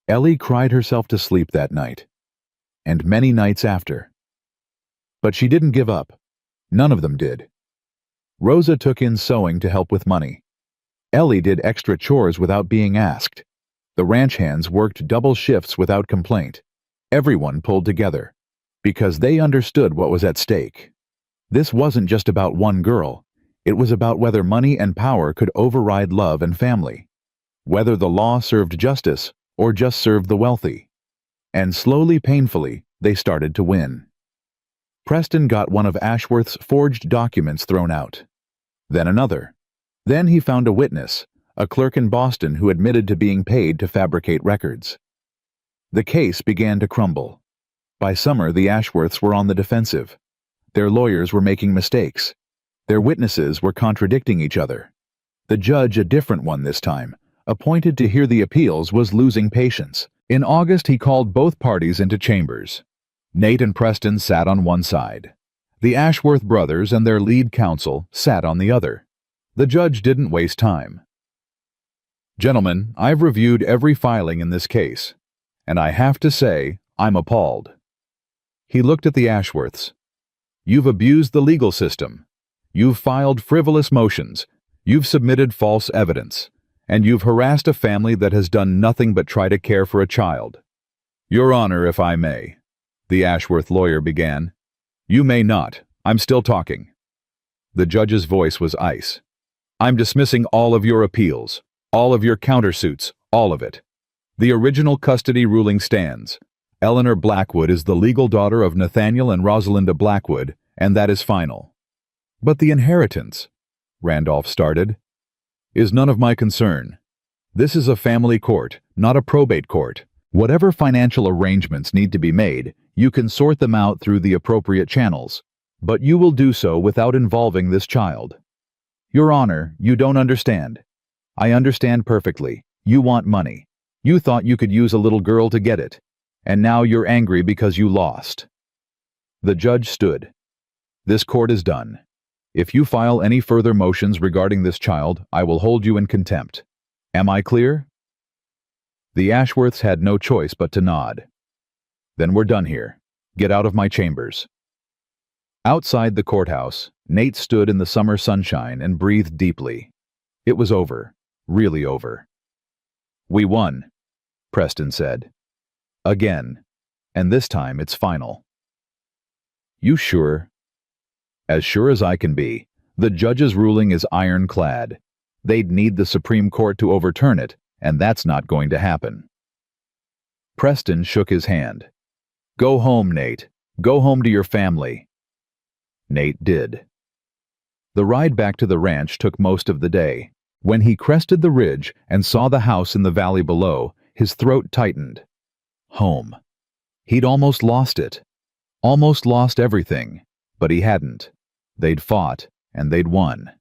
Ellie cried herself to sleep that night. And many nights after. But she didn't give up. None of them did. Rosa took in sewing to help with money. Ellie did extra chores without being asked. The ranch hands worked double shifts without complaint. Everyone pulled together. Because they understood what was at stake. This wasn't just about one girl. It was about whether money and power could override love and family. Whether the law served justice or just served the wealthy. And slowly, painfully, they started to win. Preston got one of Ashworth's forged documents thrown out. Then another. Then he found a witness, a clerk in Boston who admitted to being paid to fabricate records. The case began to crumble. By summer, the Ashworths were on the defensive. Their lawyers were making mistakes. Their witnesses were contradicting each other. The judge, a different one this time, appointed to hear the appeals, was losing patience. In August, he called both parties into chambers. Nate and Preston sat on one side. The Ashworth brothers and their lead counsel sat on the other. The judge didn't waste time. Gentlemen, I've reviewed every filing in this case, and I have to say, I'm appalled. He looked at the Ashworths. You've abused the legal system. You've filed frivolous motions. You've submitted false evidence. And you've harassed a family that has done nothing but try to care for a child. Your Honor, if I may, the Ashworth lawyer began. You may not. I'm still talking. The judge's voice was ice. I'm dismissing all of your appeals, all of your countersuits, all of it. The original custody ruling stands. Eleanor Blackwood is the legal daughter of Nathaniel and Rosalinda Blackwood, and that is final. But the inheritance, Randolph started, is none of my concern. This is a family court, not a probate court. Whatever financial arrangements need to be made, you can sort them out through the appropriate channels, but you will do so without involving this child. Your Honor, you don't understand. I understand perfectly. You want money. You thought you could use a little girl to get it, and now you're angry because you lost. The judge stood. This court is done. If you file any further motions regarding this child, I will hold you in contempt. Am I clear? The Ashworths had no choice but to nod. Then we're done here. Get out of my chambers. Outside the courthouse, Nate stood in the summer sunshine and breathed deeply. It was over. Really over. We won, Preston said. Again. And this time it's final. You sure? As sure as I can be. The judge's ruling is ironclad. They'd need the Supreme Court to overturn it, and that's not going to happen. Preston shook his hand. Go home, Nate. Go home to your family. Nate did. The ride back to the ranch took most of the day. When he crested the ridge and saw the house in the valley below, his throat tightened. Home. He'd almost lost it. Almost lost everything. But he hadn't. They'd fought, and they'd won.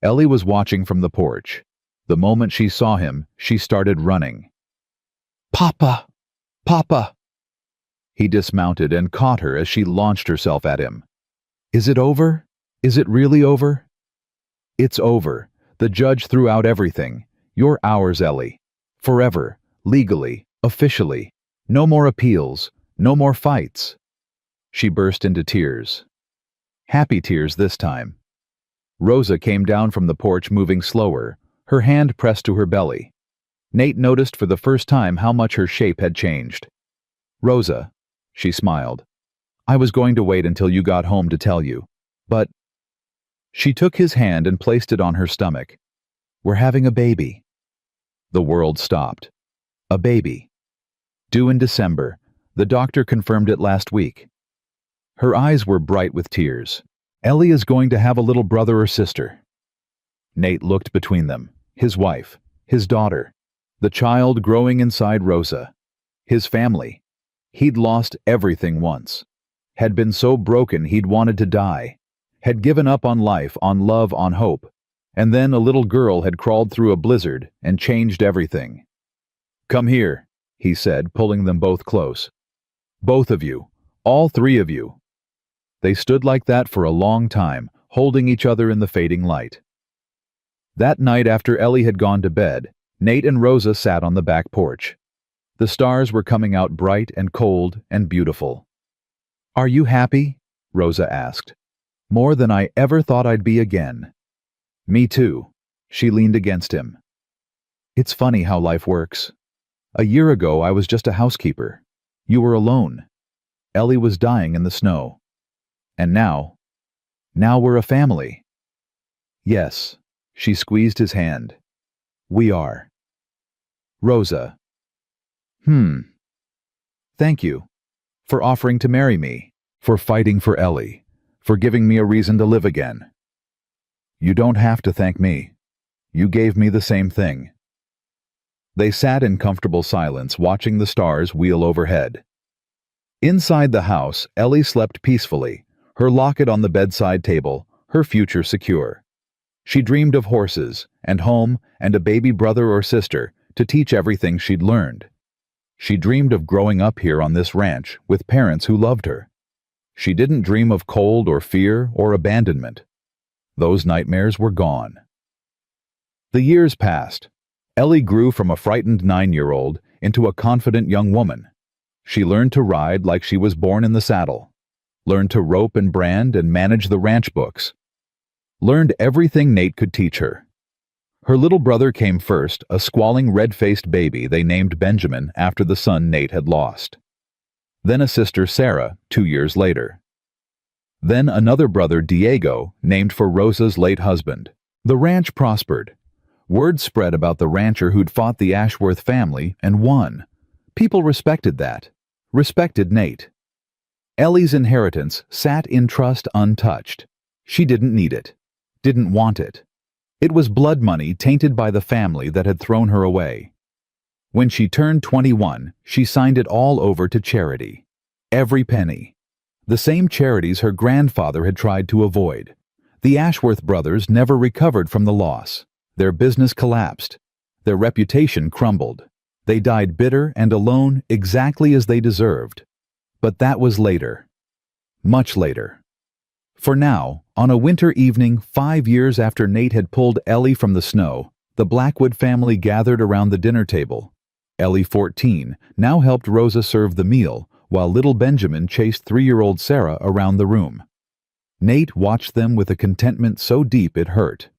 Ellie was watching from the porch. The moment she saw him, she started running. Papa! Papa! He dismounted and caught her as she launched herself at him. Is it over? Is it really over? It's over. The judge threw out everything. You're ours, Ellie. Forever. Legally. Officially. No more appeals. No more fights. She burst into tears. Happy tears this time. Rosa came down from the porch moving slower, her hand pressed to her belly. Nate noticed for the first time how much her shape had changed. Rosa, she smiled. I was going to wait until you got home to tell you, but... She took his hand and placed it on her stomach. We're having a baby. The world stopped. A baby. Due in December. The doctor confirmed it last week. Her eyes were bright with tears. Ellie is going to have a little brother or sister. Nate looked between them. His wife. His daughter. The child growing inside Rosa. His family. He'd lost everything once. Had been so broken he'd wanted to die. Had given up on life, on love, on hope. And then a little girl had crawled through a blizzard and changed everything. "Come here," he said, pulling them both close. "Both of you. All three of you." They stood like that for a long time, holding each other in the fading light. That night after Ellie had gone to bed, Nate and Rosa sat on the back porch. The stars were coming out bright and cold and beautiful. "Are you happy?" Rosa asked. "More than I ever thought I'd be again." "Me too." She leaned against him. "It's funny how life works. A year ago I was just a housekeeper. You were alone. Ellie was dying in the snow. And now we're a family." "Yes." She squeezed his hand. "We are." "Rosa." "Thank you. For offering to marry me. For fighting for Ellie. For giving me a reason to live again." "You don't have to thank me. You gave me the same thing." They sat in comfortable silence, watching the stars wheel overhead. Inside the house, Ellie slept peacefully, her locket on the bedside table, her future secure. She dreamed of horses, and home, and a baby brother or sister to teach everything she'd learned. She dreamed of growing up here on this ranch with parents who loved her. She didn't dream of cold or fear or abandonment. Those nightmares were gone. The years passed. Ellie grew from a frightened 9-year-old into a confident young woman. She learned to ride like she was born in the saddle, learned to rope and brand and manage the ranch books, learned everything Nate could teach her. Her little brother came first, a squalling red-faced baby they named Benjamin after the son Nate had lost. Then a sister, Sarah, 2 years later. Then another brother, Diego, named for Rosa's late husband. The ranch prospered. Word spread about the rancher who'd fought the Ashworth family and won. People respected that. Respected Nate. Ellie's inheritance sat in trust untouched. She didn't need it. Didn't want it. It was blood money tainted by the family that had thrown her away. When she turned 21, she signed it all over to charity. Every penny. The same charities her grandfather had tried to avoid. The Ashworth brothers never recovered from the loss. Their business collapsed. Their reputation crumbled. They died bitter and alone exactly as they deserved. But that was later. Much later. For now, on a winter evening 5 years after Nate had pulled Ellie from the snow, the Blackwood family gathered around the dinner table. Ellie, 14, now helped Rosa serve the meal, while little Benjamin chased 3-year-old Sarah around the room. Nate watched them with a contentment so deep it hurt.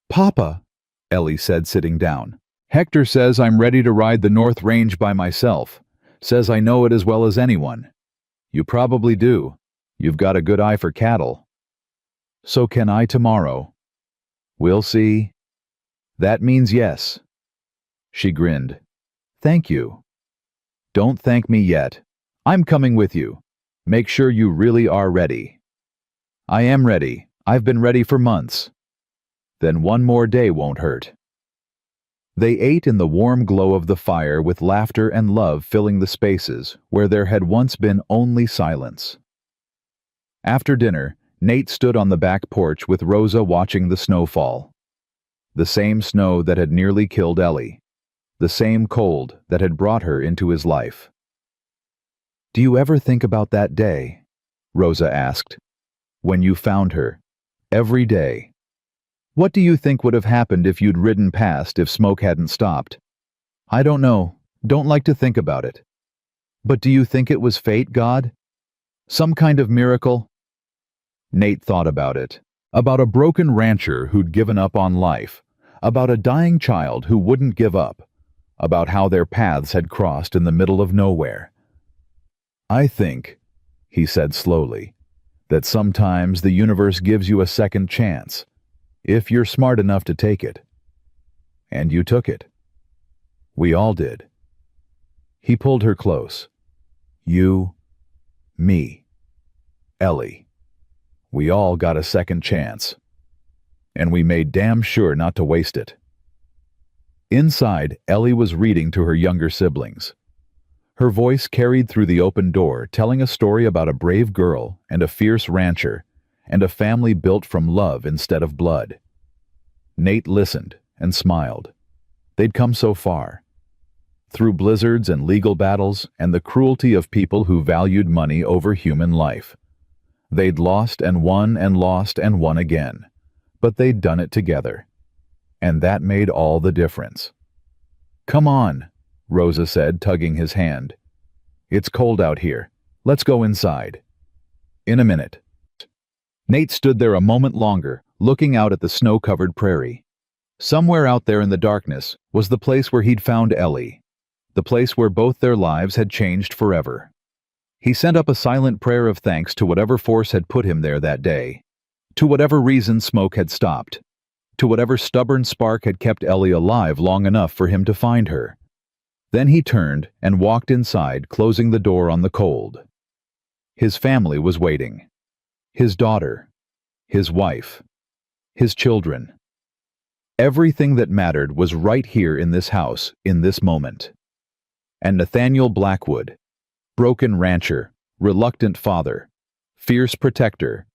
"Papa," Ellie said, sitting down, "Hector says I'm ready to ride the North Range by myself. Says I know it as well as anyone." "You probably do. You've got a good eye for cattle." "So can I tomorrow." "We'll see." "That means yes." She grinned. "Thank you." "Don't thank me yet. I'm coming with you. Make sure you really are ready." "I am ready. I've been ready for months." "Then one more day won't hurt." They ate in the warm glow of the fire with laughter and love filling the spaces where there had once been only silence. After dinner, Nate stood on the back porch with Rosa watching the snow fall. The same snow that had nearly killed Ellie. The same cold that had brought her into his life. "Do you ever think about that day?" Rosa asked. "When you found her. Every day. What do you think would have happened if you'd ridden past if smoke hadn't stopped?" "I don't know. Don't like to think about it." "But do you think it was fate, God? Some kind of miracle?" Nate thought about it. About a broken rancher who'd given up on life. About a dying child who wouldn't give up. About how their paths had crossed in the middle of nowhere. "I think," he said slowly, "that sometimes the universe gives you a second chance, if you're smart enough to take it. And you took it. We all did." He pulled her close. "You, me, Ellie. We all got a second chance. And we made damn sure not to waste it." Inside, Ellie was reading to her younger siblings. Her voice carried through the open door, telling a story about a brave girl and a fierce rancher, and a family built from love instead of blood. Nate listened and smiled. They'd come so far. Through blizzards and legal battles and the cruelty of people who valued money over human life. They'd lost and won again. But they'd done it together. And that made all the difference. "Come on," Rosa said, tugging his hand. "It's cold out here. Let's go inside." "In a minute." Nate stood there a moment longer, looking out at the snow-covered prairie. Somewhere out there in the darkness was the place where he'd found Ellie, the place where both their lives had changed forever. He sent up a silent prayer of thanks to whatever force had put him there that day, to whatever reason smoke had stopped, to whatever stubborn spark had kept Ellie alive long enough for him to find her. Then he turned and walked inside, closing the door on the cold. His family was waiting. His daughter, his wife, his children. Everything that mattered was right here in this house, in this moment. And Nathaniel Blackwood, broken rancher, reluctant father, fierce protector,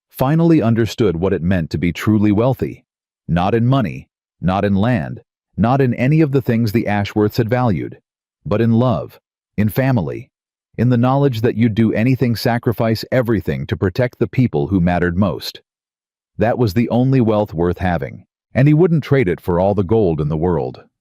finally understood what it meant to be truly wealthy. Not in money, not in land, not in any of the things the Ashworths had valued, but in love, in family, in the knowledge that you'd do anything, sacrifice everything to protect the people who mattered most. That was the only wealth worth having, and he wouldn't trade it for all the gold in the world.